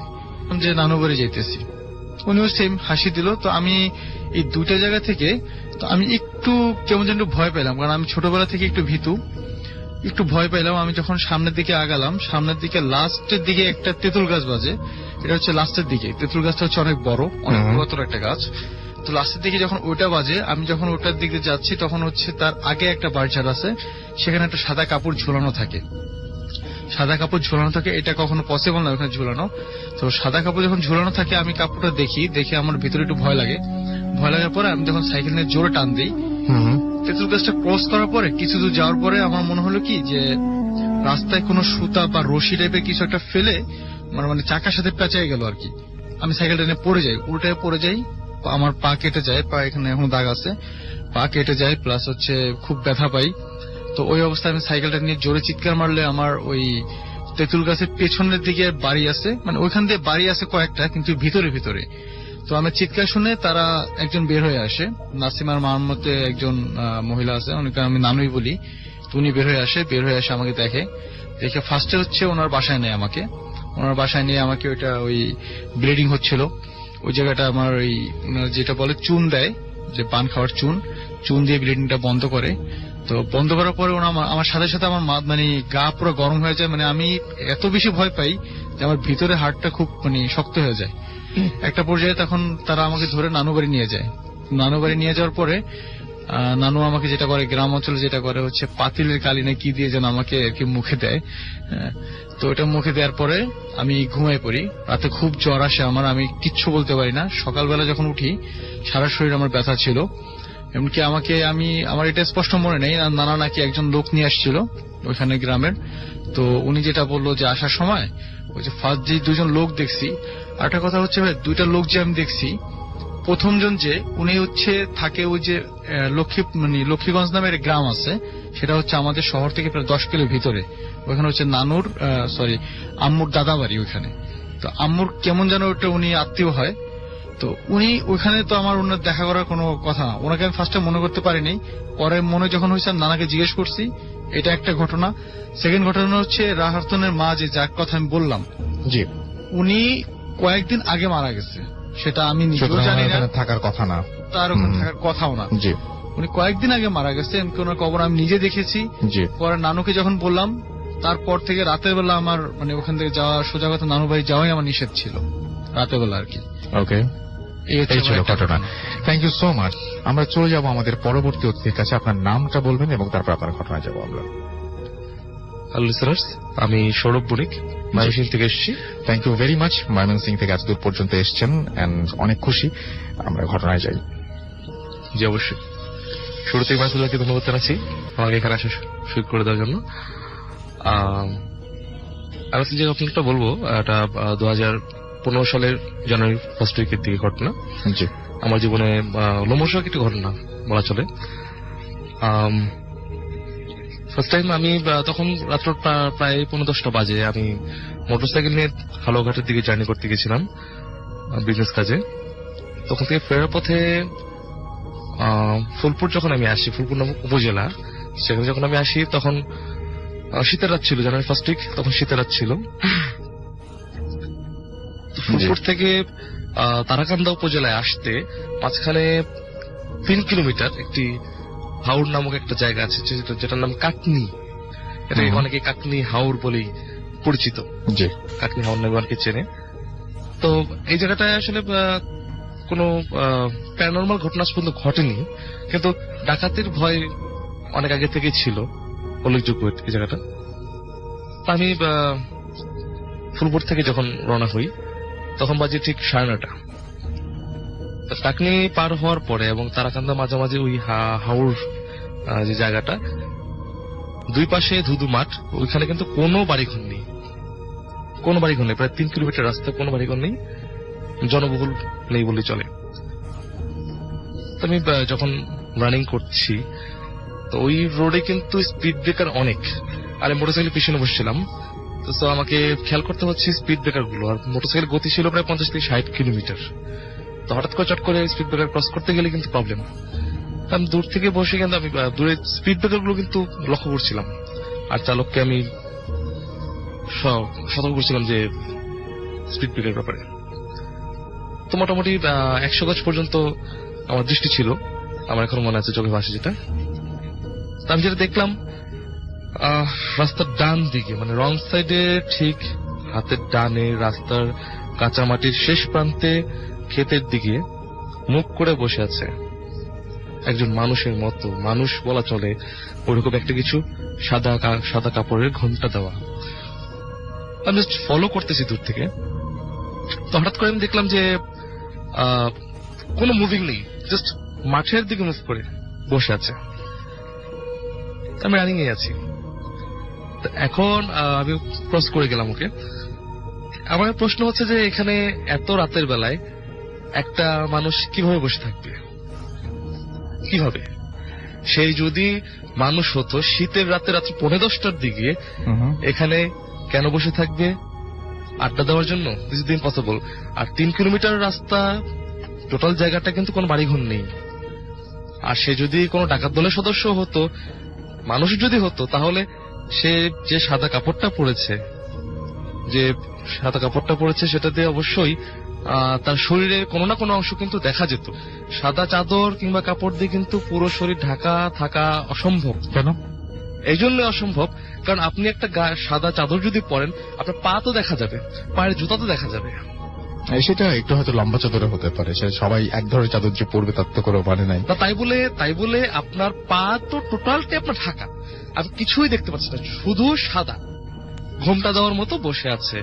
যে নানু বাড়ি যাইতেছি। উনিও সেম হাসি দিল। তো আমি এই 2টা জায়গা থেকে তো আমি একটু কেমন যেন ভয় পেলাম, কারণ আমি ছোটবেলা থেকে একটু ভীতু, একটু ভয় পেলাম। আমি যখন সামনের দিকে আগালাম, সামনের দিকে লাস্টের দিকে একটা তেঁতুল গাছ বাজে। এটা হচ্ছে লাস্টের দিকে, তেঁতুল গাছটা হচ্ছে অনেক বড়, অনেক পুরাতন একটা গাছ। তো লাস্টের দিকে যখন ওইটা বাজে, আমি যখন ওটার দিকে যাচ্ছি, তখন হচ্ছে তার আগে একটা বাঁশঝাড় আছে, সেখানে একটা সাদা কাপড় ঝোলানো থাকে। সাদা কাপড় ঝোলানো থাকে, এটা কখনো পসিবল না ওখানে ঝোলানো। তো সাদা কাপড় যখন ঝোলানো থাকে, আমি কাপড়টা দেখে আমার ভিতরে একটু ভয় লাগে। ভয় লাগার পরে আমি যখন সাইকেল নিয়ে জোরে টান দিই, তেঁতুল গাছটা ক্রস করার পরে কিছু দূর যাওয়ার পরে আমার মনে হলো কি যে রাস্তায় কোনো সুতা বা রশি টাইপের কিছু একটা ফেলে মানে চাকার সাথে পেঁচাই গেল আর কি। আমি সাইকেলটা নিয়ে পড়ে যাই, উল্টায় পড়ে যাই, আমার পা কেটে যায়, পা এখানে এখন দাগ আছে, পা কেটে যায়, প্লাস হচ্ছে খুব ব্যথা পাই। তো ওই অবস্থায় আমি সাইকেলটা নিয়ে জোরে চিৎকার মারলে আমার ওই তেঁতুল গাছের পেছনের দিকে বাড়ি আছে, মানে ওইখান দিয়ে বাড়ি আছে কয়েকটা, কিন্তু ভিতরে ভিতরে। তো আমার চিৎকার শুনে তারা একজন বের হয়ে আসে, নাসিমার মার মতে একজন মহিলা আছে, অনেকে আমি নানুই বলি। তো উনি বের হয়ে আসে আমাকে দেখে ফার্স্টে হচ্ছে ওনার বাসায় নেয় আমাকে। ওনার বাসায় নিয়ে আমাকে ওই ব্লিডিং হচ্ছিল ওই জায়গাটা, আমার ওই যেটা বলে চুন দেয়, যে পান খাওয়ার চুন দিয়ে ব্লিডিংটা বন্ধ করে। তো বন্ধ করার পরে ওনা আমার সাথে সাথে আমার মানে গা পুরো গরম হয়ে যায়, মানে আমি এত বেশি ভয় পাই যে আমার ভিতরে হাড়টা খুব মানে শক্ত হয়ে যায়। একটা পর্যায়ে তখন তারা আমাকে ধরে নানু বাড়ি নিয়ে যায়। নানু বাড়ি নিয়ে যাওয়ার পরে নানু আমাকে যেটা করে, গ্রাম অঞ্চলে যেটা করে হচ্ছে পাতিলের কালি না কি দিয়ে যেন আমাকে আর কি মুখে দেয়। তো এটা মুখে দেওয়ার পরে আমি ঘুমাই পড়ি। রাতে খুব জ্বর আসে আমার, আমি কিচ্ছু বলতে পারি না। সকালবেলা যখন উঠি সারা শরীর আমার ব্যথা ছিল। এমনকি আমার এটা স্পষ্ট মনে নেই, নানা নাকি একজন লোক নিয়ে আসছিল ওইখানে গ্রামের। তো উনি যেটা বললো যে আসার সময় ওই যে ফার্স্ট যে দুজন লোক দেখছি, আর একটা কথা হচ্ছে ভাই, দুইটা লোক যে আমি দেখছি, প্রথমজন যে উনি হচ্ছে থাকে ওই যে লক্ষ্মীগঞ্জ নামের গ্রাম আছে, সেটা হচ্ছে আমাদের শহর থেকে প্রায় 10 কিলো ভিতরে। ওখানে হচ্ছে আম্মুর দাদা বাড়ি ওইখানে। তো আম্মুর কেমন যেন ওটা উনি আত্মীয় হয়। তো উনি ওইখানে তো আমার ওনার দেখা করার কোনো কথা না, ওনাকে আমি ফার্স্টে মনে করতে পারিনি। পরে মনে যখন হয়েছে নানাকে জিজ্ঞেস করছি, এটা একটা ঘটনা। সেকেন্ড ঘটনা হচ্ছে রাহাতনের মা, যে যার কথা আমি বললাম, জি, উনি কয়েকদিন আগে মারা গেছে। সেটা আমি নিজেও জানি না, থাকার কথা না, তার ওখানে থাকার কথাও না। জি, উনি কয়েকদিন আগে মারা গেছে, এমনকি ওনার কবর আমি নিজে দেখেছি। পরে নানুকে যখন বললাম, তারপর থেকে রাতের বেলা আমার মানে ওখান থেকে যাওয়া, সোজা কথা নানু বাড়ি যাওয়াই আমার নিষেধ ছিল রাতের বেলা আর কি। ওকে, এই ছিল ঘটনা। Thank you so much. আমরা চলে যাব আমাদের পরবর্তী অতিথির কাছে। আপনার নামটা বলবেন এবং তারপর আপনার ঘটনায় যাবো আমরা। হ্যালো লিসেনার্স, আমি সৌরভ বণিক, ময়মনসিংহ থেকে এসেছি। Thank you very much, Mymensingh থেকে এত দূর পর্যন্ত এসেছেন, অনেক খুশি। আমরা ঘটনায় যাই। জি অবশ্যই। শুরুতেই মাসুল্লাহকে ধন্যবাদ জানাচ্ছি আমাকে এখানে আসা সুযোগ করে দেওয়ার জন্য। আমি যে ঘটনাটা বলবো, এটা 2015 সালের জানুয়ারি ফার্স্ট উইকের দিকে ঘটনা। জি, আমার জীবনে লোমহর্ষক একটি ঘটনা বলা চলে। ফার্স্ট টাইম আমি তখন রাত্র প্রায় 10:15 বাজে, আমি মোটরসাইকেল নিয়ে হালুয়াঘাটের দিকে জার্নি করতে গেছিলাম বিজনেস কাজে। তখন থেকে ফেরার পথে ফুলপুর যখন আমি আসি, ফুলপুর নামক উপজেলা, সেখানে যখন আমি আসি তখন শীতের রাত ছিল, জানুয়ারি ফার্স্ট উইক, তখন শীতের রাত ছিল। ফুলপুর থেকে তারাকান্দা উপজেলায় আসতে মাঝখানে 3 কিলোমিটার একটি হাওড় নামক একটা জায়গা আছে, যেটার নাম কাটনি। এটা অনেকে কাটনি হাওড় বলেই পরিচিত। জি, কাটনি হাওড় নামে অনেকে চেনে। তো এই জায়গাটায় আসলে কোনো প্যারানরমাল ঘটনা পর্যন্ত ঘটেনি, কিন্তু ডাকাতির ভয় অনেক আগে থেকে ছিল, উল্লেখযোগ্য এই জায়গাটা। আমি ফুলপুর থেকে যখন রওনা হই তখন বাজে ঠিক 9:30। টাকনি পার হওয়ার পরে এবং তারাকান্দা মাঝামাঝি ওই হাওড় যে জায়গাটা, দুই পাশে ধুধু মাঠ, ওইখানে কিন্তু কোনো বাড়িঘর নেই, প্রায় 3 কিলোমিটার রাস্তা, কোনো বাড়িঘর নেই, জনবহুল নেই বললেই চলে। আমি যখন রানিং করছি তো ওই রোডে কিন্তু স্পিড ব্রেকার অনেক, আর মোটরসাইকেল পিছনে বসছিলাম। তো আমাকে খেয়াল করতে হচ্ছে স্পিড ব্রেকার গুলো, আর মোটরসাইকেল গতি ছিল প্রায় 50 থেকে 60 কিলোমিটার। তো হঠাৎ করে চট করে স্পিড ব্রেকার ক্রস করতে গেলে কিন্তু প্রবলেম। আমি দূর থেকে বসে কিন্তু আমি দূরে স্পিড ব্রেকার গুলো কিন্তু লক্ষ্য করছিলাম, আর চালককে আমি সতর্ক করছিলাম যে স্পিড ব্রেকার ব্যাপারে। তো মোটামুটি 100 গজ পর্যন্ত আমার দৃষ্টি ছিল, আমার এখন মনে আছে চোখে ভাসে যেটা। আমি যেটা দেখলাম, রাস্তার ডান দিকে, মানে রং সাইডে, ঠিক হাতের ডানে রাস্তার কাঁচা মাটির শেষ প্রান্তে ক্ষেতের দিকে মুখ করে বসে আছে একজন মানুষের মতো, মানুষ বলা চলে, ওরকম একটা কিছু, সাদা কাপড়ের ঘন্টা দেওয়া। আমি জাস্ট ফলো করতেছি দূর থেকে। তো হঠাৎ করে আমি দেখলাম যে কোনো মুভিং নেই, জাস্ট মাঠের দিকে মুভ করে বসে আছে। আমি রানিং এ আছি। এখন আমি ক্রস করে গেলাম ওকে। আমার প্রশ্ন হচ্ছে যে এখানে এত রাতের বেলায় একটা মানুষ কিভাবে বসে থাকবে, কিভাবে? সেই যদি মানুষ হতো শীতের রাতে রাত্রি 10:15 দিকে এখানে কেন বসে থাকবে? আড্ডা দেওয়ার জন্য? This is impossible. আর 3 কিলোমিটার রাস্তা টোটাল জায়গাটা কিন্তু কোনো বাড়িঘর নেই। আর সে যদি কোনো ডাকাত দলের সদস্য হতো, মানুষ যদি হতো, তাহলে সে যে সাদা কাপড়টা পরেছে সেটা দিয়ে অবশ্যই তার শরীরের কোনো না কোনো অংশ কিন্তু দেখা যেত। সাদা চাদর কিংবা কাপড় দিয়ে কিন্তু পুরো শরীর ঢাকা থাকা অসম্ভব। কেন? এই জন্য অসম্ভব, কারণ আপনি একটা সাদা চাদর যদি পরেন, আপনার পা তো দেখা যাবে, পায়ের জুতা তো দেখা যাবে। সেটা একটু হয়তো লম্বা চাদরে হতে পারে, সেটা সবাই এক ধরনের চাদর যে পরবে তার তো করে মানে নাই। তাই বলে আপনার পা তো টোটালটি আপনার ঢাকা, আপনি কিছুই দেখতে পাচ্ছেন না, শুধু সাদা, ঘোমটা দেওয়ার মতো বসে আছে,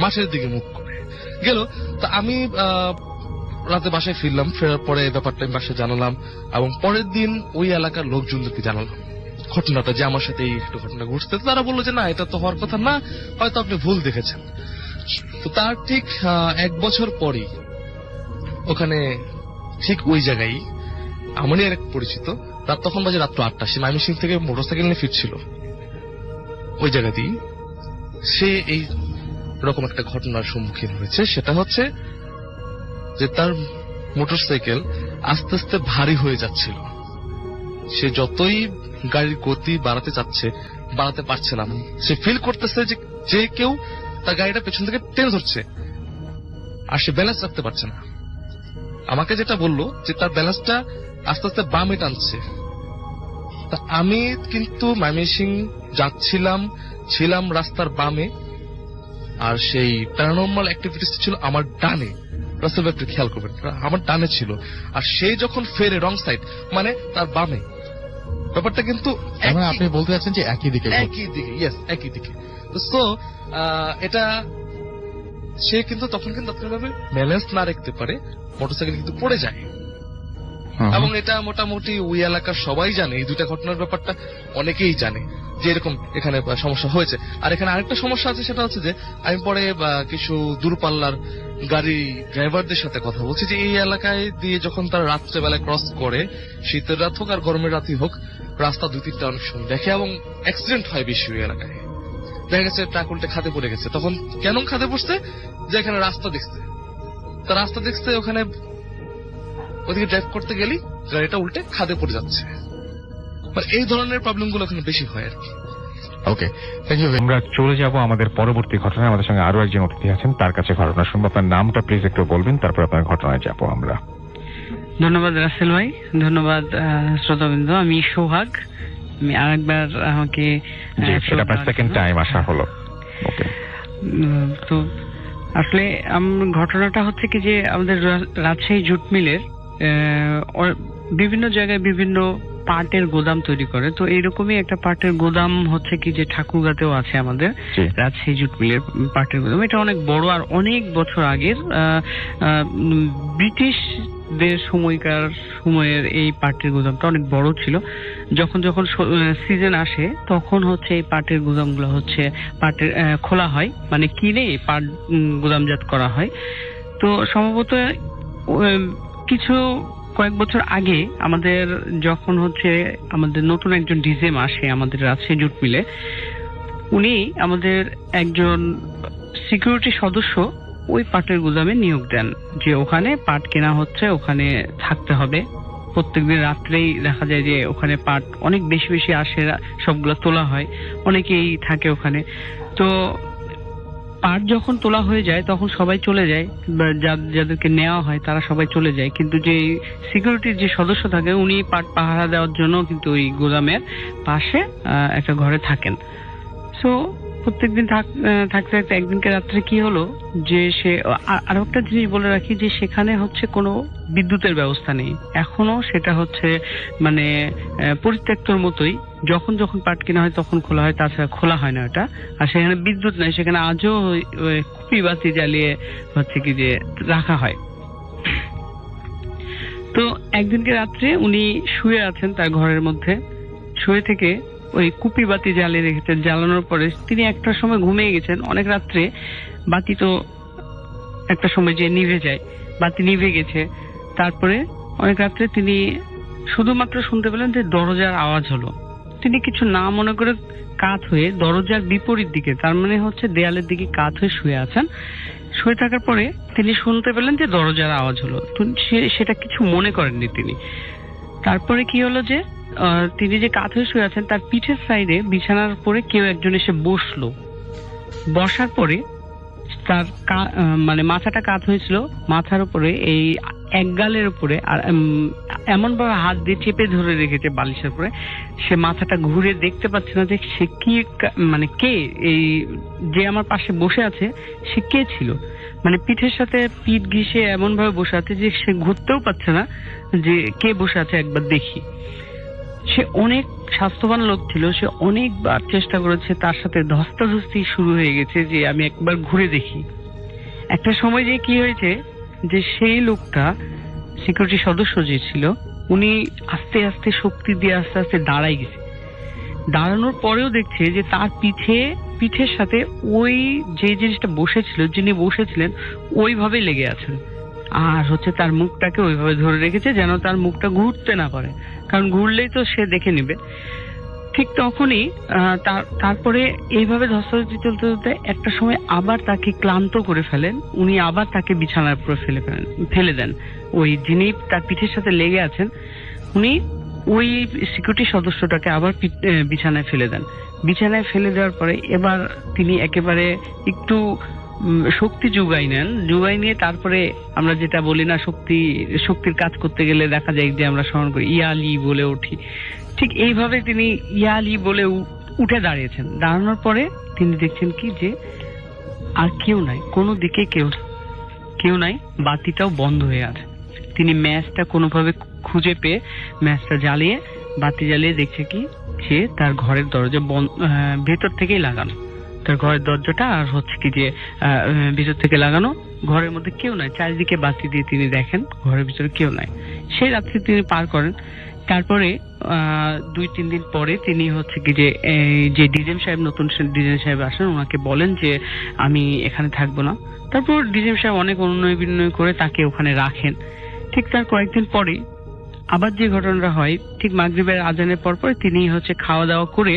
মাঠের দিকে মুখ করে গেল। তো আমি রাতে বাসায় ফিরলাম, ফেরার পরে ব্যাপারটা আমি বাসায় জানালাম, এবং পরের দিন ওই এলাকার লোকজনদেরকে জানালাম ঘটনাটা, যে আমার সাথে এই একটা ঘটনা ঘটছে। তারা বললো যে না, এটা তো হওয়ার কথা না, হয়তো আপনি ভুল দেখেছেন। তো তার ঠিক 1 বছর পরই ওখানে ঠিক ওই জায়গায় আমারই এক পরিচিত, তখন বাজে রাত্র 8টা, সে ময়মনসিং থেকে মোটরসাইকেল নিয়ে ফিরছিল, ওই জায়গাতেই সে এই রকম একটা ঘটনার সম্মুখীন হয়েছে। সেটা হচ্ছে যে তার মোটরসাইকেল আস্তে আস্তে ভারী হয়ে যাচ্ছিল, সে যতই গাড়ির গতি বাড়াতে চাচ্ছে, বাড়াতে পারছে না। সে ফিল করতেছে যে কেউ তার গাড়িটা পেছন থেকে টেনে ধরছে, আর সে ব্যালেন্স রাখতে পারছে না। আমাকে যেটা বললো যে তার ব্যালেন্সটা আস্তে আস্তে বামে টানছে। আমি কিন্তু ময়মনসিং ছিলাম রাস্তার বামে, আর সেই প্যারানর্মাল অ্যাক্টিভিটিস ছিল আমার ডানে। রাসেল ভাই একটু খেয়াল করবেন, আমার ডানে ছিল, আর সে যখন ফেরে রং সাইড, মানে তার বামে। ব্যাপারটা কিন্তু আপনি বলতে চাচ্ছেন যে একই দিকে। তো এটা সে কিন্তু তখন কিন্তু তাৎক্ষণিকভাবে ব্যালেন্স না রাখতে পারে, মোটরসাইকেল কিন্তু পড়ে যায়। এবং এটা মোটামুটি ওই এলাকার সবাই জানে, এই দুইটা ঘটনার ব্যাপারটা অনেকেই জানে যে এরকম এখানে সমস্যা হয়েছে। আর এখানে আরেকটা সমস্যা আছে, সেটা হচ্ছে যে আমি পরে কিছু দূরপাল্লার গাড়ি ড্রাইভারদের সাথে কথা বলছি যে এই এলাকায় দিয়ে যখন তারা রাত্রেবেলায় ক্রস করে, শীতের রাত হোক আর গরমের রাতই হোক, রাস্তা 2-3টা অনেক সময় দেখে, এবং অ্যাক্সিডেন্ট হয় বেশি ওই এলাকায়। দেখা গেছে ট্রাক উল্টে খাদে পড়ে গেছে। তখন কেন খাদে পড়ছে? যে এখানে রাস্তা দেখছে, ওখানে ওদিকে ড্রাইভ করতে গেলি গাড়িটা উল্টে খাদে পড়ে যাচ্ছে। এই ধরনের প্রবলেম গুলো এখানে বেশি হয় আর কি। ওকে, আমরা চলে যাব আমাদের পরবর্তী ঘটনায়। আমাদের সঙ্গে আরো একজন অতিথি আছেন, তার কাছে ঘটনা শুনবো। আপনার নামটা প্লিজ একটু বলবেন, তারপর আপনার ঘটনায় যাবো আমরা। ধন্যবাদ রাসেল ভাই, ধন্যবাদ শ্রোতাবৃন্দ। আমি সোহাগ, আমি আরেকবার আমাকে সেকেন্ড টাইম আসা হলো। তো আসলে ঘটনাটা হচ্ছে কি, যে আমাদের রাজশাহী জুট মিলের বিভিন্ন জায়গায় বিভিন্ন পাটের গোদাম তৈরি করে। তো এইরকমই একটা পাটের গোদাম হচ্ছে কি, যে ঠাকুরগাঁতেও আছে আমাদের রাজশাহী জুট মিলের পাটের গোদাম। এটা অনেক বড়, আর অনেক বছর আগের ব্রিটিশদের সময়ের এই পাটের গোদামটা অনেক বড় ছিল। যখন সিজন আসে, তখন হচ্ছে এই পাটের গোদামগুলো হচ্ছে পাটের খোলা হয়, মানে কিনে পাট গোদামজাত করা হয়। তো সম্ভবত কয়েক বছর আগে যখন আমাদের নতুন একজন ডিজেম আসে আমাদের রাজশাহী জুট মিলে, উনি আমাদের একজন সিকিউরিটি সদস্য ওই পাটের গুদামে নিয়োগ দেন, যে ওখানে পাট কেনা হচ্ছে, ওখানে থাকতে হবে। প্রত্যেকদিন রাত্রেই দেখা যায় যে ওখানে পাট অনেক বেশি বেশি আসে, সবগুলো তোলা হয়, অনেকেই থাকে ওখানে। তো পাট যখন তোলা হয়ে যায় তখন সবাই চলে যায়, যাদেরকে নেওয়া হয় তারা সবাই চলে যায়, কিন্তু যে সিকিউরিটির যে সদস্য থাকে উনি পাট পাহারা দেওয়ার জন্য কিন্তু ওই গোদামের পাশে একটা ঘরে থাকেন। সো প্রত্যেকদিন থাকতে থাকতে একদিনকে রাত্রে কি হলো, যে সে আরো একটা জিনিস বলে রাখি, যে সেখানে হচ্ছে কোনো বিদ্যুতের ব্যবস্থা নেই এখনো, সেটা হচ্ছে মানে পরিত্যক্তর মতোই। যখন পাট কেনা হয় তখন খোলা হয়, তাছাড়া খোলা হয় না ওটা। আর সেখানে বিদ্যুৎ নাই, সেখানে আজও কুপি বাতি জ্বালিয়ে হচ্ছে কি যে রাখা হয়। তো একদিনকে রাত্রে উনি শুয়ে আছেন তার ঘরের মধ্যে, শুয়ে থেকে ওই কুপি বাতি জ্বালিয়ে রেখেছেন। জ্বালানোর পরে তিনি একটার সময় ঘুমিয়ে গেছেন। অনেক রাত্রে বাতি তো একটা সময় যে নিভে যায়, বাতি নিভে গেছে। তারপরে অনেক রাত্রে তিনি শুধুমাত্র শুনতে পেলেন যে দরজার আওয়াজ হলো। তিনি কিছু না মনে করে কাত হয়ে দরজার বিপরীত দিকে, তার মানে হচ্ছে দেয়ালের দিকে কাত হয়ে শুয়ে আছেন। শুয়ে থাকার পরে তিনি শুনতে পেলেন যে দরজার আওয়াজ হলো। তো সেটা কিছু মনে করেননি তিনি। তারপরে কি হলো যে তিনি যে কাঁধে শুয়ে আছেন তার পিঠের সাইডে বিছানার উপরে কেউ একজন এসে বসলো। বসার পরে তার মানে মাথাটা কাত হয়েছিল, মাথার উপরে এই এক গালের উপরে আর এমন ভাবে হাত দিয়ে চেপে ধরে রেখেছে বালিশের উপরে, সে মাথাটা ঘুরে দেখতে পাচ্ছে না যে সে কি মানে কে, এই যে আমার পাশে বসে আছে সে কে ছিল। মানে পিঠের সাথে পিঠ ঘিসে এমন ভাবে বসে আছে যে সে ঘুরতেও পারছে না যে কে বসে আছে, একবার দেখি। সে অনেক স্বাস্থ্যবান লোক ছিল, সে অনেকবার চেষ্টা করেছে, তার সাথে ধস্তাধস্তি শুরু হয়ে গেছে যে আমি একবার ঘুরে দেখি। একটা সময় যে কি হয়েছে যে সেই লোকটা সিকিউরিটি সদস্য যে ছিল উনি আস্তে আস্তে শক্তি দিয়ে আস্তে আস্তে দাঁড়াই গেছে। দাঁড়ানোর পরেও দেখছে যে তার পিঠের সাথে ওই যে জিনিসটা বসেছিল, যিনি বসেছিলেন ওইভাবে লেগে আছেন, আর হচ্ছে তার মুখটাকে ওইভাবে ধরে রেখেছে যেন তার মুখটা ঘুরতে না পারে, কারণ ঘুরলেই তো সে দেখে নেবে। ঠিক তখনই তারপরে এইভাবে ধস্তাধস্তি চলতে চলতে একটা সময় আবার তাকে ক্লান্ত করে ফেলেন, উনি আবার তাকে বিছানার উপরে ফেলে দেন। ওই যিনি তার পিঠের সাথে লেগে আছেন উনি ওই সিকিউরিটি সদস্যটাকে আবার বিছানায় ফেলে দেন। বিছানায় ফেলে দেওয়ার পরে এবার তিনি একেবারে একটু শক্তি জোগাই নেন, জোগাই নিয়ে তারপরে আমরা যেটা বলি না শক্তির কাজ করতে গেলে দেখা যায় যে আমরা স্মরণ করি ইয়ালি বলে উঠি, ঠিক এইভাবে তিনি ইয়ালি বলে উঠে দাঁড়িয়েছেন। দাঁড়ানোর পরে তিনি দেখছেন কি যে আর কেউ নাই, কোনো দিকে কেউ নাই, বাতিটাও বন্ধ হয়ে আছে। তিনি ম্যাচটা কোনোভাবে খুঁজে পেয়ে ম্যাচটা জ্বালিয়ে বাতি জ্বালিয়ে দেখছে কি যে তার ঘরের দরজা ভেতর থেকেই লাগানো, তার ঘরের দরজাটা আর হচ্ছে কি যে ভিতর থেকে লাগানো, ঘরের মধ্যে কেউ নাই। চারিদিকে বাতি দিয়ে তিনি দেখেন ঘরের ভিতরে কেউ নাই। সেই রাত্রি তিনি পার করেন। তারপরে 2-3 দিন পরে তিনি হচ্ছে কি যে ডিজেম সাহেব, নতুন ডিজেম সাহেব আসেন, ওনাকে বলেন যে আমি এখানে থাকবো না। তারপর ডিজেম সাহেব অনেক অনুনয় বিনয় করে তাকে ওখানে রাখেন। ঠিক তার কয়েকদিন পরে আবার যে ঘটনাটা হয়, ঠিক মাগরিবের আজানের পর তিনি হচ্ছে খাওয়া দাওয়া করে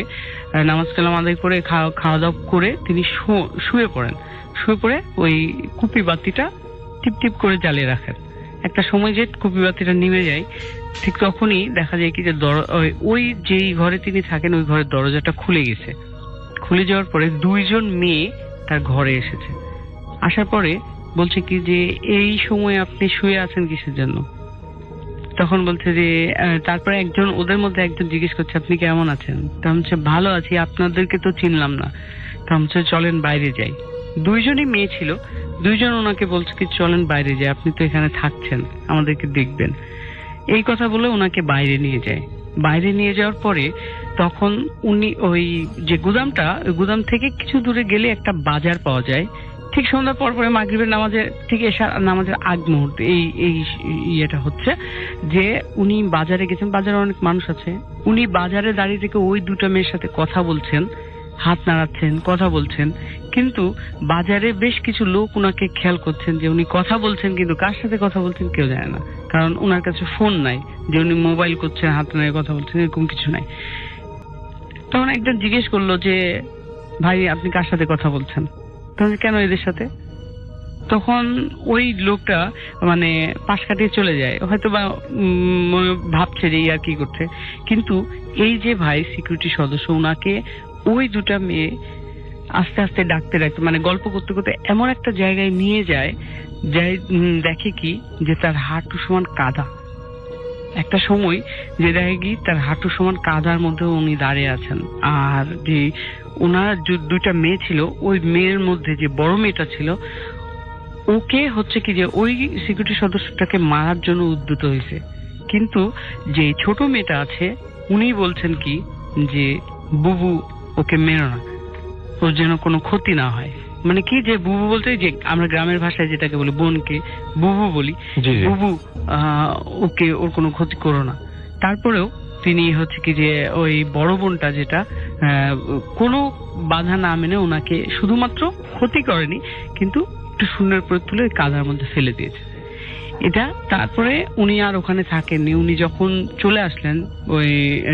নামাজ কালাম আদায় করে খাওয়া দাওয়া করে তিনি শুয়ে পড়েন। শুয়ে পড়ে ওই কুপি বাতিটা টিপ টিপ করে জ্বালিয়ে রাখেন। একটা সময় যে কুপি বাতিটা নিভে যায়, ঠিক তখনই দেখা যায় কি যে ওই যেই ঘরে তিনি থাকেন ওই ঘরের দরজাটা খুলে গেছে। খুলে যাওয়ার পরে 2 জন মেয়ে তার ঘরে এসেছে। আসার পরে বলছে কি যে এই সময় আপনি শুয়ে আছেন কিসের জন্য? তখন বলছে যে তারপরে ওদের মধ্যে একজন জিজ্ঞেস করছে আপনি কেমন আছেন? তখন হচ্ছে ভালো আছি, আপনাদেরকে তো চিনলাম না। তখন হচ্ছে চলেন বাইরে যাই। 2 জনই মেয়ে ছিল, 2 জন ওনাকে বলছে কি চলেন বাইরে যাই, আপনি তো এখানে থাকছেন, আমাদেরকে দেখবেন। এই কথা বলে ওনাকে বাইরে নিয়ে যায়। বাইরে নিয়ে যাওয়ার পরে তখন উনি ওই যে গুদামটা, ওই গুদাম থেকে কিছু দূরে গেলে একটা বাজার পাওয়া যায়। ঠিক সন্ধ্যার পর পরে মাগরিবের নামাজের ঠিক এশার নামাজের আগ মুহূর্তে এই ইয়েটা হচ্ছে যে উনি বাজারে গেছেন, বাজারে অনেক মানুষ আছে, উনি বাজারে দাঁড়িয়ে থেকে ওই 2টা মেয়ের সাথে কথা বলছেন, হাত নাড়াচ্ছেন, কথা বলছেন। কিন্তু বাজারে বেশ কিছু লোক উনাকে খেয়াল করছেন যে উনি কথা বলছেন, কিন্তু কার সাথে কথা বলছেন কেউ জানে না, কারণ ওনার কাছে ফোন নাই যে উনি মোবাইল করছেন, হাত নাড়িয়ে কথা বলছেন, এরকম কিছু নাই। তখন একজন জিজ্ঞেস করলো যে ভাই আপনি কার সাথে কথা বলছেন? তখন কেন এদের সাথে? তখন ওই লোকটা মানে পাশ কাটিয়ে চলে যায়, হয়তো বা ভাবছে যে আর কি করছে। কিন্তু এই যে ভাই সিকিউরিটি সদস্য উনাকে ওই 2টা মেয়ে আস্তে আস্তে ডাকতে মানে গল্প করতে করতে এমন একটা জায়গায় নিয়ে যায়, দেখে কি যে তার হাঁটু সমান কাদা। একটা সময় যে দেখে কি তার হাঁটু সমান কাদার মধ্যে উনি দাঁড়িয়ে আছেন। আর যে ওনার 2টা মেয়ে ছিল, ওই মেয়ের মধ্যে যে বড় মেয়েটা ছিল ওকে হচ্ছে কি যে ওই সিকিউরিটি সদস্যটাকে মারার জন্য উদ্যত হয়েছে। কিন্তু যে ছোট মেয়েটা আছে উনি বলছেন কি যে বুবু ওকে মেরো না, ওর যেন কোনো ক্ষতি না হয়। মানে কি যে বুবু বলতে যে আমরা গ্রামের ভাষায় যেটাকে বলি বোনকে বুবু বলি, বুবু ওকে ওর কোনো ক্ষতি করো না। তারপরেও তিনি হচ্ছে কি যে ওই বড় বোনটা যেটা কোনো বাধা না মেনে ওনাকে শুধুমাত্র ক্ষতি করেনি, কিন্তু একটু শূন্যের উপরে তুলে কাদার মধ্যে ফেলে দিয়েছে। এটা তারপরে উনি আর ওখানে থাকেননি। উনি যখন চলে আসলেন, ওই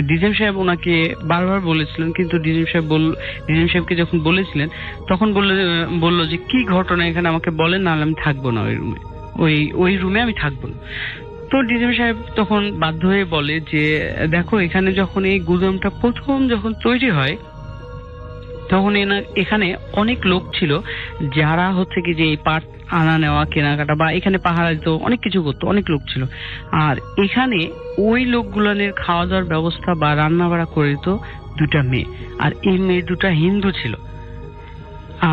ডিজিএম সাহেব ওনাকে বারবার বলেছিলেন, কিন্তু ডিজিএম সাহেবকে যখন বলেছিলেন তখন বললো যে কি ঘটনা এখানে আমাকে বলেন, না আমি থাকবো না ওই রুমে, ওই রুমে আমি থাকবো না। তো ডিজিএম সাহেব তখন বাধ্য হয়ে বলে যে দেখো, এখানে যখন এই গুদামটা প্রথম যখন তৈরি হয় তখন এখানে অনেক লোক ছিল যারা হচ্ছে কি যে এই পাট আনা নেওয়া কেনাকাটা বা এখানে পাহারা দিত, অনেক কিছু করতো, অনেক লোক ছিল। আর এখানে ওই লোকগুলোনের খাওয়া দাওয়ার ব্যবস্থা বা রান্না বাড়া করে দিত দুটা মেয়ে, আর এই মেয়ে দুটা হিন্দু ছিল।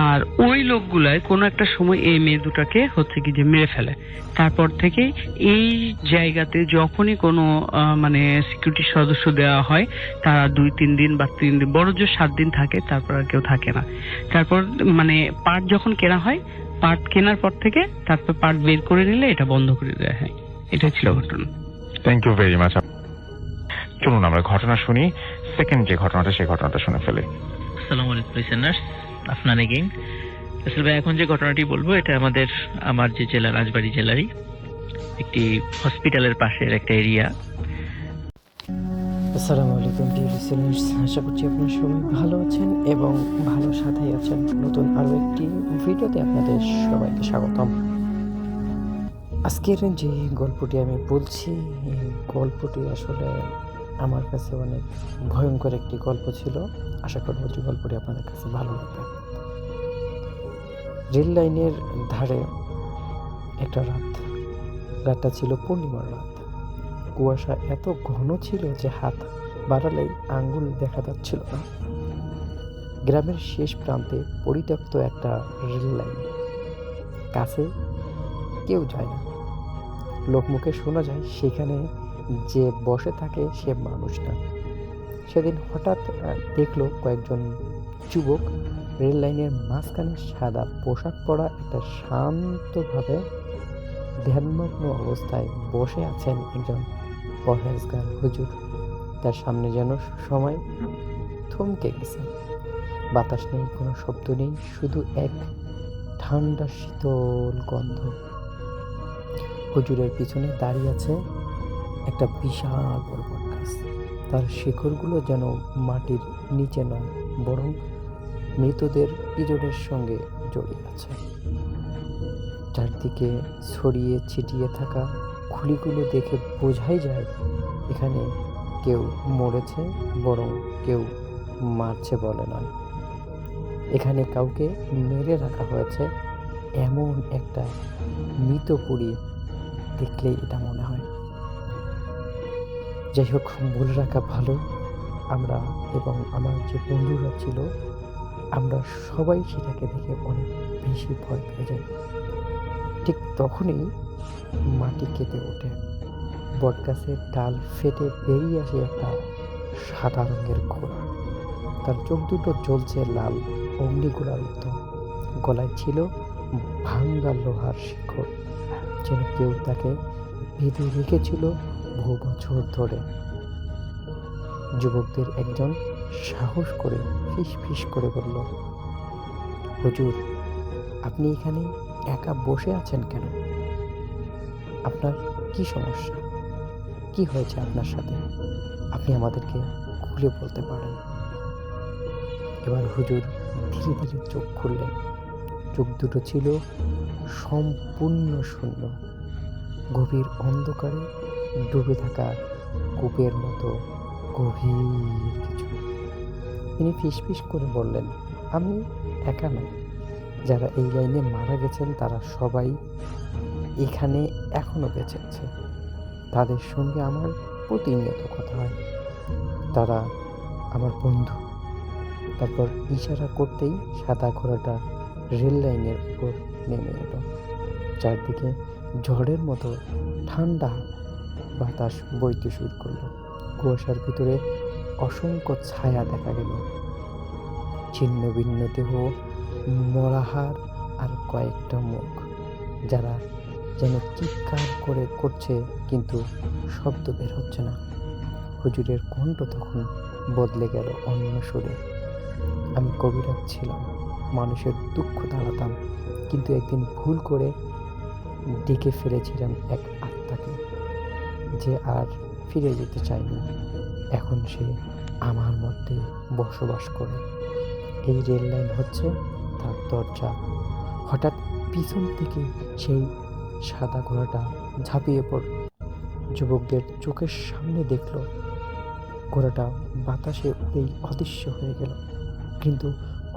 আর ওই লোকগুলাই কোনো একটা সময় এই মেয়ে দুটাকে হচ্ছে কি যে মেরে ফেলে। তারপর থেকে এই জায়গাতে যখনই কোনো মানে সিকিউরিটি সদস্য দেওয়া হয়, তারা 2-3 দিন বা 3 দিন, বড় জোর 7 দিন থাকে, তারপর আর কেউ থাকে না। তারপর মানে পাট যখন কেনা হয়, পাট কেনার পর থেকে তারপর পাট বের করে নিলে এটা বন্ধ করে দেওয়া হয়। এটা ছিল ঘটনা। Thank you very much. চলুন আমরা ঘটনা শুনি। সেকেন্ড যে ঘটনাটা, সেই ঘটনাটা শুনে ফেলি। আসসালামু আলাইকুম লিসেনার্স, আপনার এগেইন। আসলে ভাই, এখন যে ঘটনাটি বলবো এটা আমার যে জেলা, রাজবাড়ী জেলারই একটি হসপিটালের পাশের একটা এরিয়া। আসসালামু আলাইকুম ডিয়ার লিসেনার্স, আশা করছি আপনারা সবাই ভালো আছেন এবং ভালো সাথেই আছেন। নতুন আরও একটি ভিডিওতে আপনাদের সবাইকে স্বাগতম। আজকের যে গল্পটি আমি বলছি, এই গল্পটি আসলে আমার কাছে অনেক ভয়ঙ্কর একটি গল্প ছিল। আশা করব যে গল্পটি আপনাদের কাছে ভালো লাগবে। রেল লাইনের ধারে একটা রাতটা ছিল পূর্ণিমার রাত। কুয়াশা এত ঘন ছিল যে হাত বাড়ালেই আঙ্গুল দেখা যাচ্ছিল না। গ্রামের শেষ প্রান্তে পরিত্যক্ত একটা রেল লাইন, কাছে কেউ যায় না। লোকমুখে শোনা যায় সেখানে যে বসে থাকে সে মানুষ না। সেদিন হঠাৎ দেখলো কয়েকজন যুবক রেল লাইনের মাঝখানে সাদা পোশাক পরা একটা শান্তভাবে ধ্যানমগ্ন অবস্থায় বসে আছেন একজন পরহেজগার হুজুর। তার সামনে যেন সময় থমকে গেছে। বাতাস নেই, কোনো শব্দ নেই, শুধু এক ঠান্ডা শীতল গন্ধ। হুজুরের পিছনে দাঁড়িয়ে আছে একটা বিশাল বড় বটগাছ। তার শিকড়গুলো যেন মাটির নিচে নয়, বরং মৃতদের পিজনের সঙ্গে জড়িয়ে আছে। চারদিকে ছড়িয়ে ছিটিয়ে থাকা খুলিগুলো দেখে বোঝাই যায় এখানে কেউ মরেছে, বরং কেউ মারছে বলে নয়। এখানে কাউকে মেরে রাখা হয়েছে, এমন একটা মৃত পুড়ি দেখলেই এটা মনে হয়। যাই হোক, বলে রাখা ভালো, আমরা এবং আমার যে বন্ধুরা ছিল, আমরা সবাই সেটাকে দেখে অনেক বেশি ভয় পেয়ে যাই। ঠিক তখনই মাটি কেঁপে ওঠে। বটগাছের ডাল ফেটে বেরিয়ে আসে একটা সাদা রঙের ঘোড়া। তার চোখ দুটো জ্বলছে লাল অগ্নিগোলার মতো। গলায় ছিল ভাঙ্গা লোহার শিকড়, যেন কেউ তাকে বেঁধে রেখেছিল বহু বছর ধরে। যুবকদের একজন সাহস করে ফিস করে বলল, হুজুর, আপনি এখানে একা বসে আছেন কেন? আপনার কি সমস্যা? কি হয়েছে আপনার সাথে? আপনি আমাদেরকে খুলে বলতে পারেন। এবার হুজুর ধীরে ধীরে চোখ খুললেন। চোখ দুটো ছিল সম্পূর্ণ শূন্য, গভীর অন্ধকারে ডুবে থাকা কূপের মতো গভীর কিছু। তিনি ফিসফিস করে বললেন, আমি একা নই। যারা এই লাইনে মারা গেছেন তারা সবাই এখানে এখনো বেঁচে আছে। তাদের সঙ্গে আমার প্রতিনিয়ত কথা হয়। তারা আমার বন্ধু। তারপর ইশারা করতেই সাদা ঘোড়াটা রেল লাইনের উপর নেমে এলো। চারদিকে ঝড়ের মতো ঠান্ডা বাতাস বইতে শুরু করলো। কুয়াশার ভিতরে অসংখ্য ছায়া দেখা গেল, ছিন্ন ভিন্ন দেহ, মরাহার আর কয়েকটা মুখ, যারা যেন চিৎকার করে করছে কিন্তু শব্দ বের হচ্ছে না। হুজুরের কণ্ঠ তখন বদলে গেল অন্য সুরে। আমি কবিরাজ ছিলাম, মানুষের দুঃখ দাঁড়াতাম, কিন্তু একদিন ভুল করে ডেকে ফেলেছিলাম এক আত্মাকে, যে আর ফিরে যেতে চায় না। এখন সে আমার মধ্যে বসবাস করে। এই রেল লাইন হচ্ছে তার দরজা। হঠাৎ পিছন থেকে সেই সাদা ঘোড়াটা ঝাঁপিয়ে পড়ল। যুবকদের চোখের সামনে দেখল ঘোড়াটা বাতাসে উড়েই অদৃশ্য হয়ে গেল। কিন্তু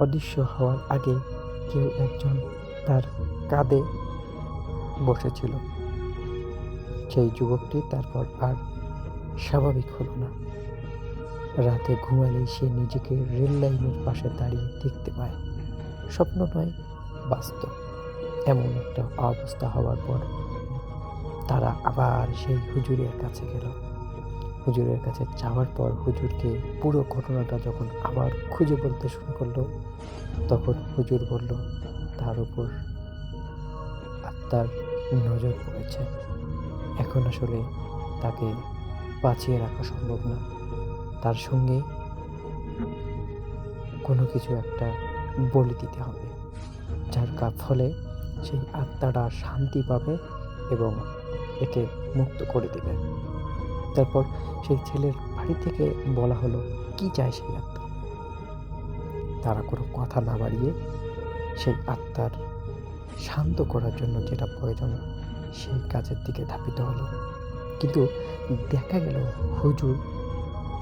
অদৃশ্য হওয়ার আগে কেউ একজন তার কাঁধে বসেছিল। সেই যুবকটি তারপর আর স্বাভাবিক হলো না। রাতে ঘুমালেই সে নিজেকে রেল লাইনের পাশে দাঁড়িয়ে দেখতে পায়। স্বপ্ন নয়, বাস্তব। এমন একটা অবস্থা হওয়ার পর তারা আবার সেই হুজুরের কাছে গেল। হুজুরের কাছে যাওয়ার পর হুজুরকে পুরো ঘটনাটা যখন আবার খুঁজে বলতে শুরু করলো, তখন হুজুর বলল তার উপর আত্মার নজর পড়েছে। এখন আসলে তাকে বাঁচিয়ে রাখা সম্ভব না। তার সঙ্গে কোনো কিছু একটা বলি দিতে হবে, যার ফলে সেই আত্মাটা শান্তি পাবে এবং একে মুক্ত করে দেবে। তারপর সেই ছেলের বাড়ি থেকে বলা হলো কি চায় সেই আত্মা। তারা কোনো কথা না বাড়িয়ে সেই আত্মার শান্ত করার জন্য যেটা প্রয়োজন সেই কাজের দিকে ধাবিত হলো। কিন্তু দেখা গেল হুজুর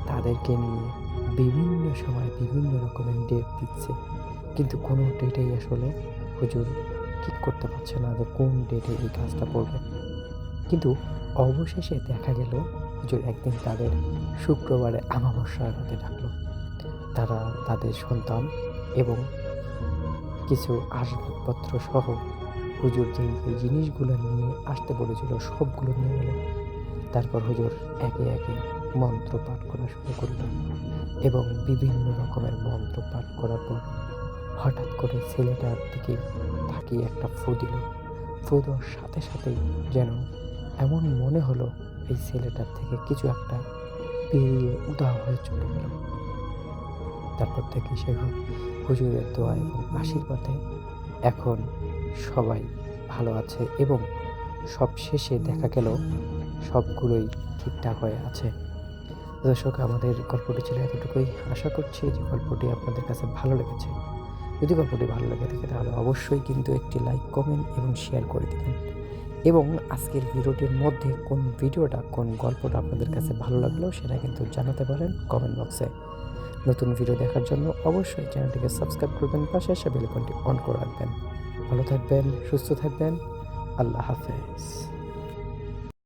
তাদেরকে নিয়ে বিভিন্ন সময় বিভিন্ন রকমের ডেট দিচ্ছে, কিন্তু কোনো ডেটেই আসলে হুজুর ঠিক করতে পারছে না যে কোন ডেটে এই কাজটা করবে। কিন্তু অবশেষে দেখা গেল হুজুর একদিন তাদের শুক্রবারে আমাবস্যার রাতে ডাকলো। তারা তাদের সন্তান এবং কিছু আসবাবপত্র সহ হুজুর যে জিনিসগুলো নিয়ে আসতে বলেছিল সবগুলো নিয়ে গেল। তারপর হুজুর একে একে মন্ত্র পাঠ করা শুরু করল এবং বিভিন্ন রকমের মন্ত্র পাঠ করার পর হঠাৎ করে ছেলেটার দিকে তাকিয়ে একটা ফু দিল। ফু দেওয়ার সাথে সাথেই যেন এমন মনে হলো এই ছেলেটার থেকে কিছু একটা পেরিয়ে উধাও হয়ে চলে গেল। তারপর থেকে সে হুজুরের দোয়া এবং আশীর্বাদে এখন সবাই ভালো আছে এবং সব শেষে দেখা গেল সবগুলোই ঠিকঠাক হয়ে আছে। দর্শক, আমাদের গল্পটি ছিল এতটুকুই। আশা করছি যে গল্পটি আপনাদের কাছে ভালো লেগেছে। যদি গল্পটি ভালো লেগে থাকে তাহলে অবশ্যই কিন্তু একটি লাইক, কমেন্ট এবং শেয়ার করে দেবেন। এবং আজকের ভিডিওটির মধ্যে কোন ভিডিওটা, কোন গল্পটা আপনাদের কাছে ভালো লাগলো সেটা কিন্তু জানাতে পারেন কমেন্ট বক্সে। নতুন ভিডিও দেখার জন্য অবশ্যই চ্যানেলটিকে সাবস্ক্রাইব করবেন, পাশে এসে বেল আইকনটি অন করে রাখবেন। ভালো থাকবেন, সুস্থ থাকবেন। আল্লাহ হাফেজ।